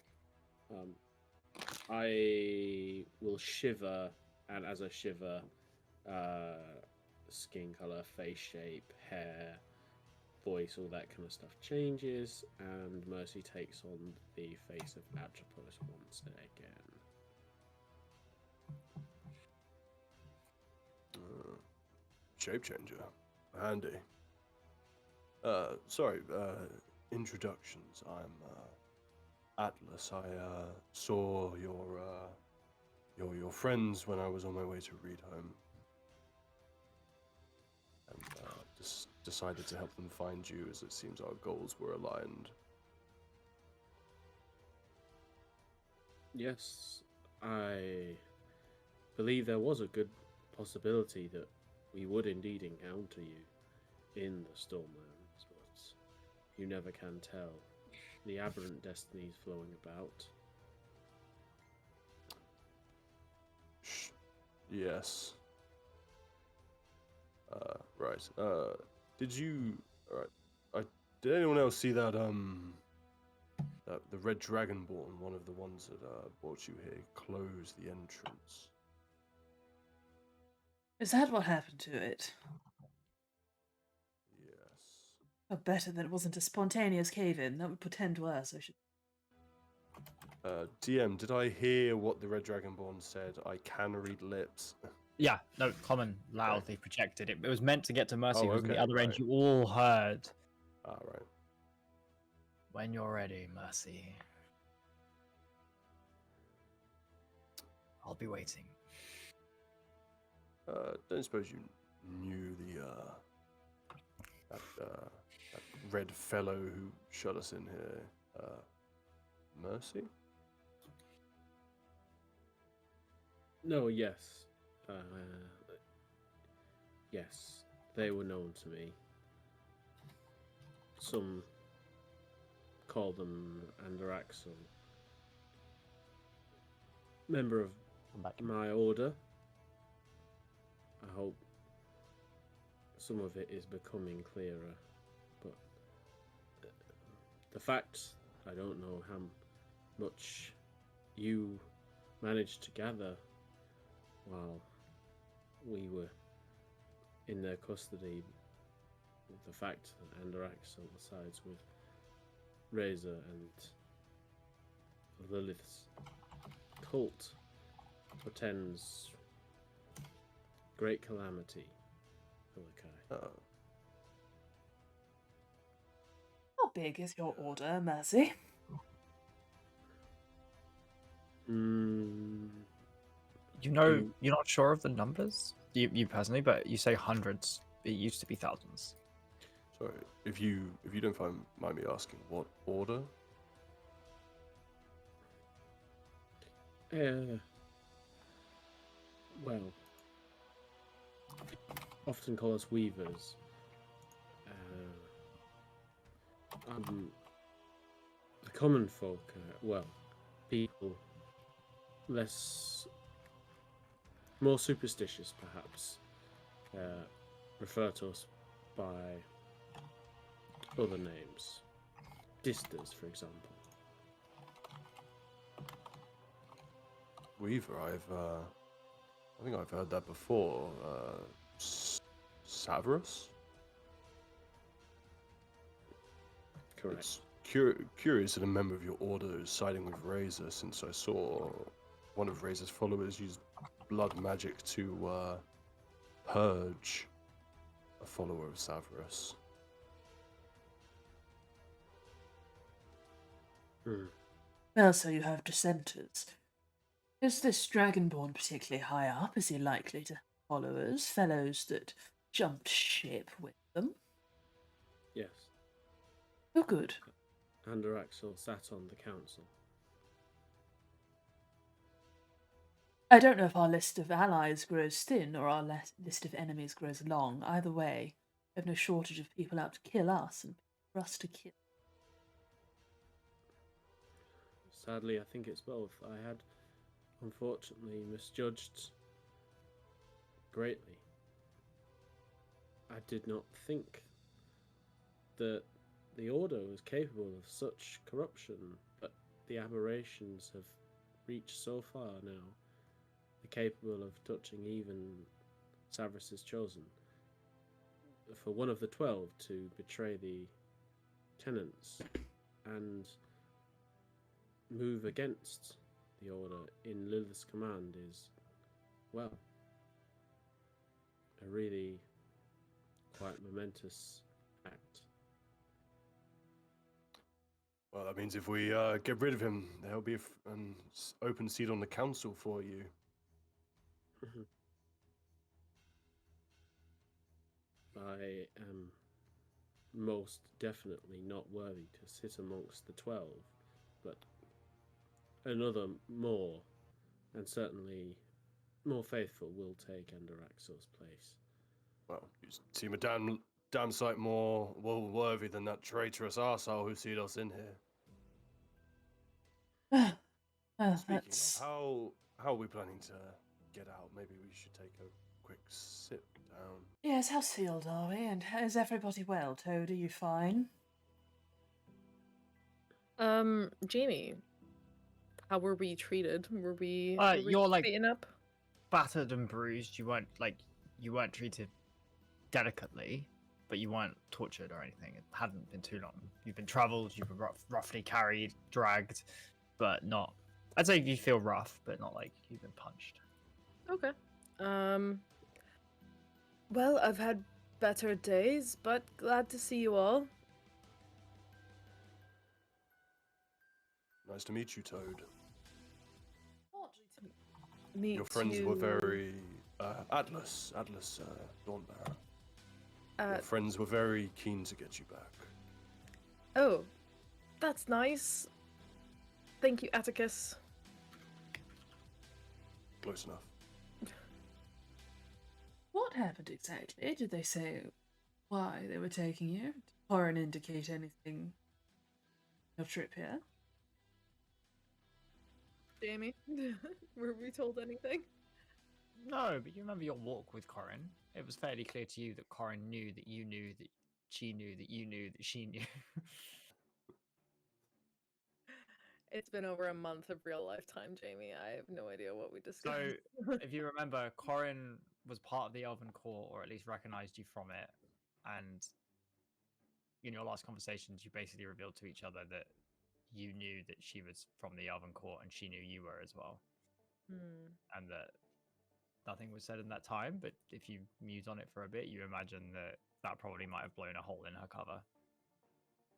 I will shiver, and as I shiver, skin color, face shape, hair, voice, all that kind of stuff changes, and Mercy takes on the face of Atropos once again. Shape changer. Handy. Sorry, introductions. I'm Atlas. I saw your friends when I was on my way to Reed home. And just decided to help them find you, as it seems our goals were aligned. Yes, I believe there was a good possibility that we would indeed encounter you in the Stormlands, but you never can tell. The aberrant destinies flowing about. Yes. Right. Did you? Alright. Did anyone else see that? The Red Dragonborn, one of the ones that brought you here, closed the entrance. Is that what happened to it? Yes. Oh, better that it wasn't a spontaneous cave-in. That would portend worse. I should. DM, did I hear what the Red Dragonborn said? I can read lips. Yeah, no, common loudly projected. It was meant to get to Mercy. Oh, It was on okay, the other end. right. You all heard. Ah, right. When you're ready, Mercy. I'll be waiting. Don't suppose you knew that red fellow who shot us in here, Mercy? No, yes. Yes, they were known to me. Some call them Andaraxel. Member of my order. I hope some of it is becoming clearer, but the fact I don't know how much you managed to gather while we were in their custody. The fact that Andaraxel sides with Razor and Lilith's cult portends great calamity for the Kai. How big is your order, Mercy? You know, you're not sure of the numbers, you personally, but you say hundreds. It used to be thousands. Sorry, if you don't mind me asking, what order? Well, often call us weavers. the common folk, people more superstitious, perhaps, refer to us by other names. Disters, for example. Weaver, I think I've heard that before. Savarus? Correct. It's curious that a member of your order is siding with Razor, since I saw one of Razor's followers use blood magic to purge a follower of Savarus. Well, so you have dissenters. Is this Dragonborn particularly high up? Is he likely to have followers, fellows that jumped ship with them? Yes. Oh, good. Andaraxel sat on the council. I don't know if our list of allies grows thin or our list of enemies grows long. Either way, we have no shortage of people out to kill us and for us to kill. Sadly, I think it's both. I had, unfortunately, misjudged greatly. I did not think that the Order was capable of such corruption, but the aberrations have reached so far now. They're capable of touching even Savarus's chosen. For one of the 12 to betray the tenants and move against the Order in Lilith's command is, well, a really quite momentous act. Well, that means if we get rid of him, there'll be an open seat on the council for you. I am most definitely not worthy to sit amongst the 12, but another more, and certainly more faithful, will take Andaraxel's place. Well, you seem a damn sight more worthy than that traitorous arsehole who sealed us in here. Speaking That's... of, how are we planning to get out? Maybe we should take a quick sit down. Yes, how sealed are we? And is everybody well? Toad, are you fine? Jamie, how were we treated? Were we You're like beaten up? battered and bruised. You weren't treated delicately, but you weren't tortured or anything. It hadn't been too long. You've been travelled. You've been roughly carried, dragged, but not. I'd say you feel rough, but not like you've been punched. Okay. Well, I've had better days, but glad to see you all. Nice to meet you, Toad. Meet Your friends you. were very Atlas, Dawnbearer. Your friends were very keen to get you back. Oh, that's nice. Thank you, Atticus. Close enough. What happened exactly? Did they say why they were taking you? Did Corin indicate anything? Your trip here? Jamie, were we told anything? No, but you remember your walk with Corin. It was fairly clear to you that Corin knew that you knew that she knew that you knew that she knew. It's been over a month of real life time, Jamie. I have no idea what we discussed. So, if you remember, Corin was part of the Elven Court, or at least recognized you from it. And in your last conversations, you basically revealed to each other that you knew that she was from the Elven Court, and she knew you were as well. And that nothing was said in that time. But if you muse on it for a bit, you imagine that that probably might have blown a hole in her cover.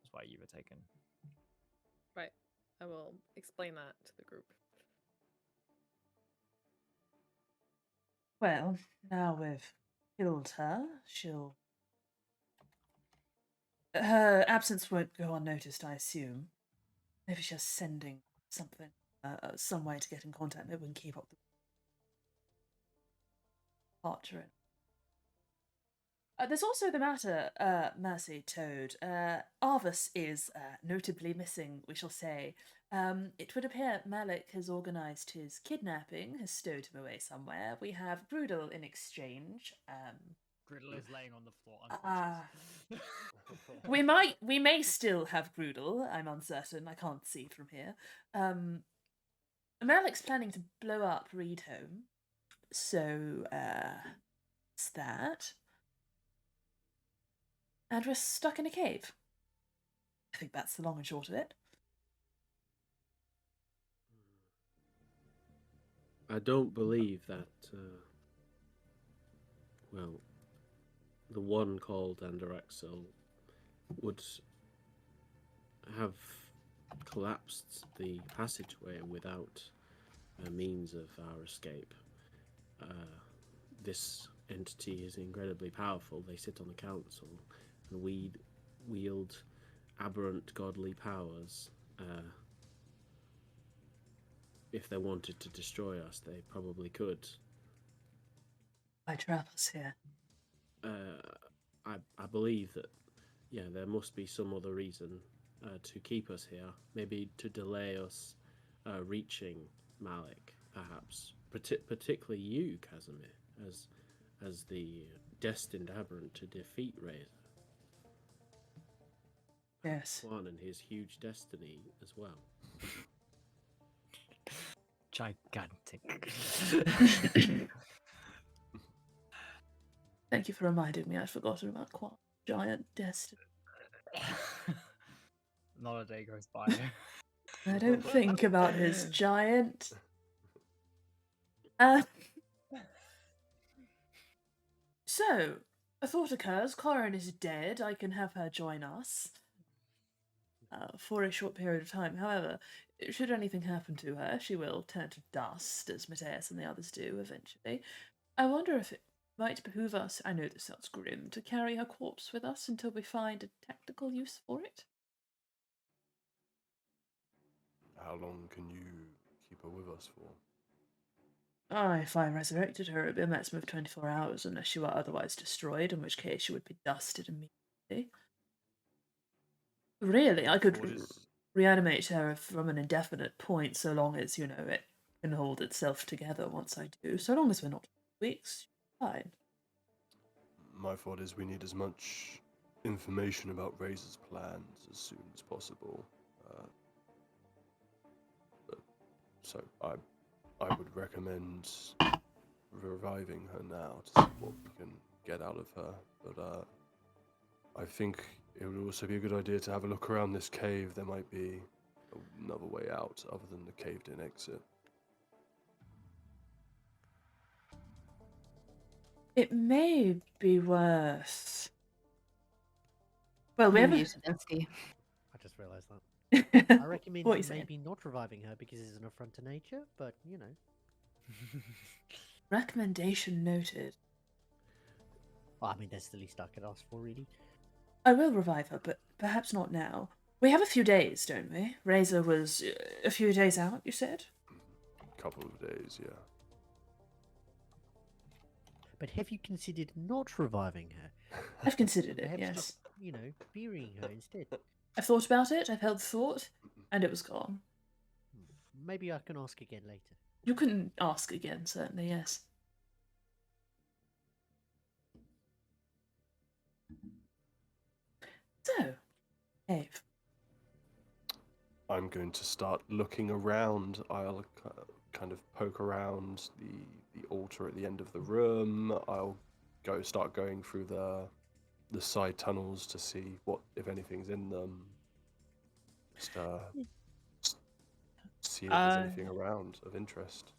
That's why you were taken. Right. I will explain that to the group. Well, now we've killed her, her absence won't go unnoticed, I assume. Maybe she's sending something, some way to get in contact. Maybe we can keep up the departure. There's also the matter, Mercy Toad. Arvis is notably missing, we shall say. It would appear Malik has organised his kidnapping, has stowed him away somewhere. We have Grudel in exchange. Griddle is laying on the floor We may still have Grudel. I'm uncertain. I can't see from here. Malik's planning to blow up Reed Home, so it's that. And we're stuck in a cave. I think that's the long and short of it. I don't believe that, well, the one called Andaraxel would have collapsed the passageway without a means of our escape. This entity is incredibly powerful. They sit on the council and wield aberrant godly powers. If they wanted to destroy us, they probably could. Why trap us here? I believe that, yeah, there must be some other reason to keep us here. Maybe to delay us reaching Malik, perhaps. Particularly you, Casimir, as the destined aberrant to defeat Razor. Yes. One and his huge destiny as well. Gigantic. Thank you for reminding me. I'd forgotten about quite giant destiny. Not a day goes by. I don't think about his giant. So, a thought occurs. Corin is dead. I can have her join us for a short period of time. However, should anything happen to her, she will turn to dust, as Mateus and the others do eventually. I wonder if it might behoove us, I know this sounds grim, to carry her corpse with us until we find a tactical use for it. How long can you keep her with us for? If I resurrected her, it would be a maximum of 24 hours, unless she were otherwise destroyed, in which case she would be dusted immediately. Really, I could reanimate her from an indefinite point, so long as, it can hold itself together once I do. So long as we're not weeks, fine. My thought is we need as much information about Razor's plans as soon as possible. So I would recommend reviving her now to see what we can get out of her. But I think it would also be a good idea to have a look around this cave. There might be another way out other than the caved-in exit. It may be worth. Well, we I'm have. used to dusty. I just realised that. I recommend What are you saying? maybe not reviving her because it's an affront to nature, but Recommendation noted. Well, I mean, that's the least I could ask for, really. I will revive her, but perhaps not now. We have a few days, don't we? Razor was a few days out, you said? A couple of days, yeah. But have you considered not reviving her? I've considered it, Perhaps yes. just, burying her instead. I've thought about it, I've held thought, and it was gone. Maybe I can ask again later. You can ask again, certainly, yes. So, Dave. I'm going to start looking around. I'll kind of poke around the altar at the end of the room. I'll start going through the side tunnels to see what, if anything's in them. Just see if there's anything around of interest.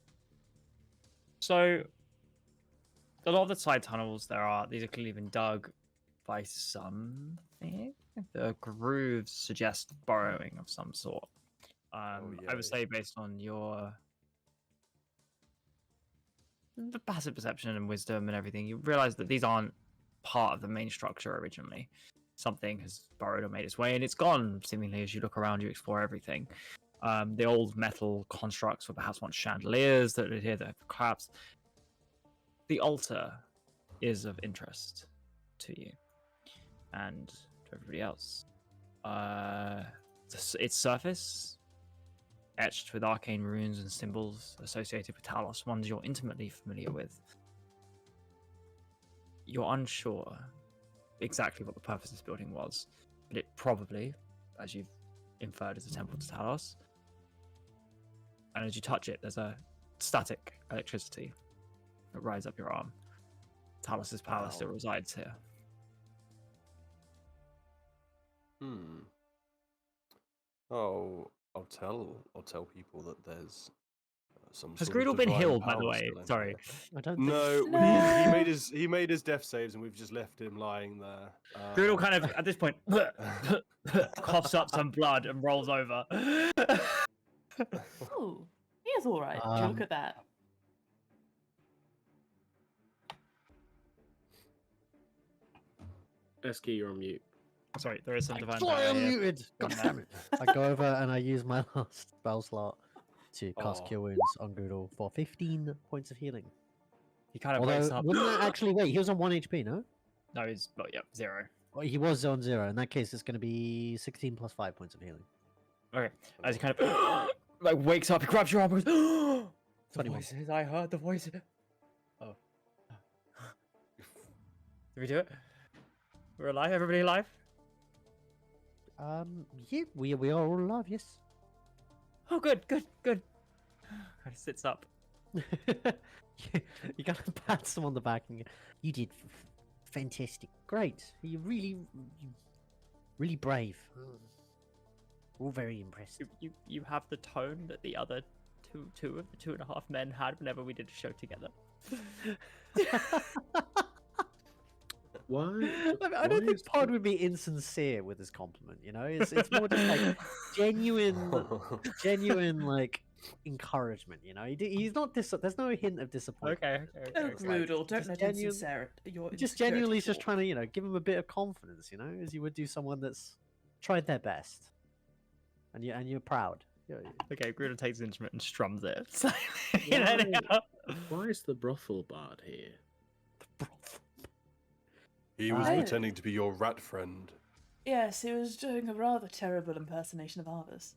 So, a lot of the side tunnels these are clearly been dug by something. The grooves suggest burrowing of some sort. I would say based on the passive perception and wisdom and everything, you realize that these aren't part of the main structure originally. Something has burrowed or made its way, and it's gone, seemingly, as you look around, you explore everything. The old metal constructs were perhaps once chandeliers that are here that have collapsed. The altar is of interest. to you and to everybody else. Its surface, etched with arcane runes and symbols associated with Talos, ones you're intimately familiar with. You're unsure exactly what the purpose of this building was, but it probably, as you've inferred, is a temple to Talos. And as you touch it, there's a static electricity that rides up your arm. Talos's power still resides here. Oh, I'll tell people that there's some. Has sort of Greedle been divine healed, by the power way? still in Sorry. there. I don't No, think. he made his death saves, and we've just left him lying there. Greedle kind of, at this point, coughs up some blood and rolls over. Oh, he is all right. Would you look at that? Eski, you're on mute. Sorry, there is some divine Sorry, power I'm here. muted. God damn it. I go over and I use my last spell slot to cast Cure Wounds on Goodle for 15 points of healing. He kind of wakes Although, up. wouldn't that actually wait? He was on 1 HP, no? No, he's, well, yeah, 0. Well, he was on 0. In that case, it's going to be 16 plus 5 points of healing. Okay, as he kind of like wakes up, he grabs your arm and goes, the 21. voices, I heard the voices. Oh. Did we do it? We're alive? Everybody alive? Yeah, we are all alive, yes. Oh, good. Kind of sits up. You gotta pat him on the back and you did fantastic. Great. You really brave. All very impressed. You have the tone that the other two of the 2.5 men had whenever we did a show together. Why? I don't think Pod would be insincere with his compliment. You know, it's more just like genuine like encouragement. You know, he's not there's no hint of disappointment. Okay. Oh, It's like, Groodle, don't just let genuine- your Just genuinely just trying to give him a bit of confidence. You know, as you would do someone that's tried their best, and you're proud. Okay, Gruder takes the instrument and strums it. Why is the brothel bard here? He was Oh. pretending to be your rat friend. Yes, he was doing a rather terrible impersonation of ours.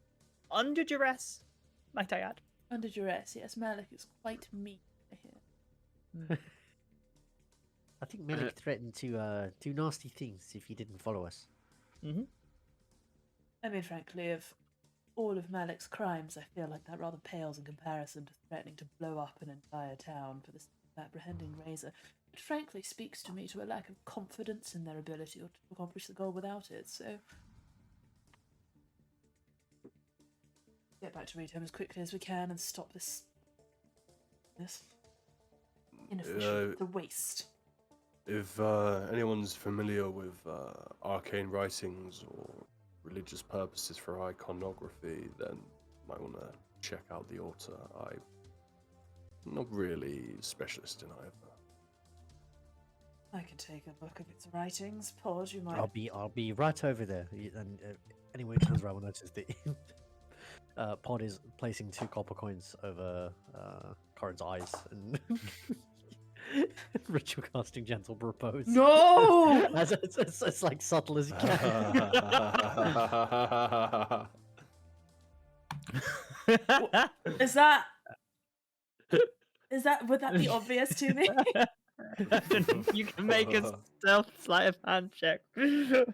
Under duress, might I add. Under duress, yes, Malik is quite mean here. I think Melik threatened to do nasty things if he didn't follow us. Mm-hmm. I mean, frankly, of all of Malik's crimes, I feel like that rather pales in comparison to threatening to blow up an entire town for this apprehending razor. It frankly speaks to me to a lack of confidence in their ability to accomplish the goal without it, so... Get back to Rito as quickly as we can and stop this inefficient, the waste. If anyone's familiar with arcane writings or religious purposes for iconography, then might want to check out the altar. I'm not really a specialist in either. I can take a look at its writings. Pod, you might... I'll be right over there. And anyone who turns around will notice that Pod is placing 2 copper coins over Corin's eyes and ritual casting gentle propose. No! It's like subtle as you can. Is that... Would that be obvious to me? You can make a stealth sleight of hand check,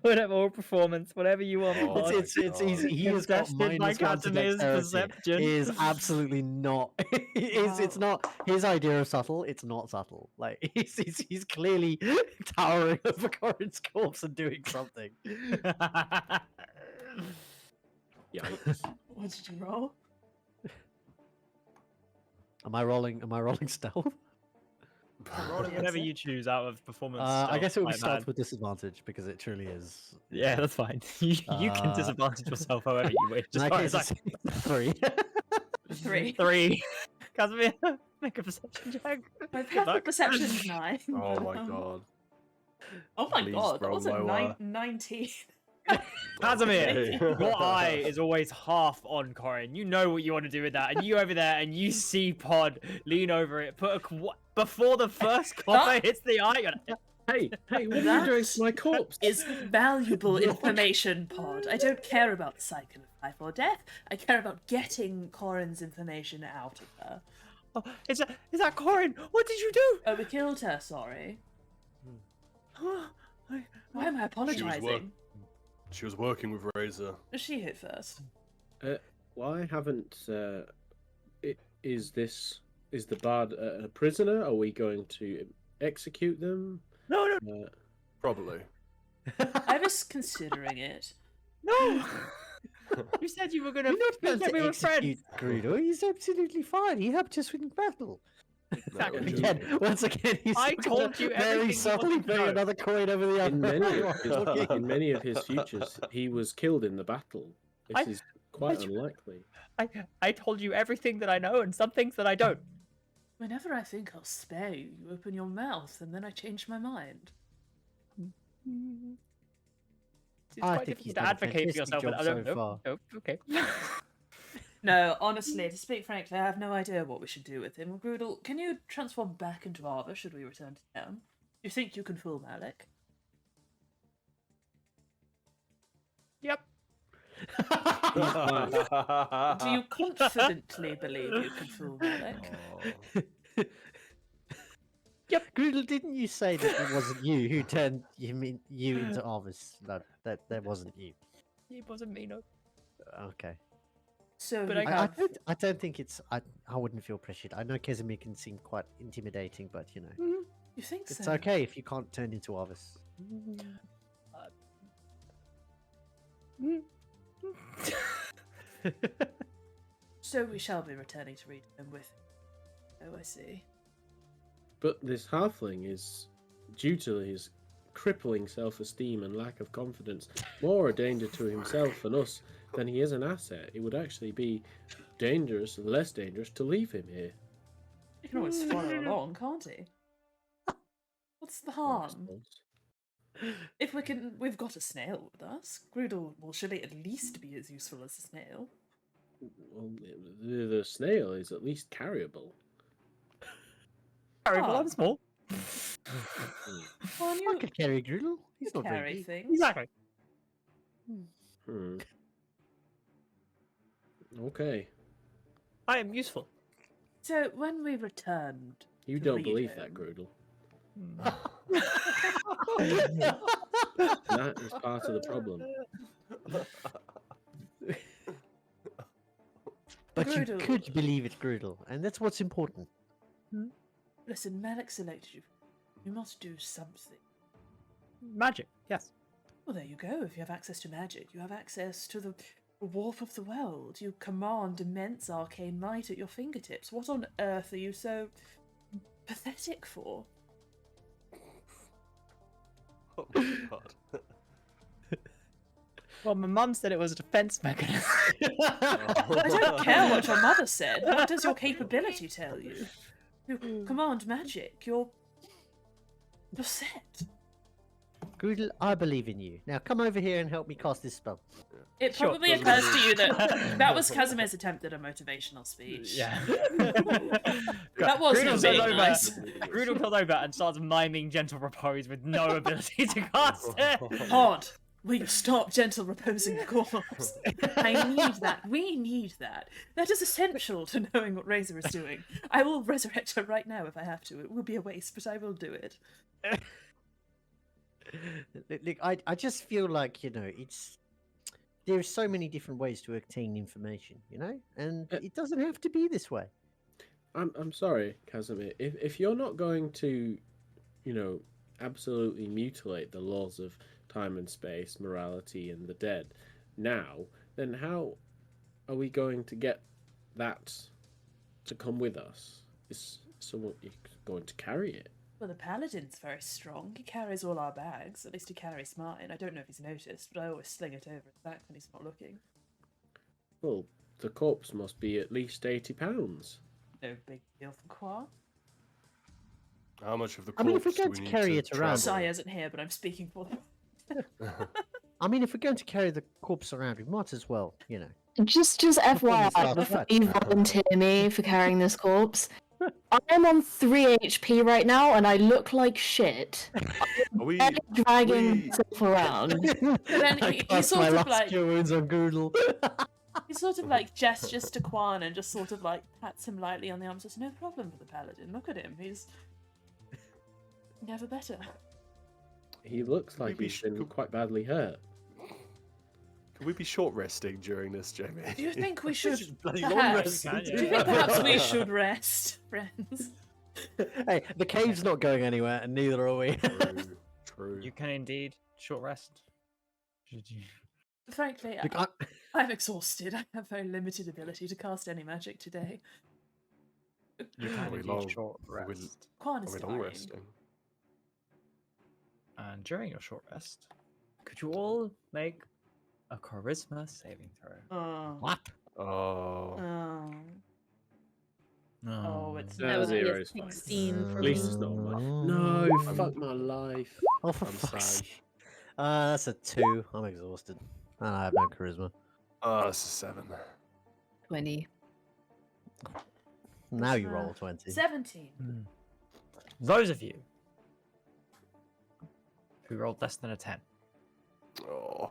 whatever, or performance, whatever you want. Oh It's easy. He has got Contested by -1 to Casimir's dexterity. perception. It is absolutely not. It's not his idea of subtle. It's not subtle. Like he's clearly towering over Corin's corpse and doing something. Yikes. What did you roll? Am I rolling stealth? Rolling whatever you choose out of performance. I guess it would be sleight of stealth hand. with disadvantage because it truly is. Yeah, that's fine. You can disadvantage yourself however you wish. In As that far case, as I it's 3. 3. 3. Casimir, make a perception check. My Good passive luck. perception is 9. Oh my god. Oh my Please god, that roll was a lower. 19. Casimir, your eye is always half on Corin. You know what you want to do with that, and you over there, and you see Pod lean over it, put a before the first copper hits the eye. You're like, Hey, what are you That doing to my corpse? is valuable information, Pod. I don't care about the cycle of life or death. I care about getting Corin's information out of her. Oh, is that Corin? What did you do? Oh, we killed her, sorry. Why am I apologising? She was working with Razor. She hit first. Why haven't... Is the bard a prisoner? Are we going to execute them? No. Probably. I was considering it. No! You said you were going to We're not going we to were friends. execute Greedo. He's absolutely fine. He helped us win battle. Exactly. No, Again, once again, he's I gonna told you everything very you subtly wanted to bring know. another coin over the other. In many of his futures, he was killed in the battle. This is quite unlikely. I told you everything that I know and some things that I don't. Whenever I think I'll spare you, you open your mouth, and then I change my mind. It's I quite think difficult he's to done a advocate for yourself, fantastic but I job don't so know. far. Oh, okay. No, honestly, to speak frankly, I have no idea what we should do with him. Groodle, can you transform back into Arva should we return to town? Do you think you can fool Malik? Yep. Do you confidently believe you can fool Malik? Yep. Greedle, didn't you say that it wasn't you who turned you into Arvis? No, that wasn't you. It wasn't me, no. Okay. So, But you I have... I don't think it's. I wouldn't feel pressured. I know Casimir can seem quite intimidating, but you know, You think it's so? okay if you can't turn into Arvis. So we shall be returning to read them with. Oh, I see. But this halfling is, due to his crippling self-esteem and lack of confidence, more a danger to himself and us than he is an asset. It would actually be dangerous, less dangerous, to leave him here. You can always follow along, can't he? What's the I harm? suppose. If we can, we've got a snail with us. Groodle will surely at least be as useful as a snail. Well, the snail is at least carryable. Sorry, but Ah. I'm small. Well, I you could carry Greedle. He's not very carry big. things. Exactly. Hmm. Okay. I am useful. So when we returned, You to don't read believe him- that, Groodle. That is part of the problem. But you Groodle. could believe it, Greedle, and that's what's important. Listen, Malik selected you. You must do something. Magic, yes. Well, there you go. If you have access to magic, you have access to the warp of the world. You command immense arcane might at your fingertips. What on earth are you so pathetic for? Oh my god. Well, my mum said it was a defense mechanism. I don't care what your mother said. What does your capability tell you? You command magic. You're set. Greedle, I believe in you. Now come over here and help me cast this spell. It Sure. probably occurs to you that that was Casimir's attempt at a motivational speech. Yeah. That wasn't Groodle very goes over, nice. Groodle comes over and starts miming gentle repose with no ability to cast it. Pod, will you stop gentle reposing the corpse? I need that. We need that. That is essential to knowing what Razor is doing. I will resurrect her right now if I have to. It will be a waste, but I will do it. Look, I just feel like, you know, there are so many different ways to obtain information, you know, and it doesn't have to be this way. I'm sorry, Casimir. If you're not going to, you know, absolutely mutilate the laws of time and space, morality, and the dead now, then how are we going to get that to come with us? Is someone going to carry it? Well, the paladin's very strong. He carries all our bags. At least he carries mine. I don't know if he's noticed, but I always sling it over his back when he's not looking. Well, the corpse must be at least 80 pounds. No big deal for Qua. How much of the I corpse mean, if we're do going we to need carry to it around- travel? Sai isn't here, but I'm speaking for them. I mean, if we're going to carry the corpse around, we might as well, you know. Just FYI, start before that. you volunteer me for carrying this corpse, I'm on 3 HP right now, and I look like shit. Are we? I'm dragging we- myself around. But then I he cast sort my of last like cure wounds on Goodle. he sort of like gestures to Quan and just sort of like pats him lightly on the arm. Says, "No problem for the paladin. Look at him. He's never better." He looks like Maybe he's been could- quite badly hurt. Can we be short resting during this, Jamie? Do you think we should? Just bloody long Perhaps. rest. Do you think perhaps we should rest, friends? Hey, the cave's not going anywhere, and neither are we. True. You can indeed short rest. Should you? Frankly, Look, I'm exhausted. I have very limited ability to cast any magic today. You Are can we indeed long- short are we- rest. Quan Are is we long dying. resting? And during your short rest, could you all make a charisma saving throw? Oh. What? Oh. Oh. Oh, it's That would be a Zero's fine. 16 for At least me. it's not on my... No, fuck my life. Oh, for I'm fuck's sad. sake. That's a 2. I'm exhausted. And I have no charisma. That's a 7. 20. Now you roll 20. 17. Those of you who rolled less than a 10. Oh.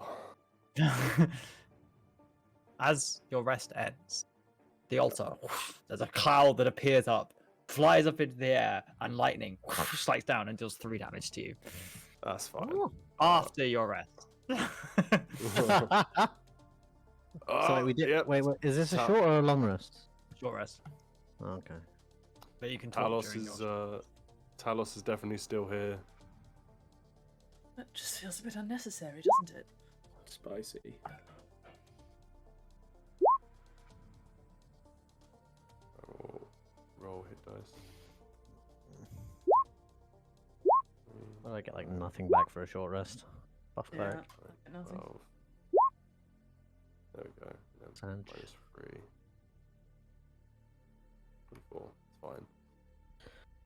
As your rest ends, the altar, there's a cloud that appears up, flies up into the air, and lightning strikes down and deals 3 damage to you. That's fine. After your rest. So wait, we did. Yep. Wait, is this a Tough. short or a long rest? Short rest. Okay. But you can talk Talos during is your... Talos is definitely still here. That just feels a bit unnecessary, doesn't it? Spicy. Roll hit dice. Well, I get like nothing back for a short rest. Buff Yeah. cleric. Nothing. 12. There we go. Then Sand. -3. 24. It's fine.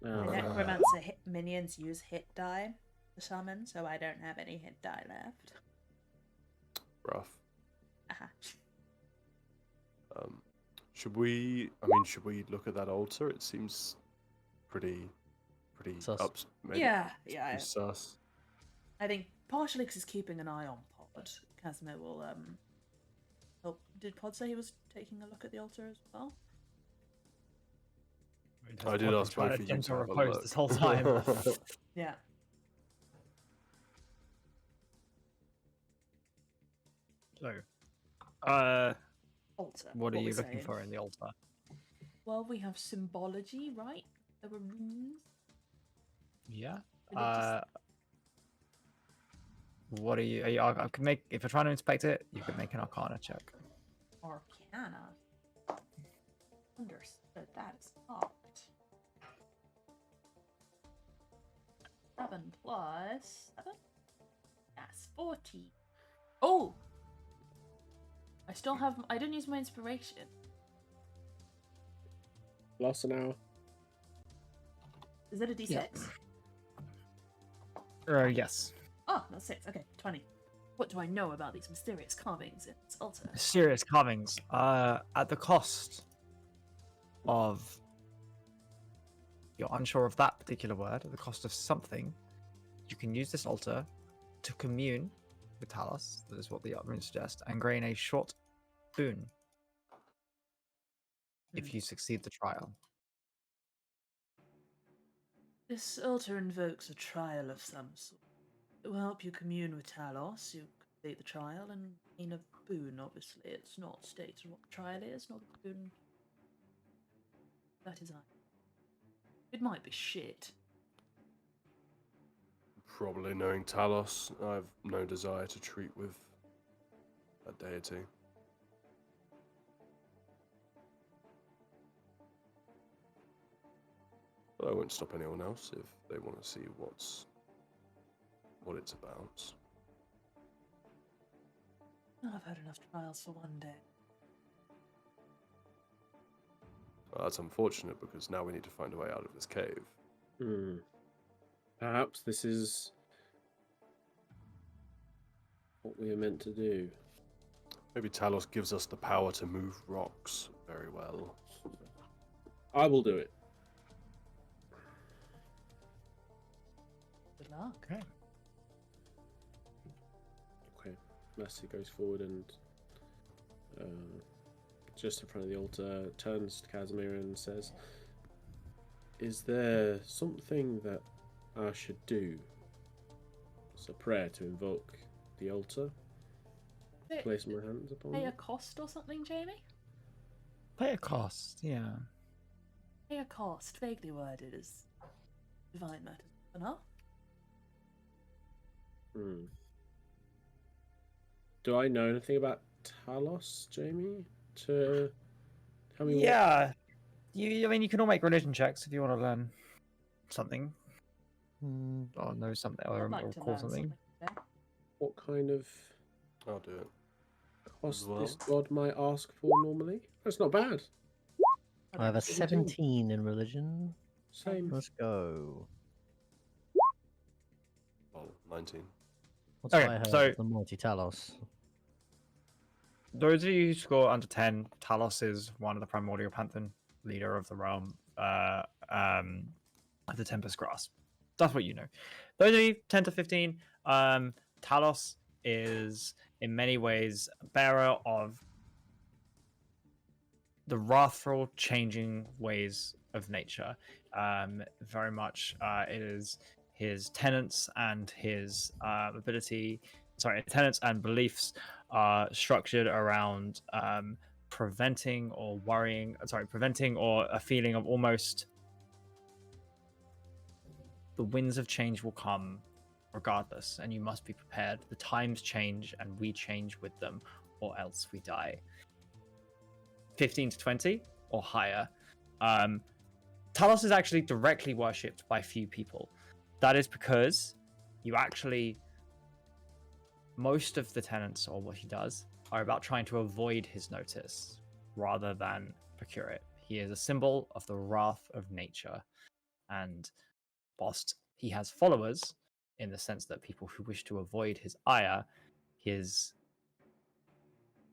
The Oh, necromancer minions use hit die to summon, so I don't have any hit die left. Rough. Aha. Should we look at that altar? It seems pretty Sus. ups. Yeah, pretty yeah. sus. I think partially because he's keeping an eye on Pod. Casimir will help. Did Pod say he was taking a look at the altar as well? I did ask Trying both to of you to gentle have a repose look. this whole time. Yeah. So, Altar. what are you we're looking saying. for in the altar? Well, we have symbology, right? There were runes. Yeah. We need to What are you? I can make if you're trying to inspect it. You can make an Arcana check. Arcana. Understood. That is locked. 7 plus 7? That's 40. Oh! I still have. I didn't use my inspiration. Lost an hour. Is that a d6? Yes. Oh, that's 6. Okay, 20. What do I know about these mysterious carvings in this altar? Serious carvings. At the cost of. You're unsure of that particular word. At the cost of something, you can use this altar to commune with Talos. That is what the runes suggest. And gain a short boon if you succeed the trial. This altar invokes a trial of some sort. It will help you commune with Talos, you complete the trial, and gain a boon, obviously. It's not stated what the trial is, not the boon. That is I. It might be shit. Probably knowing Talos, I have no desire to treat with a deity. But I won't stop anyone else if they want to see what it's about. I've had enough trials for one day. Well, that's unfortunate because now we need to find a way out of this cave. Perhaps this is what we are meant to do. Maybe Talos gives us the power to move rocks very well. I will do it. Good luck. Okay. Okay. Mercy goes forward and just in front of the altar turns to Casimir and says, "Is there something that I should do? It's a prayer to invoke the altar. Place my hands upon Pay a it." cost or something, Jamie? Pay a cost, yeah. Pay a cost, vaguely worded as divine matters. Enough? Do I know anything about Talos, Jamie? To tell me what. Yeah. I mean, you can all make religion checks if you want to learn something. Or know something, or I'd like to recall learn something. today. What kind of I'll do it. cost well. this god might ask for normally? That's not bad. I have a 17 in religion. Same. Let's go. Oh, 19. What's Okay, what I heard so- of the mighty Talos? Those of you who score under 10, Talos is one of the primordial pantheon, leader of the realm of the Tempest Grasp. That's what you know. Those of you 10 to 15, Talos is in many ways a bearer of the wrathful, changing ways of nature. Very much, it is his tenets and his tenets and beliefs are structured around preventing or a feeling of almost the winds of change will come regardless, and you must be prepared. The times change and we change with them, or else we die. 15 to 20 or higher. Talos is actually directly worshipped by few people. That is because most of the tenets, or what he does, are about trying to avoid his notice rather than procure it. He is a symbol of the wrath of nature, and whilst he has followers in the sense that people who wish to avoid his ire, his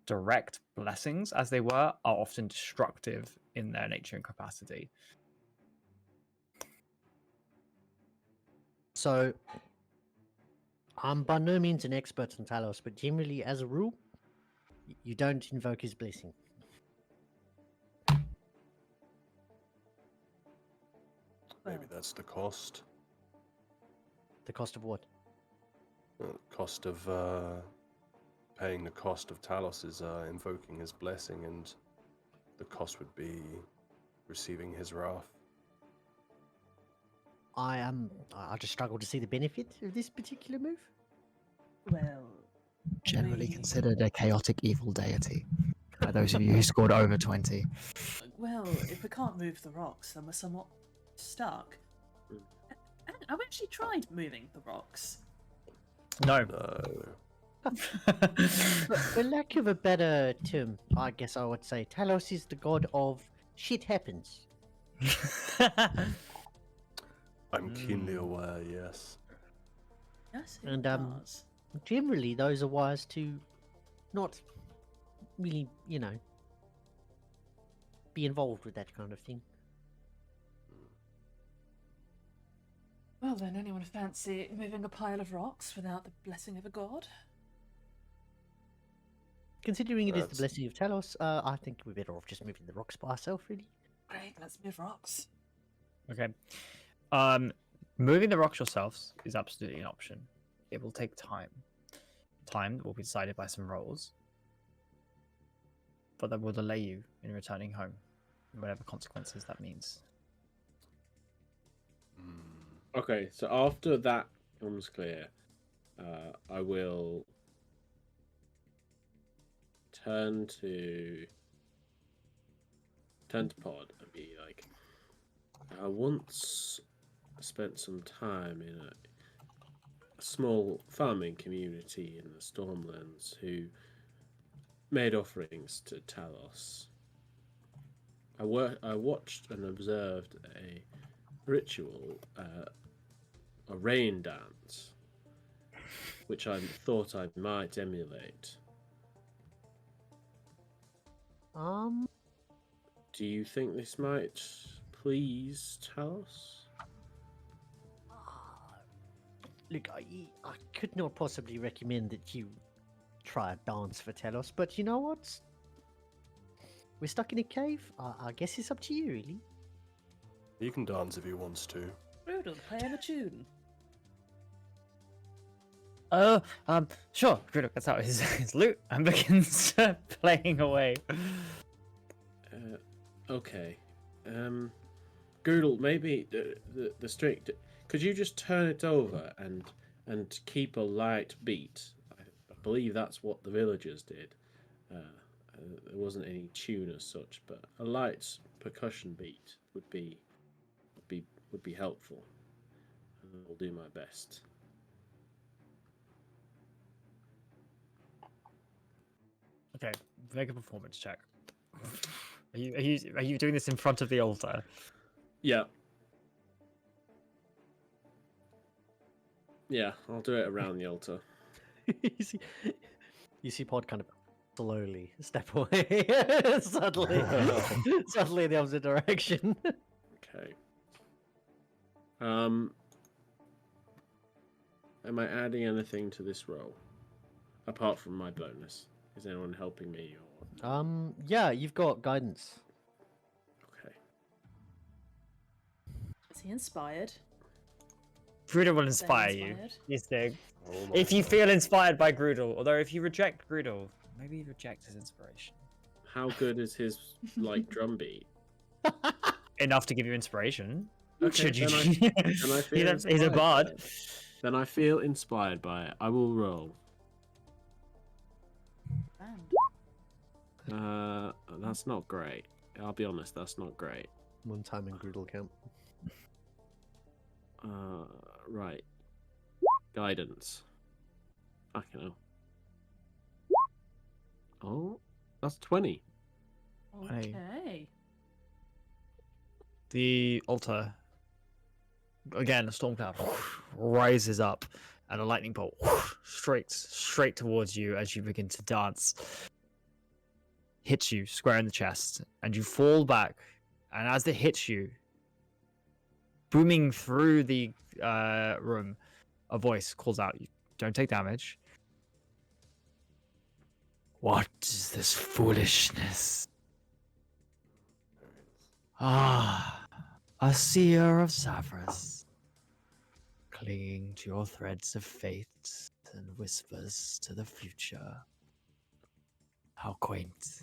direct blessings, as they were, are often destructive in their nature and capacity. So, I'm by no means an expert on Talos, but generally, as a rule, you don't invoke his blessing. Maybe that's the cost. The cost of what? Cost of paying the cost of Talos is invoking his blessing, and the cost would be receiving his wrath. I just struggle to see the benefit of this particular move. Well, Generally we- considered a chaotic evil deity by those of you who scored over 20. Well, if we can't move the rocks, then we're somewhat stuck. And I've actually tried moving the rocks. No. For lack of a better term, I guess I would say Talos is the god of shit happens. I'm keenly aware, yes. Yes, it And, does. Generally, those are wise to not really, be involved with that kind of thing. Well then, anyone fancy moving a pile of rocks without the blessing of a god? Considering it is the That's- blessing of Talos, I think we're better off just moving the rocks by ourselves, really. Great, let's move rocks. Okay. Moving the rocks yourselves is absolutely an option. It will take time. Time will be decided by some rolls, but that will delay you in returning home, whatever consequences that means. Okay, so after that becomes clear, I will turn to Pod and be like, I once spent some time in a small farming community in the Stormlands who made offerings to Talos. I watched and observed a ritual, a rain dance, which I thought I might emulate. Do you think this might please Talos? Look, I could not possibly recommend that you try a dance for Telos, but you know what? We're stuck in a cave. I guess it's up to you, really. He can dance if he wants to. Brutal, playing a tune. Sure. Grudo gets out his lute and begins playing away. Okay. Goodle, maybe the string. Could you just turn it over and keep a light beat? I believe that's what the villagers did. There wasn't any tune as such, but a light percussion beat would be helpful. I'll do my best. Okay, make a performance check. Are you doing this in front of the altar? Yeah. Yeah, I'll do it around the altar. you see Pod kind of slowly step away, suddenly in the opposite direction. Okay. Am I adding anything to this roll apart from my bonus? Is anyone helping me? Or... Yeah, you've got guidance. Okay. Is he inspired? Grudel will Is inspire anyone you. inspired? Yes, Dig. Oh my If you God. feel inspired by Grudel, although if you reject Grudel, maybe you reject his inspiration. How good is his like drum beat? Enough to give you inspiration. Okay, Should you? then I feel he's a inspired by bard. it. Then I feel inspired by it. I will roll. And That's not great. I'll be honest, that's not great. One time in Grudel camp. Right. Guidance. Fucking hell. Oh, that's 20. okay. The altar, again, a storm cloud rises up, and a lightning bolt straight towards you as you begin to dance. Hits you square in the chest, and you fall back. And as it hits you, booming through the room, a voice calls out, "You don't take damage." What is this foolishness? Ah, a seer of Savras, clinging to your threads of fate and whispers to the future. How quaint.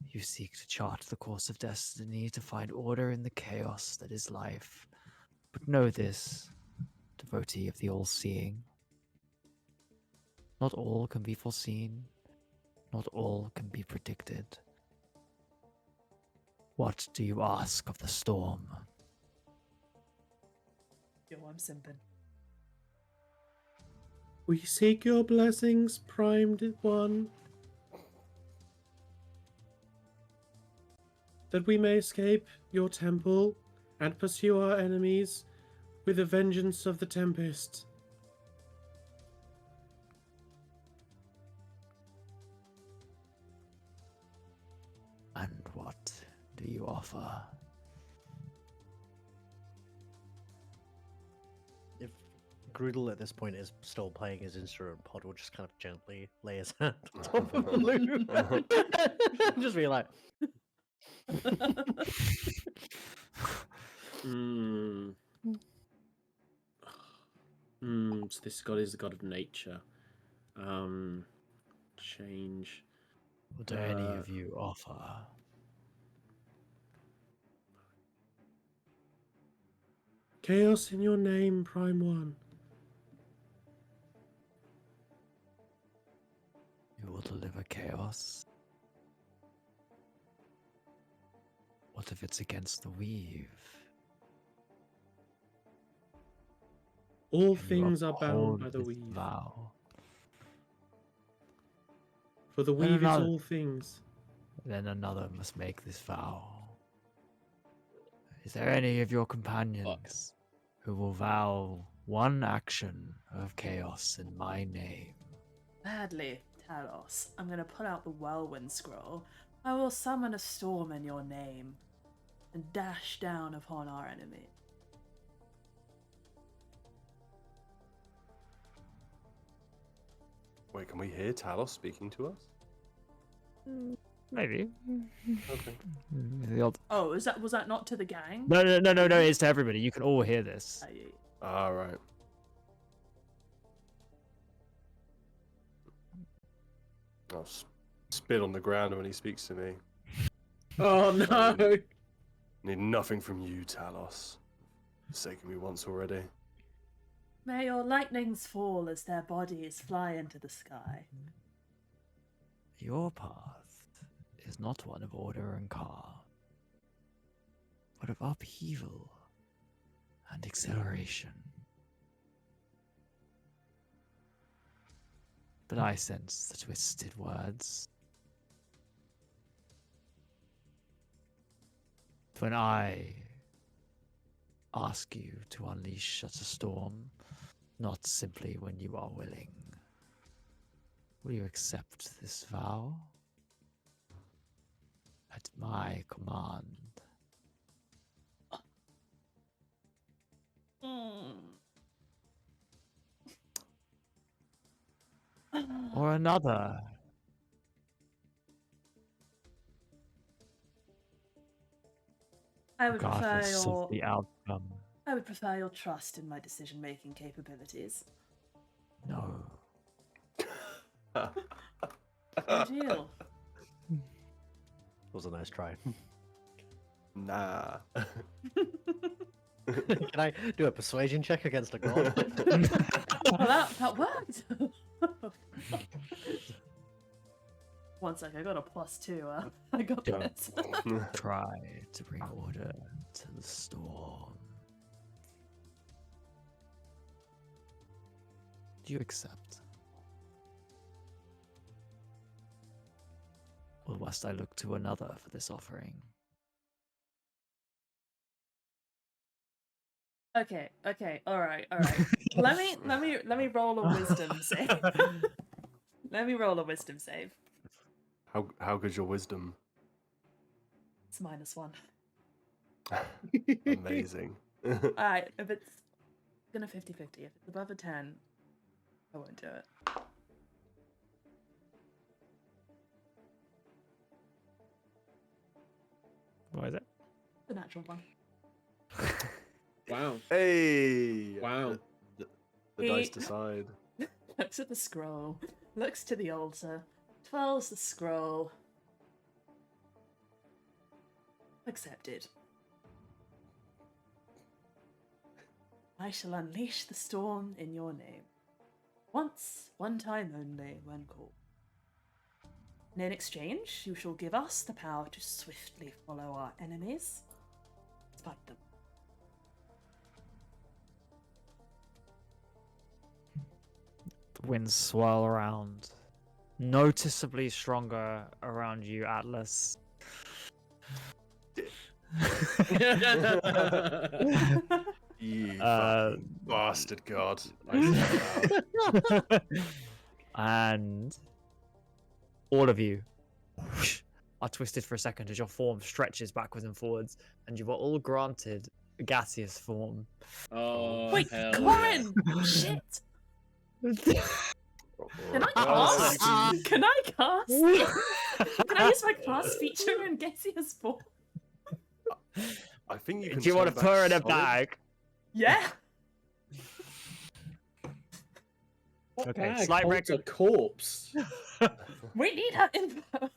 You seek to chart the course of destiny to find order in the chaos that is life. But know this, devotee of the all-seeing. Not all can be foreseen. Not all can be predicted. What do you ask of the storm? Yo, I'm simping. We seek your blessings, primed one, that we may escape your temple and pursue our enemies with the vengeance of the tempest. And what do you offer? If Grudel at this point is still playing his instrument, Pod will just kind of gently lay his hand on top of the loom. Just be like, So this god is the god of nature. Change. What do any of you offer? Chaos in your name, Prime One. You will deliver chaos? What if it's against the weave? All Can you things are bound uphold by the this weave. vow? For the Then weave is another- all things. Then another must make this vow. Is there any of your companions who will vow one action of chaos in my name? Gladly, Talos. I'm gonna pull out the whirlwind scroll. I will summon a storm in your name and dash down upon our enemy. Wait, can we hear Talos speaking to us? Maybe. Okay. The odd... Oh, was that not to the gang? No, it's to everybody. You can all hear this. All right. I'll spit on the ground when he speaks to me. Oh no! Need nothing from you, Talos. Forsaken me once already. May your lightnings fall as their bodies fly into the sky. Your path is not one of order and calm, but of upheaval and exhilaration. But I sense the twisted words. When I ask you to unleash such a storm, not simply when you are willing, will you accept this vow? At my command. Or another. I would prefer Regardless your of the outcome. I would prefer your trust in my decision-making capabilities. No. Deal. Was a nice try. Nah. Can I do a persuasion check against a god? Well, that worked. One sec, I got a +2. I got Don't. this. Try to bring order to the storm. Do you accept? Or must I look to another for this offering? Okay, all right. let me roll a wisdom save. Let me roll a wisdom save. How good's your wisdom? It's -1. Amazing. Alright, if it's gonna 50-50, if it's above a 10, I won't do it. What is it? The natural one. Wow. Hey! Wow. The dice decide. Looks at the scroll. Looks to the altar. Twirls the scroll. Accepted. I shall unleash the storm in your name. Once, one time only, when called. And in exchange, you shall give us the power to swiftly follow our enemies. Spite them. The winds swirl around, noticeably stronger around you, Atlas. You fucking bastard god. And all of you are twisted for a second as your form stretches backwards and forwards, and you are all granted a gaseous form. Oh, Wait, hell Corin! Shit! Can I cast? Can I cast? Can I use my class feature and gaseous form? I think you can. Do you want to turn put her back in a solid. bag? Yeah. Okay, Bag slight holds a record. corpse. We need her info.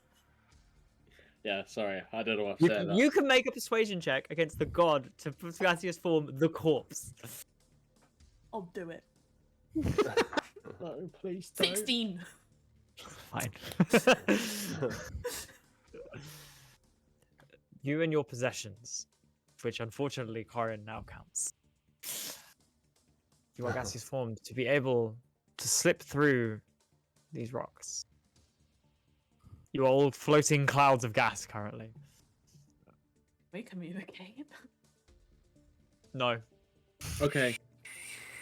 Yeah, sorry, I don't know what You I'm saying. can, you can make a persuasion check against the god to gaseous form the corpse. I'll do it. No, please don't. 16. Fine. You and your possessions, which unfortunately Corin now counts. You are gaseous formed to be able to slip through these rocks. You are all floating clouds of gas currently. We communicate. No. Okay,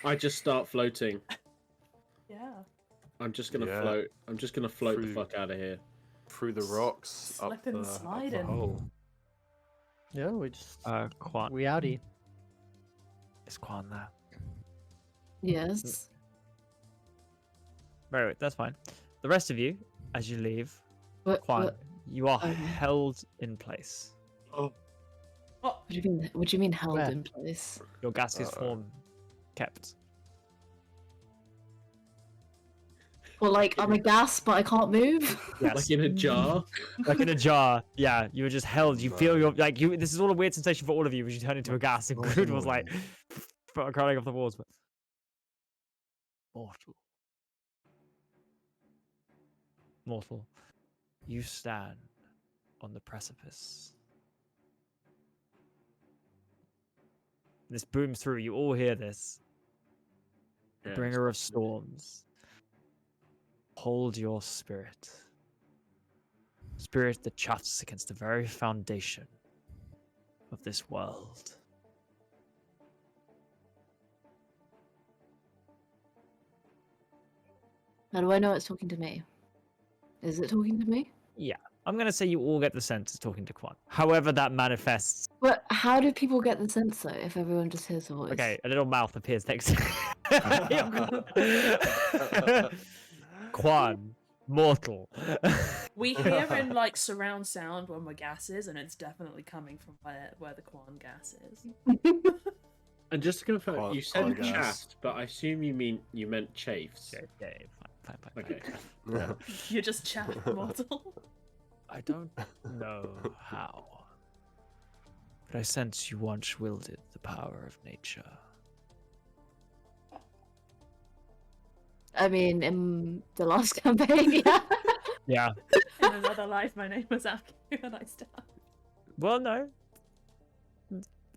I just start floating. Yeah. I'm just gonna Yeah. float. I'm just gonna float the Through- fuck out of here. Through the rocks, up Slipping, the sliding. hole. Yeah, we just Quan. we outie. Is Quan there? Yes. Very that's fine. The rest of you, as you leave, What, Quan, what, you are Okay. held in place. Oh, what do you mean? What do you mean held Where? in place? Your gaseous Uh-oh. form kept. Well, like I'm a gas, but I can't move. Yes. Like in a jar. Like in a jar. Yeah, you were just held. You feel your Right. like you. This is all a weird sensation for all of you as you turn into a gas. And Right. Groot was like crawling off the walls, but mortal, you stand on the precipice. This booms through. You all hear this. The Yeah, bringer of it's- storms. Hold your spirit. Spirit that chats against the very foundation of this world. How do I know it's talking to me? Is it talking to me? Yeah, I'm going to say you all get the sense it's talking to Quan. However that manifests. But how do people get the sense though if everyone just hears the voice? Okay, a little mouth appears next to Quan, mortal. We hear in like surround sound when we're gases, and it's definitely coming from where the Quan gas is. And just to confirm, Quan- you said Quan gas. chaffed, but I assume you meant chafes. Yeah, fine. Okay. Yeah. You're just chapped mortal. I don't know how, but I sense you once wielded the power of nature. I mean, in the last campaign, yeah. Yeah. In another life, my name was Aku, and I stabbed. Well, no.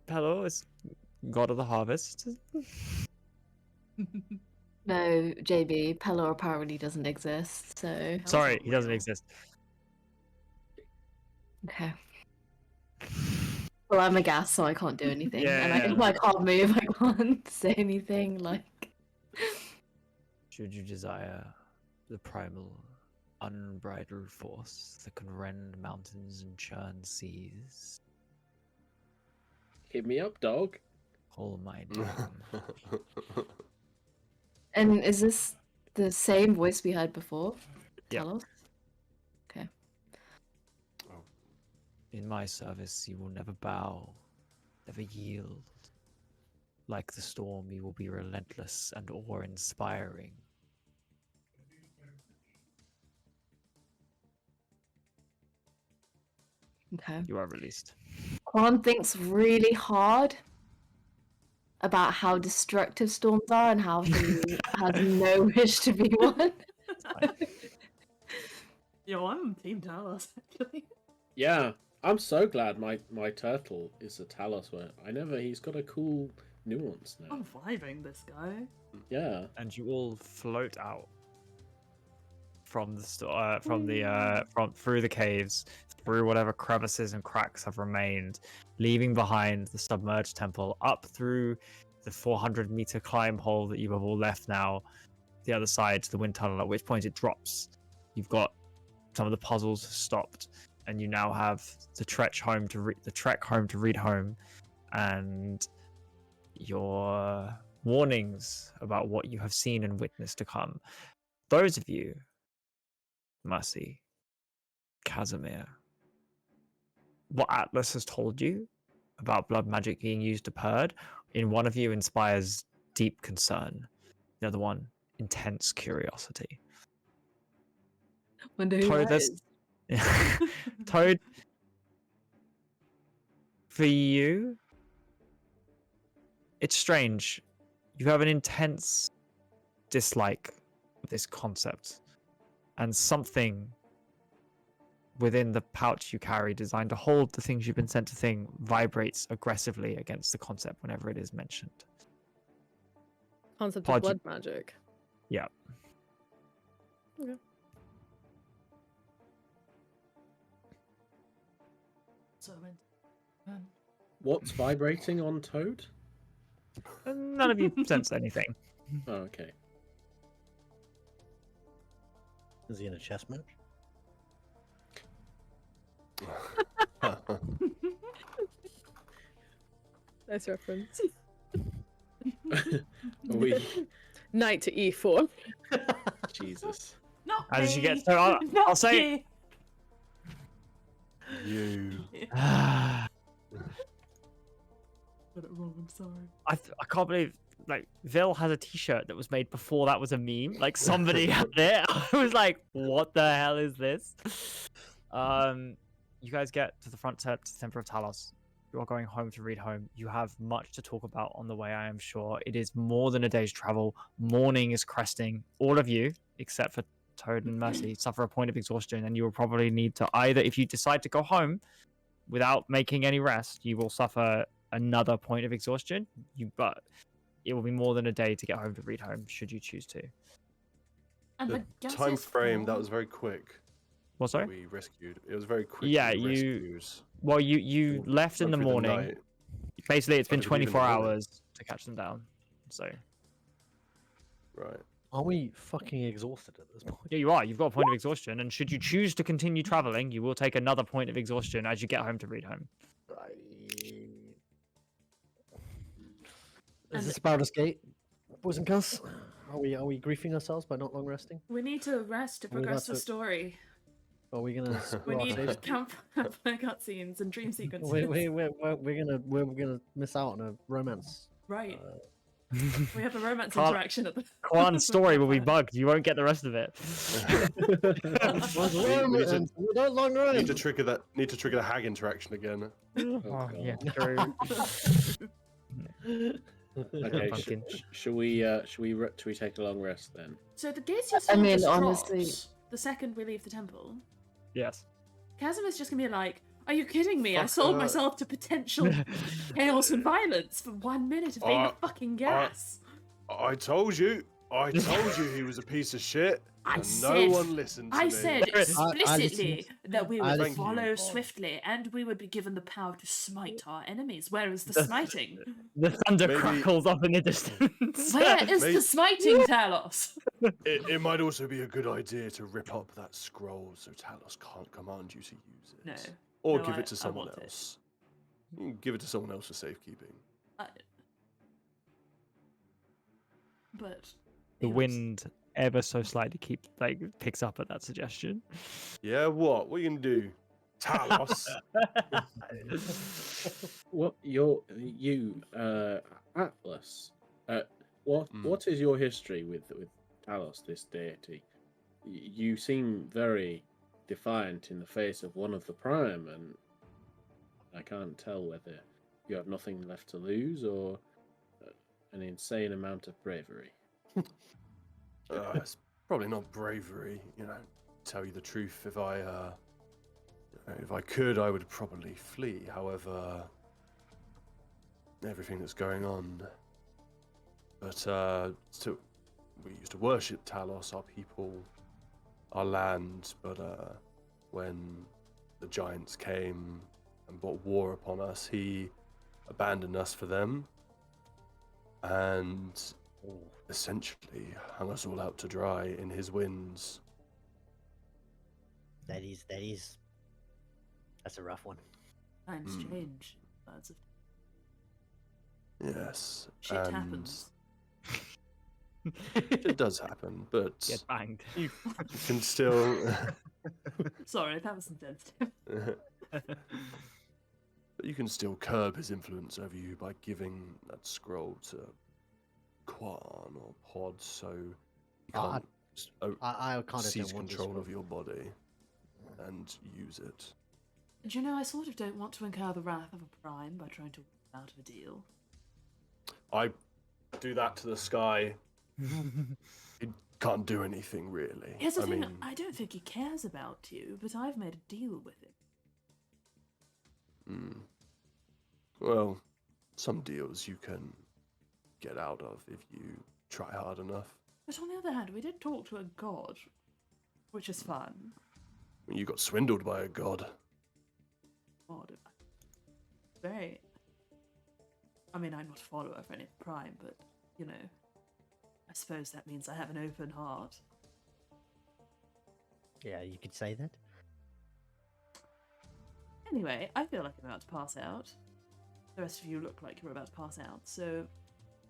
Pelor is god of the harvest. No, JB, Pelor apparently doesn't exist, so Sorry, not he doesn't real. exist. okay. Well, I'm a gas, so I can't do anything, and Yeah. I can't move. I can't say anything. Like, Should you desire the primal, unbridled force that can rend mountains and churn seas, Hit me up, dog. call my name. and is this the same voice we heard before? Yeah. Tell us. Okay. In my service, you will never bow, never yield. Like the storm, you will be relentless and awe-inspiring. Okay. You are released. Quan thinks really hard about how destructive storms are and how he has no wish to be one. Yo, I'm on Team Talos, actually. Yeah, I'm so glad my turtle is a Talos word. He's got a cool nuance now. I'm vibing this guy. Yeah. And you all float out from the from through the caves, through whatever crevices and cracks have remained, leaving behind the submerged temple, up through the 400-meter climb hole that you have all left now, the other side to the wind tunnel, at which point it drops. You've got some of the puzzles stopped, and you now have the trek home to read home, and your warnings about what you have seen and witnessed to come. Those of you, Mercy, Casimir, what Atlas has told you about blood magic being used to purge, in one of you inspires deep concern, the other one, intense curiosity. Wonder who Toad, that there's- is. Toad, for you, it's strange. You have an intense dislike of this concept, and something within the pouch you carry designed to hold the things you've been sent to think vibrates aggressively against the concept whenever it is mentioned. Concept Pod- of blood magic. Yeah. Okay. So What's vibrating on Toad? And none of you sense anything. Oh, okay. Is he in a chess match? Nice reference. Are we knight to E4. Jesus. Not As you get, me. so Not I'll say, me. You. I Got it wrong. I'm sorry. I can't believe like Vil has a T-shirt that was made before that was a meme. Like somebody had it. I was like, what the hell is this? You guys get to the front step to the Temple of Talos. You are going home to read home. You have much to talk about on the way, I am sure. It is more than a day's travel. Morning is cresting. All of you, except for Toad and Mercy, suffer a point of exhaustion, and you will probably need to either, if you decide to go home without making any rest, you will suffer another point of exhaustion. But it will be more than a day to get home to read home, should you choose to. And The gas time is frame, that full. was very quick. What, sorry? We rescued. It was very quick. Yeah, we you- rescued. Well, you left in Went the through morning. night. Basically, it's Oh, been did we leave in the 24 morning? hours to catch them down. So Right. Are we fucking exhausted at this point? yeah, you are. You've got a point of exhaustion, and should you choose to continue traveling, you will take another point of exhaustion as you get home to read home. Is this about us, Gate? Boys and girls? Are we griefing ourselves by not long resting? We need to rest to We progress have the to- story. Are we gonna We screw our need stage? campfire cutscenes and dream sequences. We're gonna miss out on a romance. Right. We have a romance Can't- interaction at the. Kwan's story will be campfire. bugged. You won't get the rest of it. What's We need to- romance? We don't long run. Need to trigger the hag interaction again. Oh, yeah, true. Okay, Pumpkin. should we take a long rest then? So the Gaseous I mean, just honestly- drops the second we leave the temple. Yes. Chasm is just gonna be like, "Are you kidding me? I Fuck sold her." myself to potential chaos and violence for 1 minute of being a fucking gas." I told you. I told you he was a piece of shit. I and said- no one listened to I me. said I explicitly listened. that we I would listened. follow swiftly and we would be given the power to smite our enemies. Where is the smiting? The thunder Maybe- crackles up in the distance. Where is Maybe- the smiting, Talos? It might also be a good idea to rip up that scroll so Talos can't command you to use it. No. Or No, give it to I someone want it. else. You can give it to someone else for safekeeping. But The it was- wind ever so slightly picks up at that suggestion. Yeah, what? What are you gonna do? Talos? What you Atlas? What is your history with Talos, this deity? You seem very defiant in the face of one of the Prime, and I can't tell whether you have nothing left to lose or an insane amount of bravery. It's probably not bravery, you know. Tell you the truth, if I could, I would probably flee. However, everything that's going on. But so we used to worship Talos, our people, our land. But when the giants came and brought war upon us, he abandoned us for them, and essentially hung us all out to dry in his winds. That's a rough one. Times Mm. change. Birds of Yes, shit and happens. it does happen, but Get banged. you can still. Sorry, that was intense. But you can still curb his influence over you by giving that scroll to Quan or Pod, so you Ah, can't I kind of seize don't want this control one. of your body and use it. Do you know, I sort of don't want to incur the wrath of a prime by trying to work out of a deal. I do that to the sky. It can't do anything really. Here's the I thing, mean, I don't think he cares about you, but I've made a deal with him. well, some deals you can get out of if you try hard enough. But on the other hand, we did talk to a god, which is fun. You got swindled by a god. God, very. I mean, I'm not a follower of any prime, but you know, I suppose that means I have an open heart. Yeah, you could say that. Anyway, I feel like I'm about to pass out. The rest of you look like you're about to pass out, so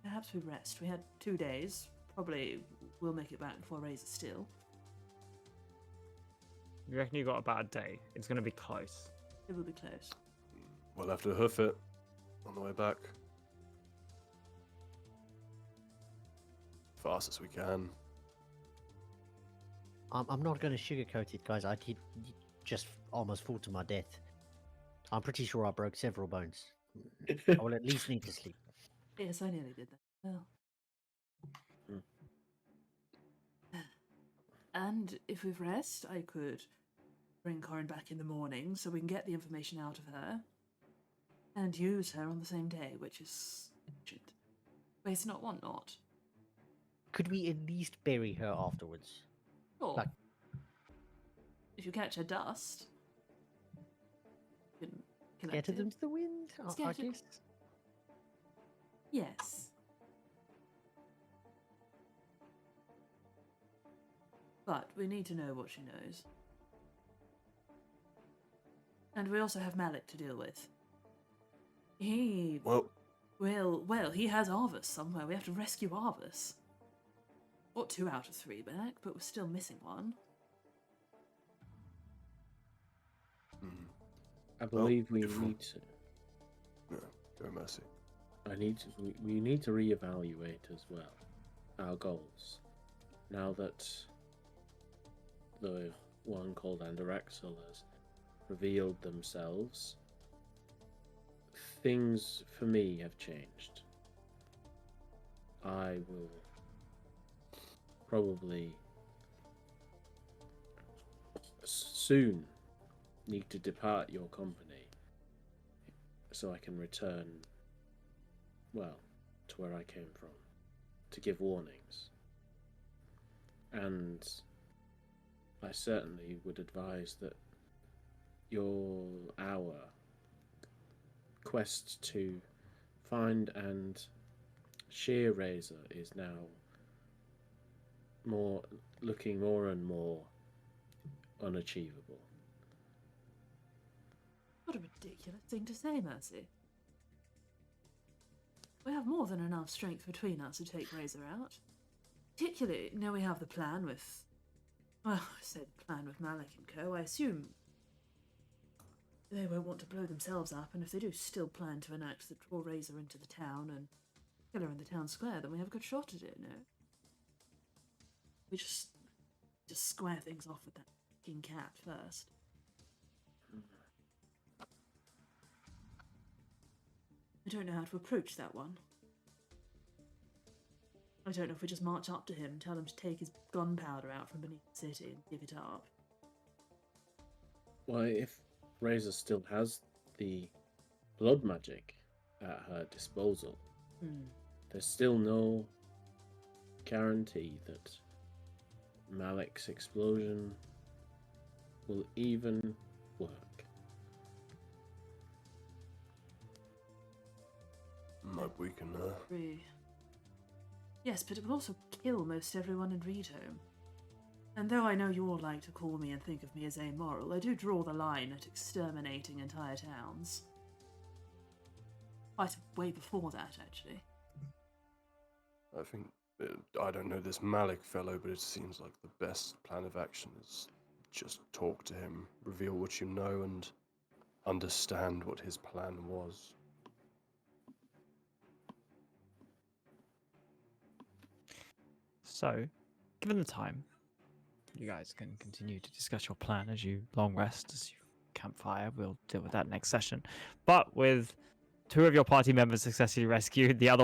perhaps we rest. We had 2 days, probably will make it back before Razor Steel. You reckon you got a bad day? It's going to be close. It will be close. We'll have to hoof it on the way back. Fast as we can. I'm not going to sugarcoat it, guys. I did just almost fall to my death. I'm pretty sure I broke several bones. I will at least need to sleep. Yes, I nearly did that. Well. And if we've rest, I could bring Corin back in the morning so we can get the information out of her and use her on the same day, which is urgent. Waste not, want not. Could we at least bury her afterwards? Sure. Like- If you catch her dust, you can collect Scatter it. them to the wind, I Scatter- guess. Yes. But we need to know what she knows. And we also have Malik to deal with. He Well, well, he has Arvis somewhere. We have to rescue Arvis. Got 2 out of 3 back, but we're still missing one. I believe we if- need to. no, go Mercy. We need to reevaluate as well our goals. Now that the one called Andaraxel has revealed themselves, things for me have changed. I will probably soon need to depart your company so I can return, well, to where I came from, to give warnings. And I certainly would advise that our quest to find and shear Razor is now looking more and more unachievable. What a ridiculous thing to say, Mercy. We have more than enough strength between us to take Razor out. Particularly now we have the plan with... Well, I say the plan with Malik and co. I assume they won't want to blow themselves up, and if they do still plan to enact the draw Razor into the town and kill her in the town square, then we have a good shot at it, no? We just square things off with that fucking cat first. I don't know how to approach that one. I don't know if we just march up to him and tell him to take his gunpowder out from beneath the city and give it up. Well, if Razor still has the blood magic at her disposal, there's still no guarantee that Malik's explosion will even work. Might weaken her. Yes, but it will also kill most everyone in Redome. And though I know you all like to call me and think of me as amoral, I do draw the line at exterminating entire towns. Quite way before that, actually. I think, I don't know this Malik fellow, but it seems like the best plan of action is just talk to him, reveal what you know, and understand what his plan was. So, given the time, you guys can continue to discuss your plan as you long rest, as you campfire. We'll deal with that next session. But with 2 of your party members successfully rescued, the other